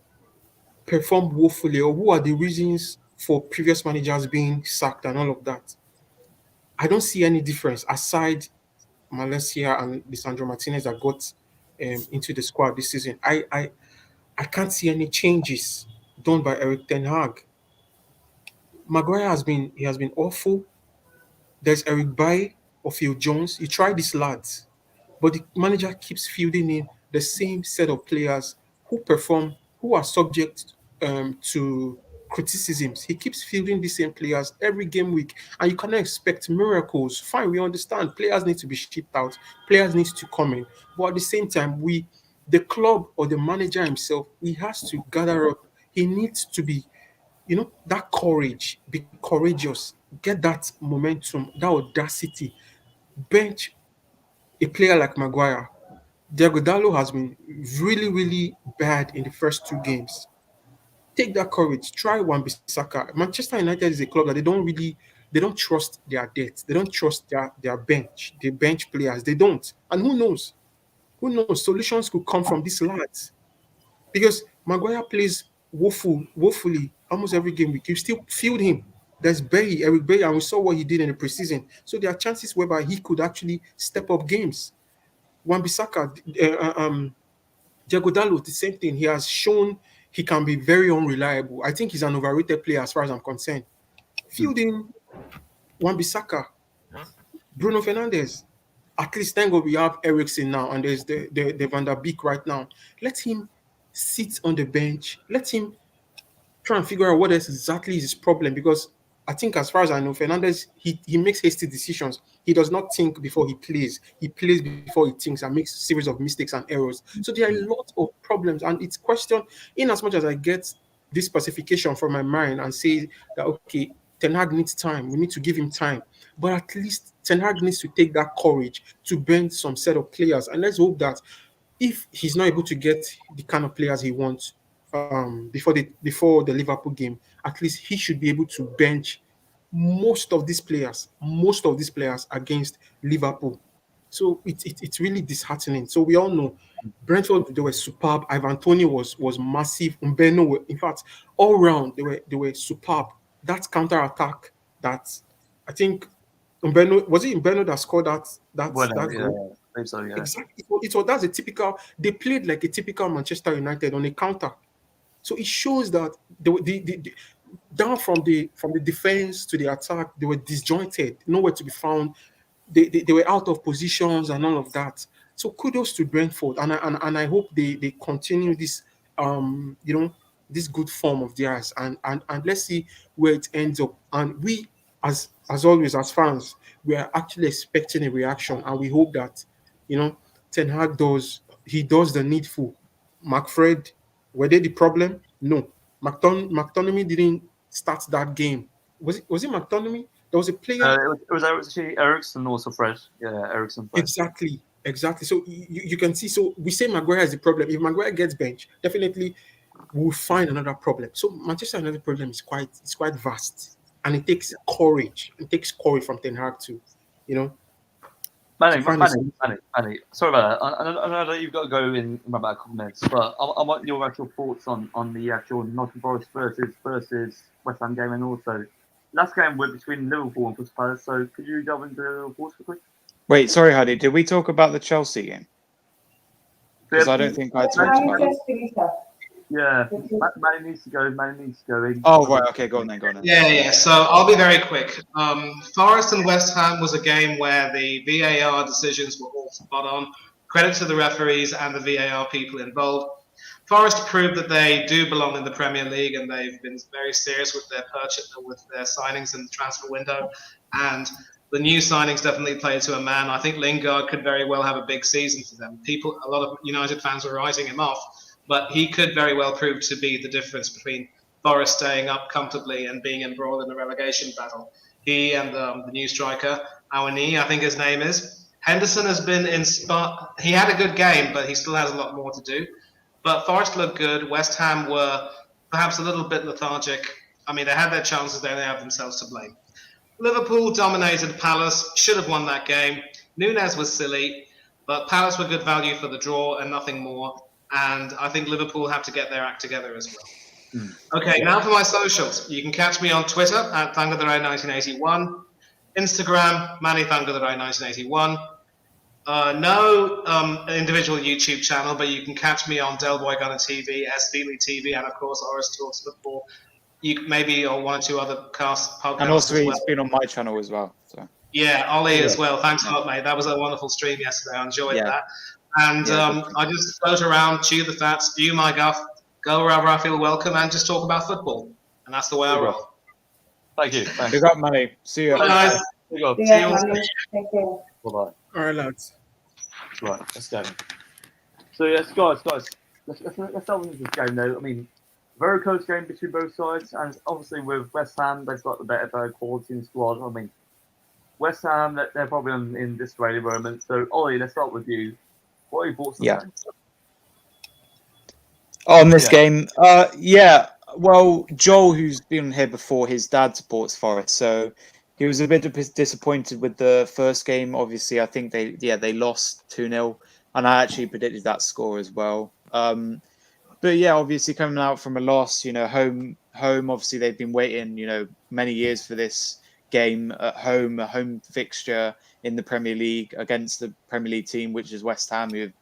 perform woefully, or who are the reasons for previous managers being sacked and all of that? I don't see any difference aside Malaysia and Lisandro Martinez that got into the squad this season. I can't see any changes done by Eric Ten Hag. Maguire has been awful. There's Eric Bailly or Phil Jones. You try these lads, but the manager keeps fielding in the same set of players who perform, who are subject to criticisms. He keeps fielding the same players every game week, and you cannot expect miracles. Fine, we understand players need to be shipped out, players need to come in, but at the same time, the club or the manager himself, he has to gather up. He needs to be, that courage, be courageous, get that momentum, that audacity, bench a player like Maguire. Diego Dallo has been really, really bad in the first 2 games. Take that courage. Try Wan-Bissaka. Manchester United is a club that they don't trust their depth. They don't trust their bench, the bench players. They don't. And who knows? Who knows? Solutions could come from these lads. Because Maguire plays woefully almost every game week. You still field him. There's Eric Bailly, and we saw what he did in the preseason. So there are chances whereby he could actually step up games. Wan-Bissaka, Diego Dallo, the same thing. He has shown he can be very unreliable. I think he's an overrated player as far as I'm concerned. Fielding Wan-Bissaka, Bruno Fernandes. At least thank God we have Eriksen now, and there's the Van der Beek right now. Let him sit on the bench. Let him try and figure out what else exactly is his problem, because I think as far as I know, Fernandez, he makes hasty decisions. He does not think before he plays. He plays before he thinks and makes a series of mistakes and errors. So there are a lot of problems, and it's question, in as much as I get this specification from my mind and say that, okay, Ten Hag needs time. We need to give him time. But at least Ten Hag needs to take that courage to bend some set of players. And let's hope that if he's not able to get the kind of players he wants before the Liverpool game, at least he should be able to bench most of these players against Liverpool. So it's really disheartening. So we all know Brentford, they were superb. Ivan Toney was massive. Mbeno, in fact, all round they were superb. That counter attack that I think Mbeno, was it Mbeno that scored that Well, that yeah, goal? I think so, yeah. Exactly. That's a typical. They played like a typical Manchester United on a counter. So it shows that the down from the defense to the attack, they were disjointed, nowhere to be found. They were out of positions and all of that. So kudos to Brentford, and I hope they continue this this good form of theirs, and let's see where it ends up. And we, as always, as fans, we are actually expecting a reaction, and we hope that Ten Hag does the needful. McFred, were they the problem? No. McTominay didn't start that game. Was it McTominay? There was a player. It was actually Ericsson also fresh. Yeah, Ericsson fresh. Exactly. So you can see. So we say Maguire is the problem. If Maguire gets benched, definitely we'll find another problem. So Manchester United problem is quite vast, and it takes courage. It takes courage from Ten Hag to, Manny, find a solution. sorry about that. I know that you've got to go in about a couple of minutes, but I want your actual thoughts on the actual Nottingham Forest versus West Ham game, and also last game was between Liverpool and Crystal Palace. So could you delve into Liverpool quickly? Wait, sorry, Hadi. Did we talk about the Chelsea game? Because I don't think I talked about it. Yeah, Manny needs to go. In. Oh, right. Okay, go on then. Yeah. So I'll be very quick. Forest and West Ham was a game where the VAR decisions were all spot on. Credit to the referees and the VAR people involved. Forest proved that they do belong in the Premier League, and they've been very serious with their signings in the transfer window. And the new signings definitely play to a man. I think Lingard could very well have a big season for them. A lot of United fans were writing him off, but he could very well prove to be the difference between Forest staying up comfortably and being embroiled in a relegation battle. He and the new striker, Awani, I think his name is. Henderson has been he had a good game, but he still has a lot more to do. But Forest looked good. West Ham were perhaps a little bit lethargic. I mean, they had their chances, they have themselves to blame. Liverpool dominated Palace, should have won that game. Núñez was silly, but Palace were good value for the draw and nothing more. And I think Liverpool have to get their act together as well. Okay, now for my socials. You can catch me on Twitter at Thangatharai1981, Instagram, MannyThangatharai1981. No individual YouTube channel, but you can catch me on Del Boy Gunner TV, SVLey TV, and of course Oris Talks Football. You maybe or one or two other podcasts. And also, as well. he's been on my channel as well. So. Yeah, Ollie as well. Thanks a lot, mate. That was a wonderful stream yesterday. I enjoyed that. And I just float around, chew the fat, spew my guff, go wherever I feel welcome, and just talk about football. And that's the way I roll. Thank you. Big up, Manny. See you. Bye, guys. See you. Bye-bye. Bye-bye. All right, lads. Right, let's go. So yes, guys, let's start with this game though. I mean, very close game between both sides, and obviously with West Ham, they've got the better quality in squad. I mean, West Ham, they're probably in disarray at the moment. So Ollie, let's start with you. What are your thoughts on that? On this game, well, Joel, who's been here before, his dad supports Forest, so he was a bit disappointed with the first game. Obviously, I think they lost 2-0, and I actually predicted that score as well. But yeah, obviously coming out from a loss, home. Obviously, they've been waiting, many years for this game at home, a home fixture in the Premier League against the Premier League team, which is West Ham, who have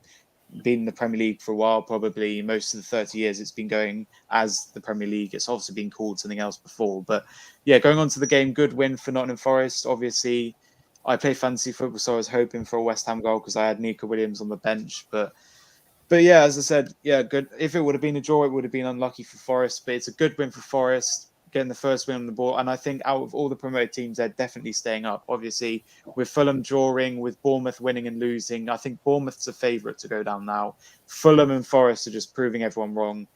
been in the Premier League for a while, probably most of the 30 years it's been going as the Premier League. It's obviously been called something else before. But yeah, going on to the game, good win for Nottingham Forest. Obviously, I play fantasy football, so I was hoping for a West Ham goal because I had Nico Williams on the bench. But yeah, as I said, yeah, good. If it would have been a draw, it would have been unlucky for Forest. But it's a good win for Forest, getting the first win on the board. And I think out of all the promoted teams, they're definitely staying up. Obviously, with Fulham drawing, with Bournemouth winning and losing, I think Bournemouth's a favourite to go down now. Fulham and Forest are just proving everyone wrong.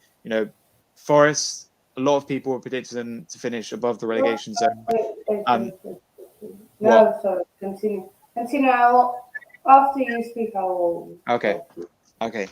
Forest, a lot of people were predicting them to finish above the relegation zone. No, sorry, continue. After you speak, I will. Okay.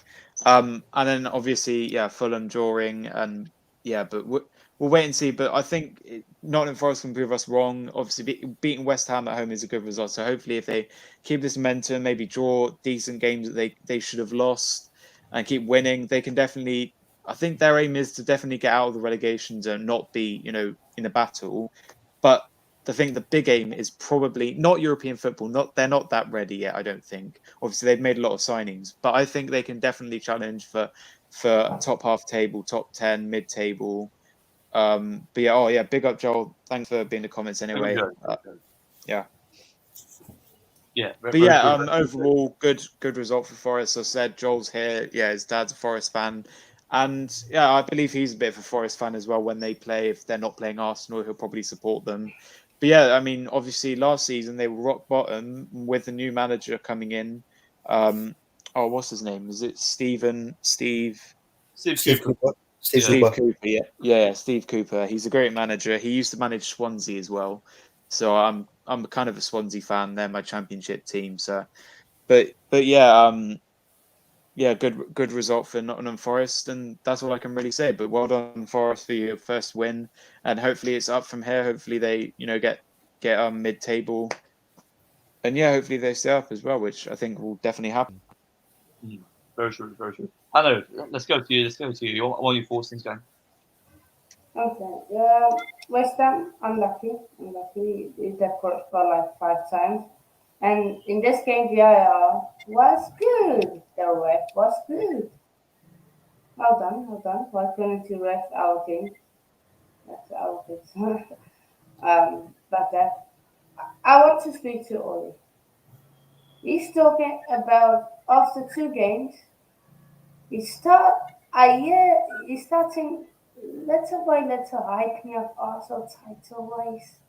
And then obviously, Fulham drawing, and but we'll wait and see. But I think Nottingham Forest can prove us wrong. Obviously, beating West Ham at home is a good result. So hopefully, if they keep this momentum, maybe draw decent games that they should have lost, and keep winning, they can definitely. I think their aim is to definitely get out of the relegation zone, not be in a battle. But I think the big aim is probably not European football. They're not that ready yet, I don't think. Obviously, they've made a lot of signings, but I think they can definitely challenge for top half table, top 10, mid table. But yeah, big up Joel. Thanks for being in the comments anyway. Yeah. Yeah, But yeah, overall good result for Forest. As I said, Joel's here. Yeah, his dad's a Forest fan, and yeah, I believe he's a bit of a Forest fan as well. When they play, if they're not playing Arsenal, he'll probably support them. But yeah, I mean, obviously last season they were rock bottom with the new manager coming in. What's his name? Is it Steve Cooper. Steve Cooper, yeah, Steve Cooper. He's a great manager. He used to manage Swansea as well, so I'm kind of a Swansea fan. They're my championship team. So, but yeah, good result for Nottingham Forest, and that's all I can really say. But well done, Forest, for your first win, and hopefully it's up from here. Hopefully they get mid table, and yeah, hopefully they stay up as well, which I think will definitely happen. Very true, very true. I know. Let's go to you. What are your thoughts things going? Okay. West Ham, unlucky. They scored like 5 times. And in this game, VAR was good. The ref was good. Well done. Why couldn't you ref our game? That's our game. But I want to speak to Oli. He's talking about after 2 games. He's starting letter by letter hyping up Arsenal title race,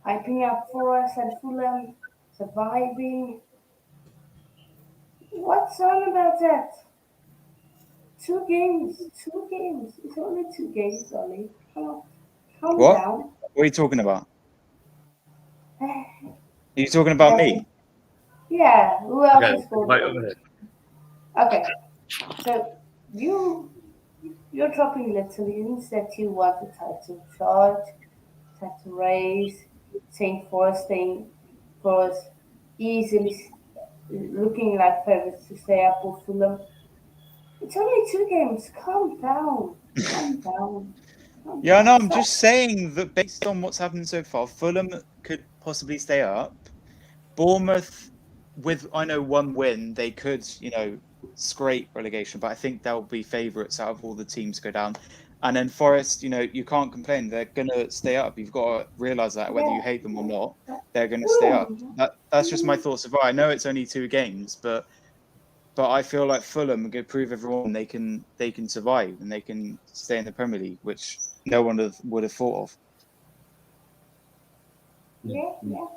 hyping up Forest and Fulham, surviving. What's on about that? 2 games. It's only 2 games, Ollie. Come on, calm What? down. What are you talking about? Are you talking about me? Yeah, who else is called? Right, Okay, so you're dropping little that you want the title charge, title race, saying Forest easily looking like favorites to stay up with Fulham. It's only 2 games. Calm down. Yeah, no, I'm just saying that based on what's happened so far, Fulham could possibly stay up. Bournemouth, with 1 win, they could, scrape relegation, but I think they'll be favourites out of all the teams to go down. And then Forest, you can't complain. They're going to stay up. You've got to realise that whether you hate them or not, they're going to stay up. That's just my thoughts of it. I know it's only 2 games, but I feel like Fulham could prove everyone they can survive and they can stay in the Premier League, which no one would have thought of. Yeah.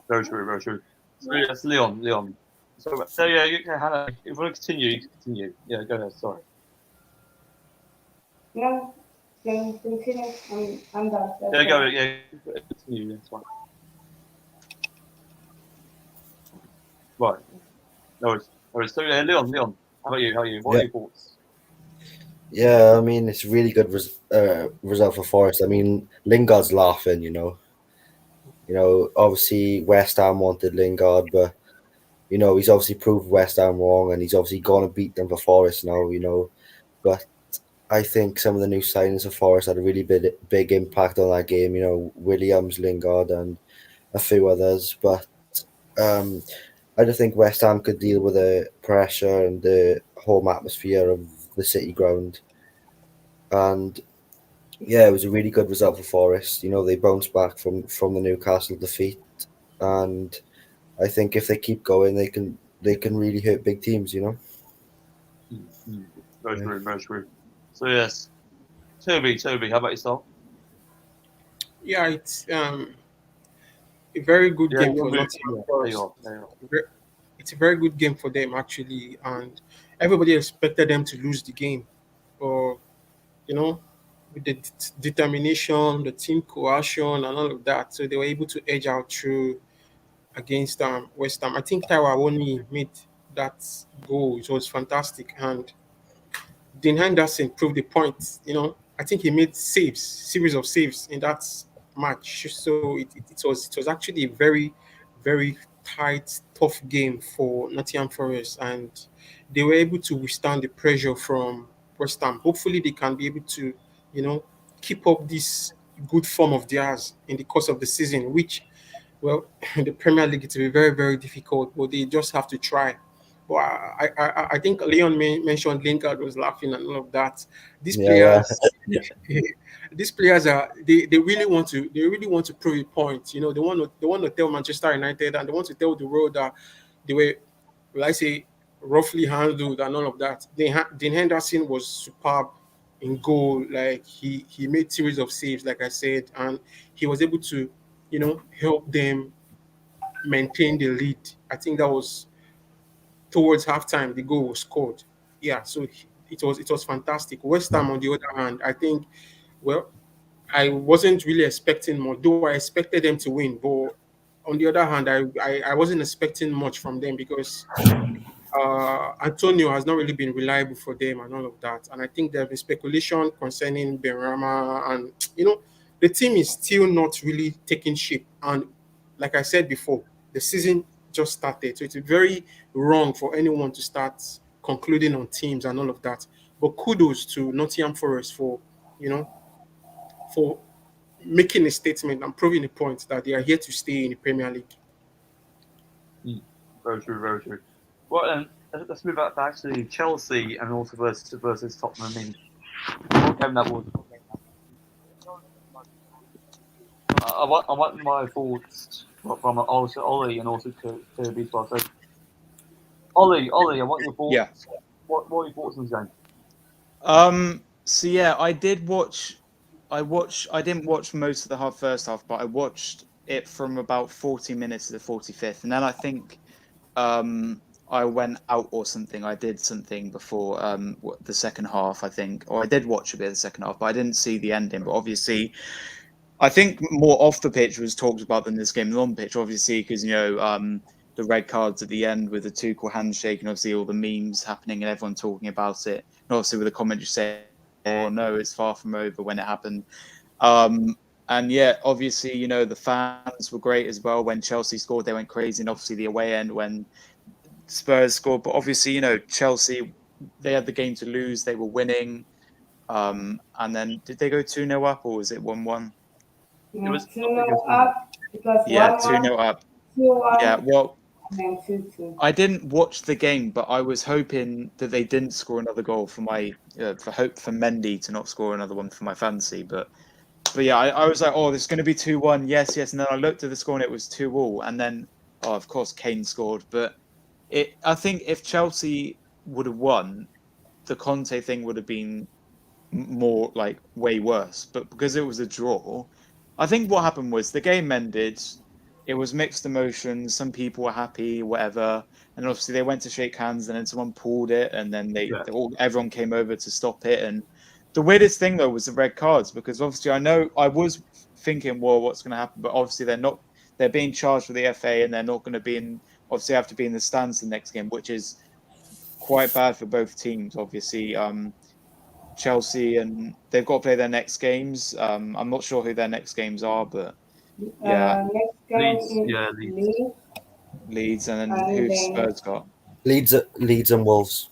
Very true. So yes, Leon. So yeah, Hannah, if you want to continue, continue. Yeah, go ahead. Sorry. No, can continue. I'm done. Yeah, go. Yeah, continue. That's fine. Right. No worries. So yeah, Leon. How about you? What are your thoughts? Yeah, I mean, it's a really good result for Forest. I mean, Lingard's laughing, obviously West Ham wanted Lingard, but, he's obviously proved West Ham wrong, and he's obviously going to beat them for Forest now, But I think some of the new signings for Forest had a really big impact on that game, Williams, Lingard, and a few others. But I just think West Ham could deal with the pressure and the home atmosphere of the City ground. And yeah, it was a really good result for Forest. They bounced back from the Newcastle defeat, and I think if they keep going, they can really hurt big teams. Very true. So yes, Toby, how about yourself? Yeah, it's a very good game for There Nottingham you Forest. are. It's a very good game for them actually, and everybody expected them to lose the game, but with the determination, the team cohesion, and all of that, so they were able to edge out through against West Ham. I think Taiwo only made that goal. It was fantastic, and Dean Henderson proved the point. I think he made series of saves in that match. So it was actually a very, very tight, tough game for Nottingham Forest, and they were able to withstand the pressure from West Ham. Hopefully, they can be able to, keep up this good form of theirs in the course of the season, which, well, the Premier League, it will be very, very difficult, but they just have to try. But I think Leon mentioned Lingard was laughing and all of that. These Yeah, players, these players are they really want to prove a point. You know, they want to tell Manchester United and they want to tell the world that they were, will I say, roughly handled and all of that. Dean Henderson was superb in goal. Like he made series of saves, like I said, and he was able to, help them maintain the lead. I think that was towards halftime. The goal was scored. Yeah, so it was fantastic. West Ham, on the other hand, I think, well, I wasn't really expecting more, though I expected them to win. But on the other hand, I wasn't expecting much from them because Antonio has not really been reliable for them and all of that. And I think there have been speculation concerning Benrahma, and the team is still not really taking shape. And like I said before, the season just started, so it's very wrong for anyone to start concluding on teams and all of that. But kudos to Nottingham Forest for making a statement and proving a point that they are here to stay in the Premier League. Very true, very true. Well, then let's move back to Chelsea and also versus Tottenham. I mean, what game that was? I want my thoughts from also Ollie and also Kirby as well. So, Ollie, I want your thoughts. Yeah. What are your thoughts on this game? So yeah, I did watch. I didn't watch most of the first half, but I watched it from about 40 minutes to the 45th, and then I think I went out or something. I did something before the second half, I think, or I did watch a bit of the second half, but I didn't see the ending. But obviously, I think more off the pitch was talked about than this game on pitch, obviously, because the red cards at the end with the Tuchel handshake, and obviously all the memes happening and everyone talking about it, and obviously with the commentary saying, "Oh no, it's far from over" when it happened. And yeah, obviously, the fans were great as well. When Chelsea scored, they went crazy, and obviously the away end when Spurs scored. But obviously, Chelsea, they had the game to lose. They were winning. And then did they go 2-0 up or was it 1-1? It was 2-0 up. It was Yeah, 1-1, 2-0 up. 2-1, Yeah, well, and then 2-2. I didn't watch the game, but I was hoping that they didn't score another goal for my for Mendy to not score another one for my fantasy. But yeah, I was like, oh, this is going to be 2-1. Yes. And then I looked at the score and it was 2-2. And then, of course, Kane scored. But I think if Chelsea would have won, the Conte thing would have been more like way worse. But because it was a draw, I think what happened was the game ended. It was mixed emotions. Some people were happy, whatever. And obviously they went to shake hands and then someone pulled it and then everyone came over to stop it. And the weirdest thing though was the red cards, because obviously I was thinking, well, what's going to happen? But obviously they're being charged with the FA and they're not going to be obviously have to be in the stands the next game, which is quite bad for both teams, obviously. Chelsea, and they've got to play their next games. I'm not sure who their next games are, but yeah. Next game is Leeds, and then who's Spurs got? Leeds and Wolves.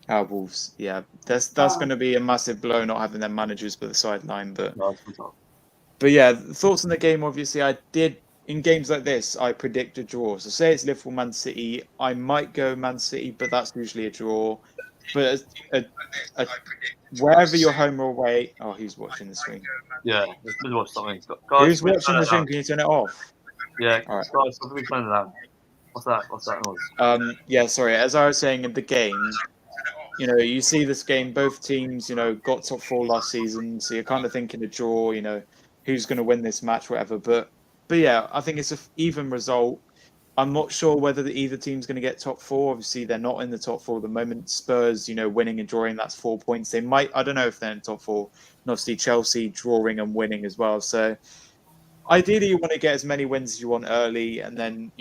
Wolves. Yeah, that's going to be a massive blow not having their managers by the sideline. But yeah, thoughts on the game. Obviously, I did in games like this. I predict a draw. So say it's Liverpool, Man City. I might go Man City, but that's usually a draw. But wherever you're home or away. Oh, who's watching the stream? Yeah, let's watch something. Who's watching the stream? Can you turn it off? Yeah, all right. Guys, we turn it down. What's that noise? Yeah, sorry. As I was saying in the game, you see this game. Both teams, got top 4 last season, so you're kind of thinking a draw. Who's going to win this match, whatever. But yeah, I think it's an even result. I'm not sure whether either team's going to get top 4. Obviously, they're not in the top 4 at the moment. Spurs, winning and drawing, that's 4 points. They might, I don't know if they're in top 4. And obviously, Chelsea drawing and winning as well. So, ideally, you want to get as many wins as you want early and then,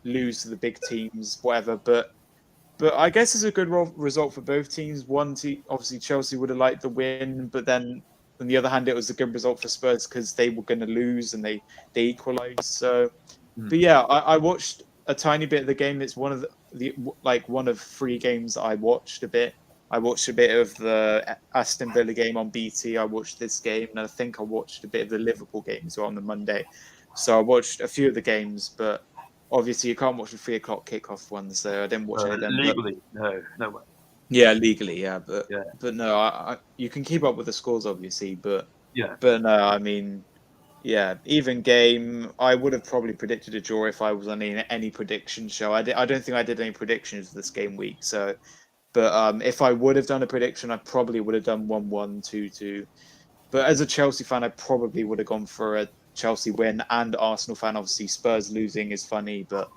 lose to the big teams, whatever. But I guess it's a good result for both teams. One team, obviously, Chelsea would have liked the win, but then on the other hand, it was a good result for Spurs because they were going to lose and they equalised. So. But yeah, I watched a tiny bit of the game. It's one of the one of 3 games I watched a bit. I watched a bit of the Aston Villa game on BT. I watched this game, and I think I watched a bit of the Liverpool game as well on the Monday. So I watched a few of the games, but obviously you can't watch the 3 o'clock kickoff ones. So I didn't watch any of them. Legally, no way. Yeah, legally, yeah, but Yeah. no, you can keep up with the scores obviously, but Yeah. no, I mean, yeah, even game. I would have probably predicted a draw if I was on any prediction show. I don't think I did any predictions this game week. So, but if I would have done a prediction, I probably would have done 1-1, 2-2. But as a Chelsea fan, I probably would have gone for a Chelsea win. And Arsenal fan, obviously, Spurs losing is funny, but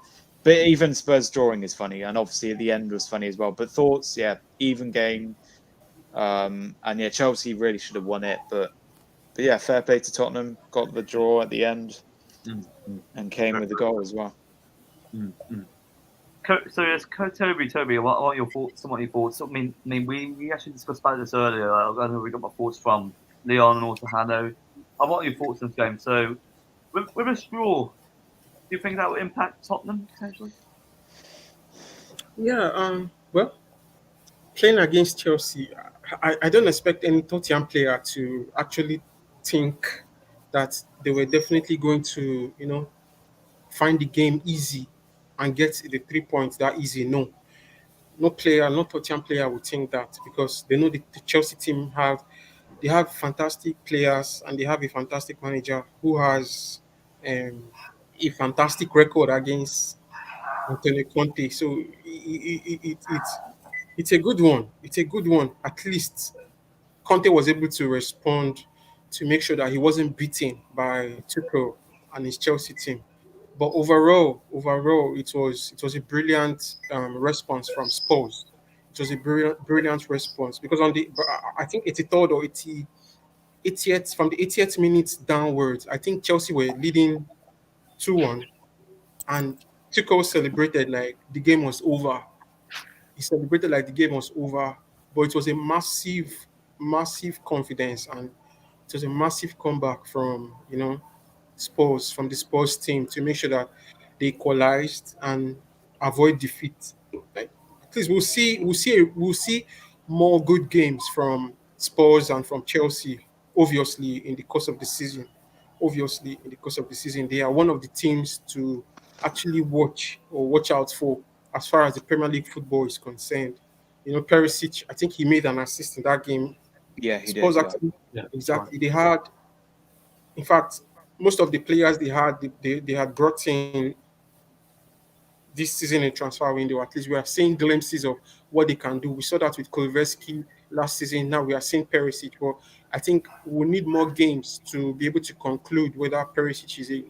even Spurs drawing is funny, and obviously at the end was funny as well. But thoughts, yeah, even game, and yeah, Chelsea really should have won it, but yeah, fair play to Tottenham, got the draw at the end, and came with the goal as well. So yes, Toby, what are your thoughts? Some of your thoughts. I mean, we actually discussed about this earlier. I know we got my thoughts from Leon and also Hanno. What are your thoughts on this game? So, with a draw, do you think that will impact Tottenham potentially? Yeah, well, playing against Chelsea, I don't expect any Tottenham player to actually think that they were definitely going to, find the game easy and get the 3 points that easy. No, no player, no Tottenham player would think that because they know the Chelsea team have fantastic players and they have a fantastic manager who has a fantastic record against Antonio Conte. So it's a good one. It's a good one. At least Conte was able to respond to make sure that he wasn't beaten by Tuchel and his Chelsea team. But overall, it was a brilliant response from Spurs. It was a brilliant response because I think 83rd or 80th from the 80th minute downwards, I think Chelsea were leading 2-1, and Tuchel celebrated like the game was over. He celebrated like the game was over, but it was a massive confidence, and it was a massive comeback from from the Spurs team to make sure that they equalized and avoid defeat. Like, at least we'll see more good games from Spurs and from Chelsea. Obviously, in the course of the season, they are one of the teams to actually watch out for as far as the Premier League football is concerned. Perisic, I think he made an assist in that game. Yeah, he did. Spurs Yeah. actually, Yeah, exactly. They had, in fact, most of the players they had brought in this season in transfer window. At least we are seeing glimpses of what they can do. We saw that with Kulveski last season. Now we are seeing Perisic. But I think we need more games to be able to conclude whether Perisic is a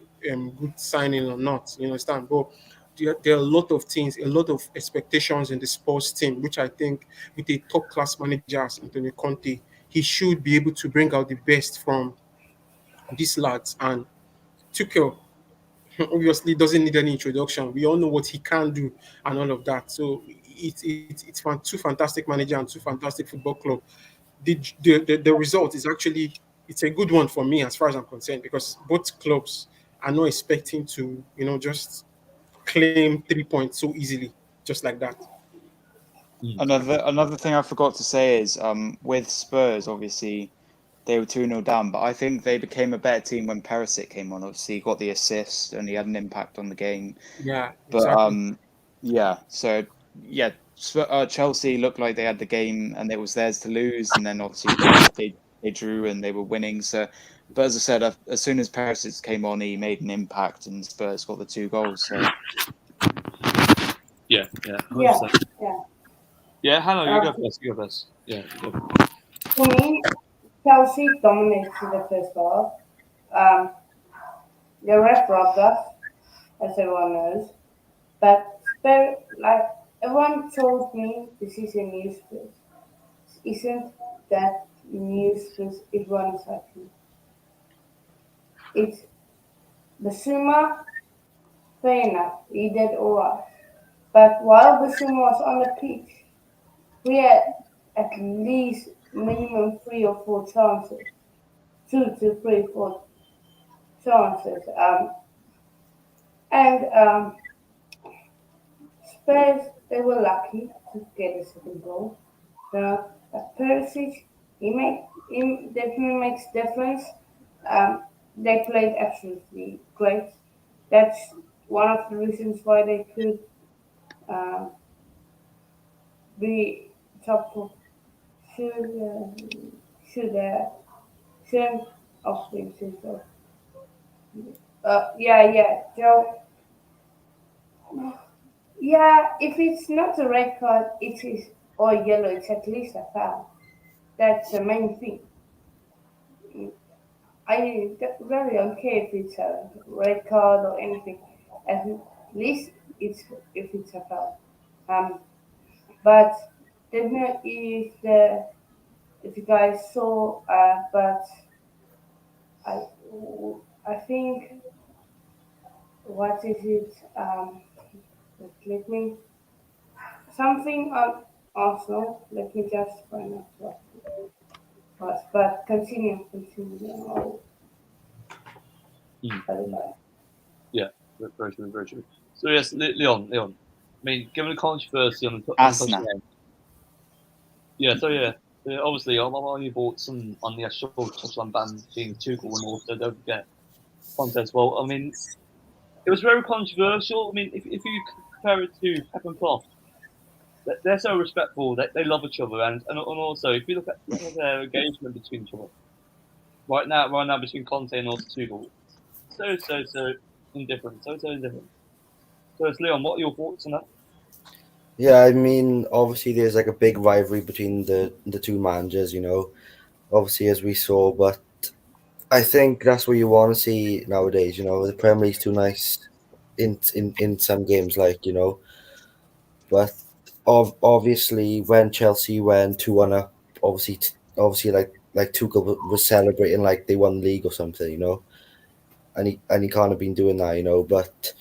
good signing or not. You understand? But there are a lot of things, a lot of expectations in the sports team, which I think with a top class manager as Antonio Conte, he should be able to bring out the best from these lads. And Tuchel obviously doesn't need any introduction. We all know what he can do and all of that. So it's two fantastic manager and two fantastic football club. The result is actually it's a good one for me as far as I'm concerned because both clubs are not expecting to just claim 3 points so easily, just like that. Another thing I forgot to say is with Spurs, obviously they were 2-0 down, but I think they became a better team when Perisic came on. Obviously, he got the assist and he had an impact on the game. Yeah, But exactly. yeah, so yeah, Chelsea looked like they had the game and it was theirs to lose, and then obviously they drew and they were winning. So, but as I said, as soon as Perisic came on, he made an impact and Spurs got the 2 goals. So Yeah, Yeah, 100%. yeah. Yeah, Hanno, you go first. You go first. Yeah. You go. For me, Chelsea dominated the first half. The ref robbed us, as everyone knows. But like everyone told me, this is a new Spurs. Isn't that new Spurs? Everyone is happy. It's Basuma, fair enough, he did alright. But while Basuma was on the pitch, we had at least minimum 3 or 4 chances. 2 to 3 4 chances. And Spurs, they were lucky to get a second goal. The Perisic, he definitely makes difference. They played absolutely great. That's one of the reasons why they could uh, be top of should should should of the season. Yeah, Joe. Yeah, if it's not a red card, it is or yellow. It's at least a foul. That's the main thing. Really don't care if it's a red card or anything. At least it's if it's a foul. Um, but definitely if you guys saw, but I I think what is it? Let me something on Arsenal. Let me just find out what it was. But continue. Yeah, very true, very true. So yes, Leon. I mean, given the controversy on the Arsenal. game. Yeah, so yeah. Obviously, I'm on your thoughts on the actual touchline ban being Tuchel and also don't forget contest. Well, I mean, it was very controversial. I mean, if you compare it to Pep and Klopp, they're so respectful. They love each other, and also if you look at their engagement between each other right now between Conte and also Tuchel, so indifferent, so indifferent. So it's Leon. What are your thoughts on that? Yeah, I mean, obviously there's like a big rivalry between the two managers, obviously as we saw, but I think that's what you want to see nowadays. The Premier League's too nice in some games, but obviously when Chelsea went 2-1 up, obviously like Tuchel was celebrating like they won the league or something, and he can't have been doing that, but.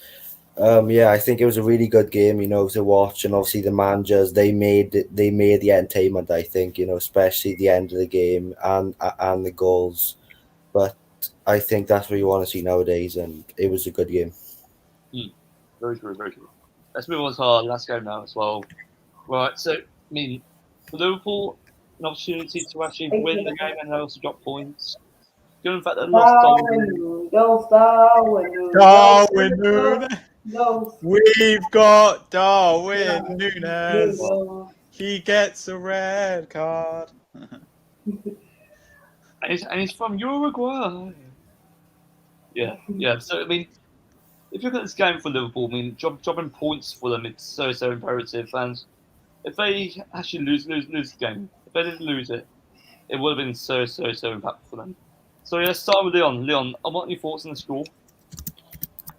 Yeah, I think it was a really good game, to watch, and obviously the managers they made the entertainment. I think, especially the end of the game and the goals. But I think that's what you want to see nowadays, and it was a good game. Very true, very true. Let's move on to our last game now as well. Right, so I mean, for Liverpool, an opportunity to actually win the game and also drop points. Given the fact that they lost Darwin, Darwin Nunes. Those We've got Darwin Nunes. Nunes. He gets a red card. and he's from Uruguay. Yeah. So I mean, if you look at this game for Liverpool, I mean, dropping points for them, it's so imperative. And if they actually lose the game, if they didn't lose it, it would have been so impactful for them. So yeah, let's start with Leon. Leon, I want your thoughts on the score.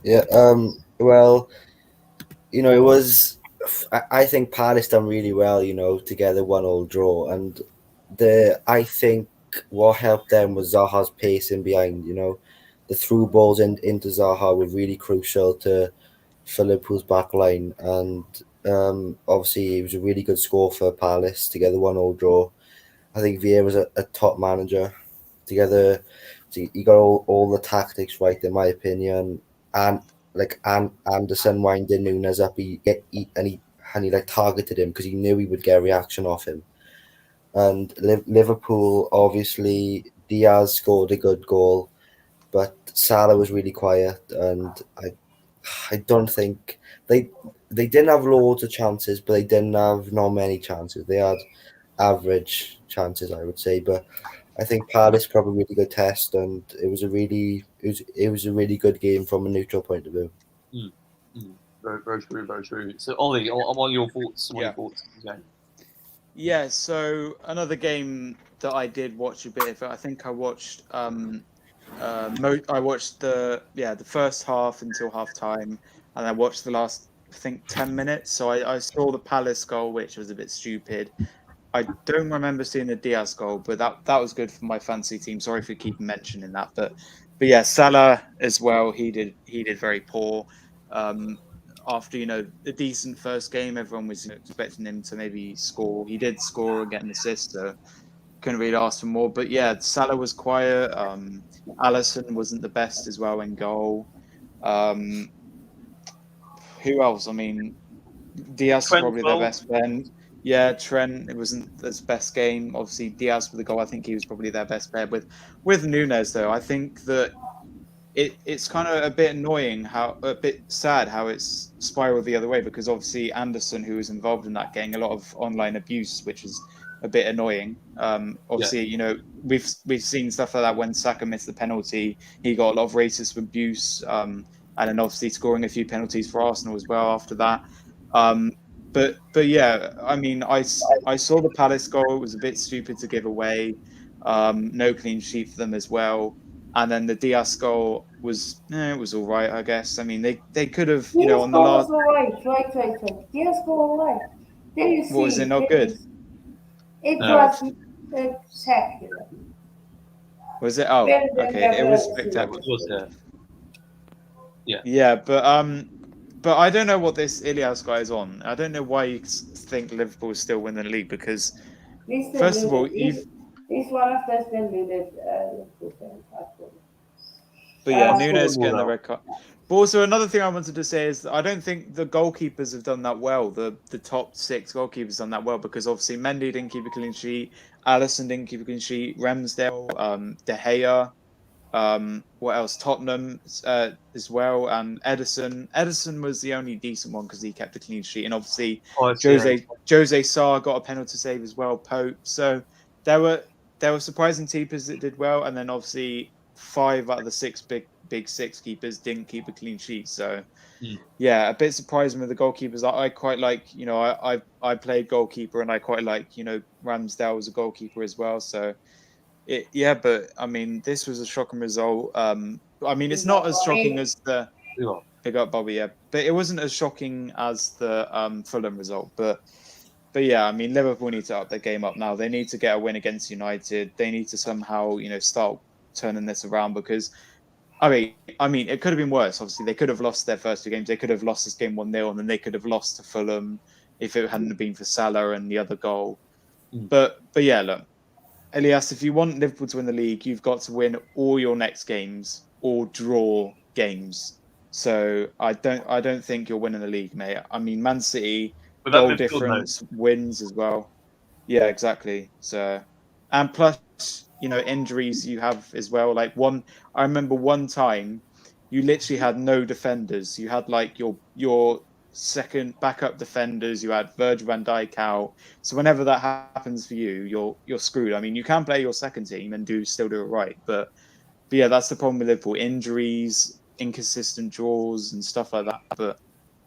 Yeah. Well, it was. I think Palace done really well, to get the 1-1 draw, and I think what helped them was Zaha's pace in behind. The through balls into Zaha were really crucial for Liverpool's back line, and obviously it was a really good score for Palace to get the 1-1 draw. I think Vieira was a top manager. Together, he got all the tactics right, in my opinion, and Anderson winding Nunes up, he like targeted him because he knew he would get a reaction off him. And Liverpool, obviously, Diaz scored a good goal, but Salah was really quiet, and I don't think they didn't have loads of chances, but they didn't have not many chances. They had average chances, I would say, but I think Palace probably a really good test, and it was a really good game from a neutral point of view. Very, very true, very true. So Ollie, I want your thoughts. Yeah, so another game that I did watch a bit of. I think I watched I watched the first half until half time, and I watched the last, I think, 10 minutes. So I saw the Palace goal, which was a bit stupid. I don't remember seeing the Diaz goal, but that was good for my fantasy team. Sorry for keeping mentioning that, but yeah, Salah as well. He did very poor. After a decent first game, everyone was expecting him to maybe score. He did score and get an assist, so couldn't really ask for more. But yeah, Salah was quiet. Alisson wasn't the best as well in goal. Who else? I mean, Diaz is probably their best friend. Yeah, Trent, it wasn't his best game. Obviously, Diaz with the goal. I think he was probably their best player. With Nunes, though, I think that it's kind of a bit annoying, a bit sad how it's spiraled the other way, because obviously Anderson, who was involved in that, getting a lot of online abuse, which is a bit annoying. Obviously, you know, we've seen stuff like that when Saka missed the penalty. He got a lot of racist abuse, and then obviously scoring a few penalties for Arsenal as well after that. But yeah, I mean, I saw the Palace goal. It was a bit stupid to give away. No clean sheet for them as well. And then the Diaz goal was it was all right, I guess. I mean, they could have, you know, Diaz on the goal last. was alright. Diaz goal alright. Did you What was see? it not good? It No. was spectacular. Was it? Oh, Better than okay. It ever was seen. spectacular. It was, Yeah, but I don't know what this Ilias guy is on. I don't know why you think Liverpool is still winning the league, because first of all, He's one of the deluded Liverpool fans, actually. But yeah, That's Nunes football, getting the though. red card. But also another thing I wanted to say is that I don't think the goalkeepers have done that well. The top 6 goalkeepers done that well, because obviously Mendy didn't keep a clean sheet, Alisson didn't keep a clean sheet, Ramsdale, De Gea, what else? Tottenham as well, and Edison. Edison was the only decent one because he kept a clean sheet, and obviously Jose Sarr got a penalty save as well. Pope. So there were surprising keepers that did well, and then obviously 5 out of the 6 big 6 keepers didn't keep a clean sheet. So yeah, a bit surprising with the goalkeepers. I quite like, you know, I played goalkeeper, and I quite like, you know, Ramsdale was a goalkeeper as well. So yeah, but I mean, this was a shocking result. I mean, it's not as shocking as the big up Bobby, yeah, but it wasn't as shocking as the Fulham result. But yeah, I mean, Liverpool need to up their game up now. They need to get a win against United. They need to somehow, you know, start turning this around, because I mean, it could have been worse. Obviously, they could have lost their first 2 games. They could have lost this game 1-0, and then they could have lost to Fulham if it hadn't been for Salah and the other goal. But yeah, look, Elias, if you want Liverpool to win the league, you've got to win all your next games or draw games. So I don't think you're winning the league, mate. I mean, Man City With that goal midfield, difference wins as well. Yeah, exactly. So, and plus, you know, injuries you have as well. Like I remember one time you literally had no defenders. You had like your second backup defenders. You had Virgil van Dijk out. So whenever that happens for you, you're screwed. I mean, you can play your second team and still do it right, but yeah, that's the problem with Liverpool: injuries, inconsistent draws, and stuff like that. But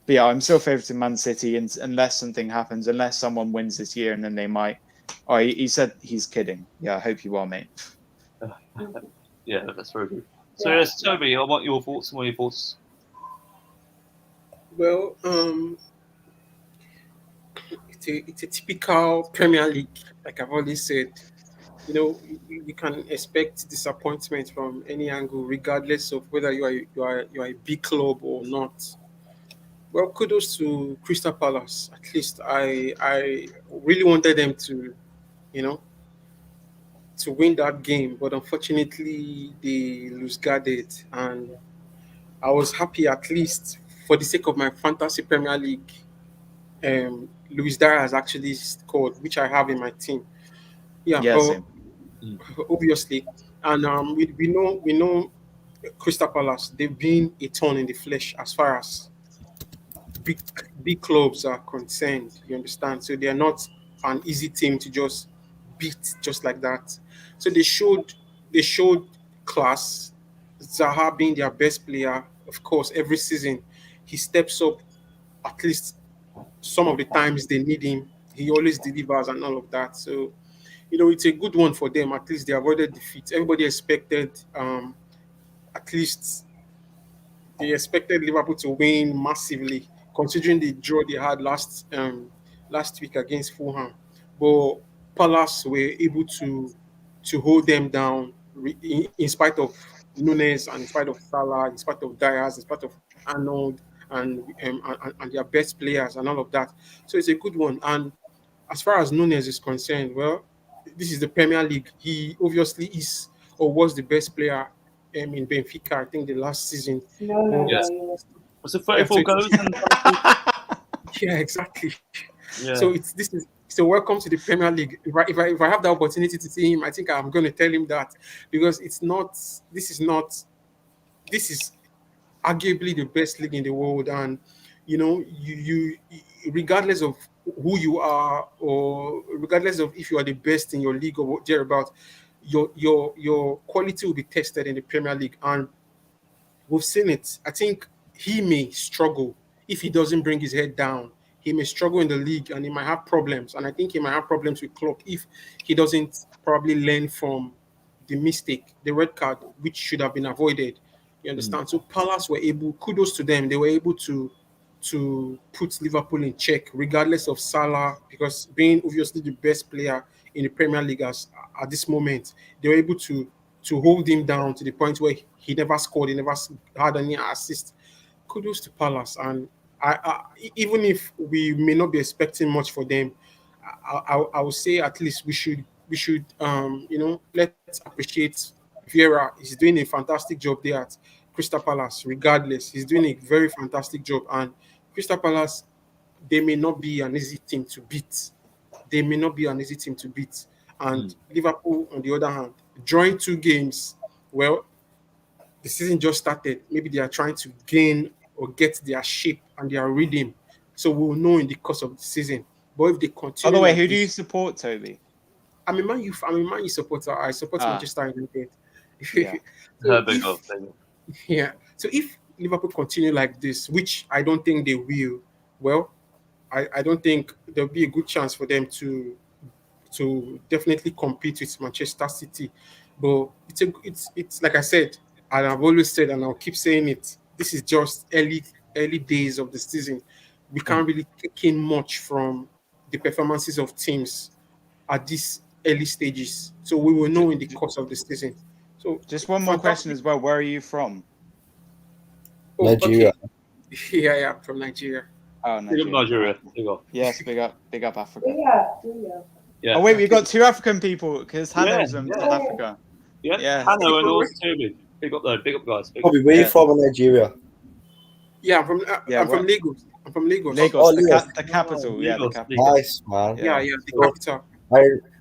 yeah, I'm still favouring Man City, unless something happens, unless someone wins this year, and then they might. Oh, he said he's kidding. Yeah, I hope you are, mate. Yeah, that's very good. So yes, Toby, I want your thoughts. What are your thoughts? Well, it's a typical Premier League, like I've always said. You know, you can expect disappointment from any angle, regardless of whether you are a big club or not. Well, kudos to Crystal Palace. At least I really wanted them to, you know, to win that game, but unfortunately they lose guarded, and I was happy, at least for the sake of my fantasy Premier League. Luis Dyer has actually scored, which I have in my team. Yeah, Yeah, but same. obviously, and we know Crystal Palace. They've been a thorn in the flesh as far as big big clubs are concerned. You understand? So they are not an easy team to just beat just like that. So they showed class. Zaha being their best player, of course, every season he steps up. At least some of the times they need him, he always delivers and all of that. So it's a good one for them. At least they avoided defeat. Everybody expected, at least they expected Liverpool to win massively, considering the draw they had last week against Fulham. But Palace were able to hold them down in spite of Nunes, and in spite of Salah, in spite of Diaz, in spite of Arnold, and their best players and all of that. So it's a good one. And as far as Nunes is concerned, well, this is the Premier League. He obviously is or was the best player in Benfica, I think, the last season. No. Was it 34 goals? Yeah, exactly. Yeah. So this is So welcome to the Premier League. If I have the opportunity to see him, I think I'm going to tell him that, because this is arguably the best league in the world, and you regardless of who you are, or regardless of if you are the best in your league or thereabout, your quality will be tested in the Premier League, and we've seen it. I think he may struggle if he doesn't bring his head down. He may struggle in the league, and he might have problems. And I think he might have problems with Klopp if he doesn't probably learn from the mistake, the red card, which should have been avoided. You understand? So Palace were able, kudos to them, they were able to put Liverpool in check, regardless of Salah, because being obviously the best player in the Premier League at this moment, they were able to hold him down to the point where he never scored, he never had any assist. Kudos to Palace, and even if we may not be expecting much for them, I would say at least we should let's appreciate Vieira. He's doing a fantastic job there at Crystal Palace. Regardless, he's doing a very fantastic job, and Crystal Palace, they may not be an easy team to beat. They may not be an easy team to beat. And Liverpool, on the other hand, drawing 2 games, well, the season just started. Maybe they are trying to gain or get their shape and their rhythm. So we'll know in the course of the season. But if they continue, By the way, like who do this- you support, Toby? I'm a Man U supporter. I support Manchester United. Yeah. So Big if- up, big up. yeah. So if Liverpool continue like this, which I don't think they will, well, I don't think there'll be a good chance for them to definitely compete with Manchester City. But it's like I said, and I've always said, and I'll keep saying it. This is just early days of the season. We can't really take in much from the performances of teams at these early stages. So we will know in the course of the season. So Just one more question as well. Where are you from? Nigeria. Okay. Yeah, from Nigeria. Oh, Big up Nigeria. Nigeria. Big up. Yes, big up Africa. Yeah. Oh wait, we've got 2 African people because Yeah, Hannah's from South Africa. Yeah. Yeah. Hanno and also Toby. Big up though. Big up guys. Big up. Bobby, where you from in Nigeria? Yeah, I'm from Lagos. I'm from Lagos. Lagos, the Lagos. capital. Yeah, the Lagos, capital. Nice, man. Yeah, the capital.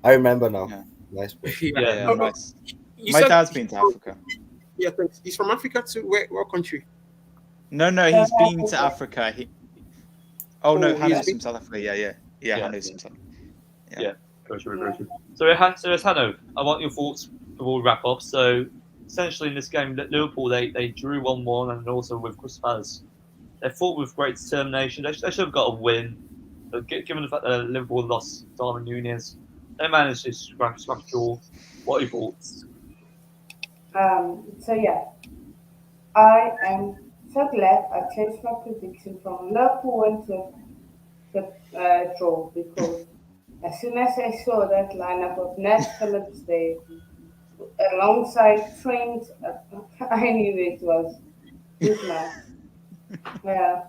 I remember now. Yeah. Nice. Bro. Yeah, Oh, nice. you My said- dad's been to Africa. Yeah, thanks. He's from Africa too. What country? No, he's been to Africa. Oh no, Oh, Hannah's he's been- from South Africa. Yeah, Hannah's from South Africa. Yeah. Very true. So Hanno, I want your thoughts before we wrap up. So essentially in this game, Liverpool they drew 1-1, and also with Crystal Palace, they fought with great determination. They should have got a win, but given the fact that Liverpool lost Darwin Núñez, they managed to scrap draw. What are your thoughts? So yeah, I am so glad I changed my prediction from Liverpool into the draw, because as soon as I saw that lineup of Nat Phillips there alongside Trent, I knew it was good man. Yeah,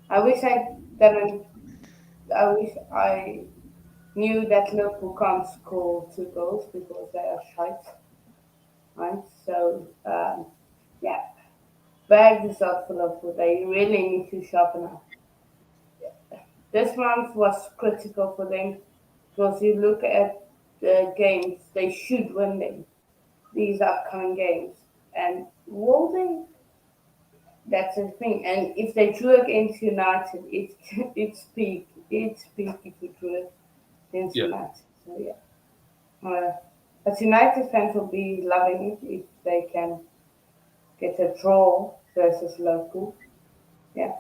I wish I didn't. I wish I knew that Liverpool can't score 2 goals because they are shite. Right? So, yeah, bad result for Liverpool. They really need to sharpen up. This month was critical for them because you look at the games, they should win them, these upcoming games. And will they? That's the thing. And if they drew against United, it's peak. It's peak if you drew against United. So, yeah. But United fans will be loving it if they can get a draw versus Liverpool. Yeah.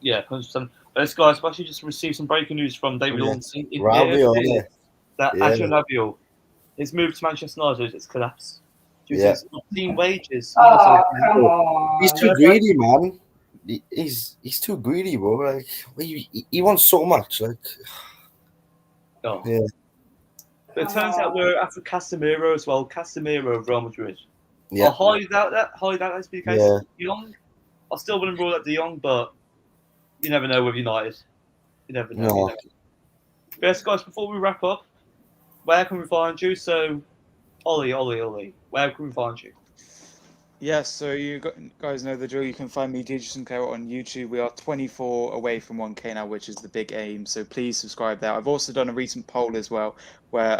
Yeah, 100%. Let's guys, we actually just received some breaking news from David Ornstein. Rabiot, That Adrian Rabiot, his move to Manchester United, it's collapsed due to his obscene wages. Oh, come on. He's too greedy, man. He's too greedy, bro. Like he wants so much. Like, yeah. But it turns out we're after Casemiro as well. Casemiro of Real Madrid. Yeah. I highly doubt that's the case. Yeah. De Jong, I still wouldn't rule out De Jong, but you never know with United. You never know. No. But yes, guys, before we wrap up, where can we find you? So, Ollie, where can we find you? Yes, so you guys know the drill. You can find me, DJ Sinclair, on YouTube. We are 24 away from 1K now, which is the big aim. So please subscribe there. I've also done a recent poll as well, where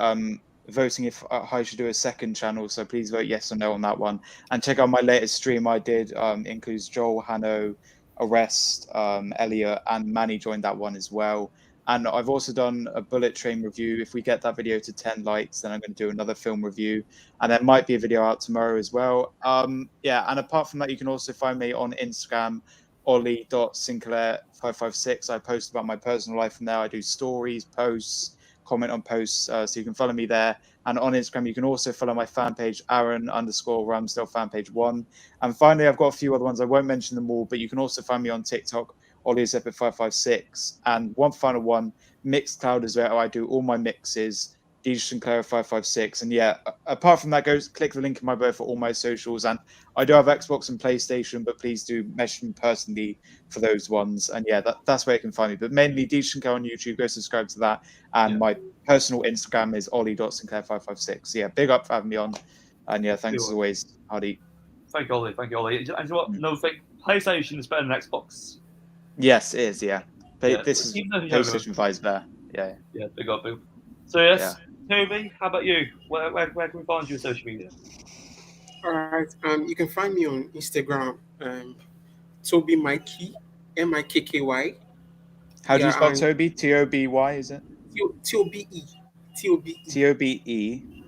voting if I should do a second channel. So please vote yes or no on that one. And check out my latest stream I did. Includes Joel, Hanno, Arrest, Elliot, and Manny joined that one as well. And I've also done a bullet train review. If we get that video to 10 likes, then I'm going to do another film review. And there might be a video out tomorrow as well. Yeah, and apart from that, you can also find me on Instagram, ollie.sinclair556. I post about my personal life from there. I do stories, posts, comment on posts, so you can follow me there. And on Instagram, you can also follow my fan page, Aaron_Ramsdale fan page 1. And finally, I've got a few other ones. I won't mention them all, but you can also find me on TikTok, OllieZeppet556. And one final one, Mixcloud is where I do all my mixes, DJ Sinclair 556. And yeah, apart from that, go click the link in my bio for all my socials. And I do have Xbox and PlayStation, but please do message me personally for those ones. And yeah, that's where you can find me. But mainly DJ Sinclair on YouTube, go subscribe to that. And my personal Instagram is ollie.sinclair556. Yeah, big up for having me on. And yeah, thanks as always, Hardy. Thank you, Ollie. Thank you, Ollie. And you know what? No thing. PlayStation is better than Xbox. Yes, it is. Yeah, Yeah. this is PlayStation 5's there. Yeah. Yeah, big up, big. So yes, Toby, how about you? Where can we find you on social media? All right. You can find me on Instagram, Toby Mikey, Mikky. How do you spell Toby? Toby, is it? Tobe. Tobe.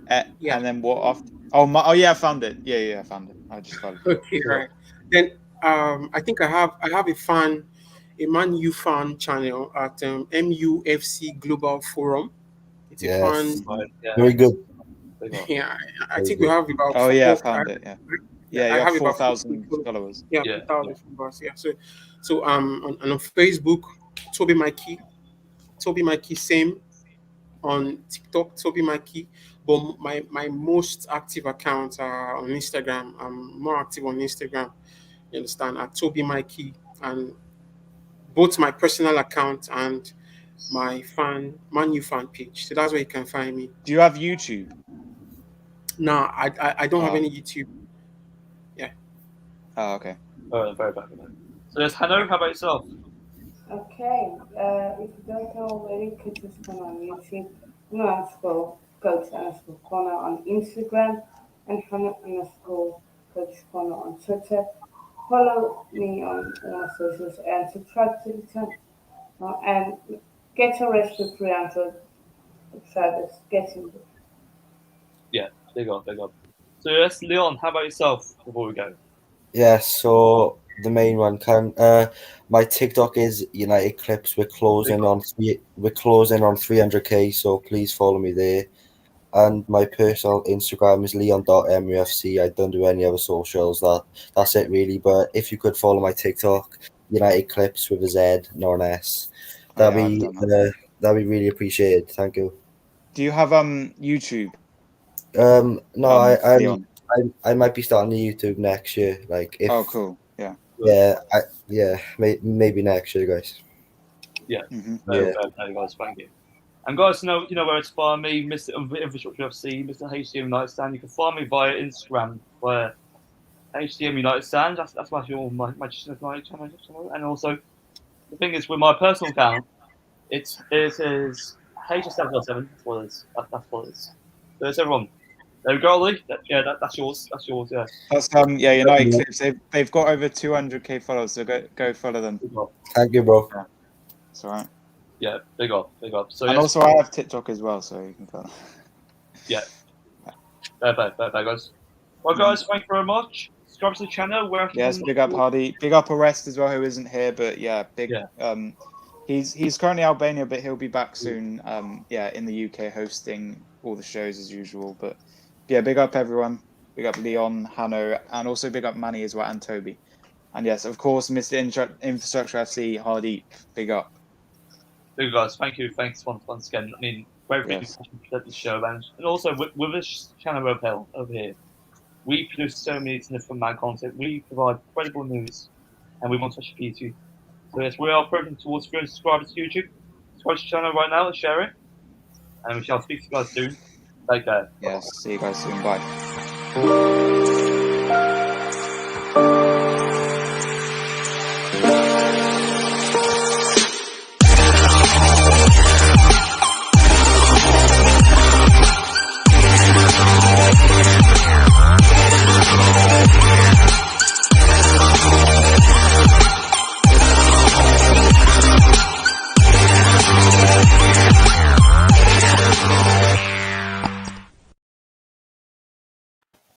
And then what after? Oh yeah, I found it. Yeah, I found it. I just found it. Okay, right. Then I think I have a Man U fan channel at MUFC Global Forum. It's a fan. Very good. Yeah, I think we have about. Oh yeah, I found it. Yeah, you have 4,000 followers. Yeah, 4,000 followers. Yeah, so on Facebook, Toby Mikey, same on TikTok, Toby Mikey. But my most active accounts are on Instagram. I'm more active on Instagram. You understand? At Toby Mikey, and both my personal account and my Man U fan page. So that's where you can find me. Do you have YouTube? No, I don't have any YouTube. Yeah. Oh, okay. All right, very bad. So yes, Hanno, how about yourself? Okay. If you don't know already, could just come on YouTube. Coach_Corner on Instagram, and Hanno_Coach Corner on Twitter. Follow me on all socials and subscribe to the channel. And get your rest of free answer service. Get in. Yeah, big up. So yes, Leon, how about yourself before we go? Yeah, so the main one my TikTok is United Clips. We're closing on 300k, so please follow me there. And my personal Instagram is leon.mufc. I don't do any other socials. That's it really. But if you could follow my TikTok, United Clips with a Z, not an S, that'd be really appreciated. Thank you. Do you have YouTube? No, I might be starting the YouTube next year. Like if. Oh, cool. Yeah. Yeah. Maybe next year, guys. Yeah. Guys, thank you. And guys, you know where to find me, Mr. Infrastructure FC, Mr. HCM United Stand. You can find me via Instagram, where HCM United Stand. That's my Manchester United channel. And also, the thing is, with my personal account, it is HS707. That's what it is. That's what it is. So it's everyone. There we go, Ollie. That's yours. That's yours. Yeah. That's United Clips. They've got over 200k followers, so go follow them. Thank you, bro. Yeah. It's all right. Yeah, big up. So and also, I have TikTok as well, so you can follow. Yeah. Bye, guys. Well, guys, thank you very much. Subscribe to the channel. Yes, big up Hardy. Big up Arrest as well, who isn't here, but yeah, big. Yeah. He's currently in Albania, but he'll be back soon. In the UK, hosting all the shows as usual. But yeah, big up everyone. Big up Leon, Hanno, and also big up Manny as well, and Toby. And yes, of course, Mr. Infrastructure FC, Hardy. Big up. Thank you, guys. Thank you. Thanks once again. I mean, very really to present the show, and also with this channel over here, we produce so many different mad content. We provide credible news, and we want to achieve you. So yes, we are approaching towards 300 subscribers to YouTube. Subscribe to the channel right now and share it, and we shall speak to you guys soon. Take care. Yes, see you guys soon. Bye.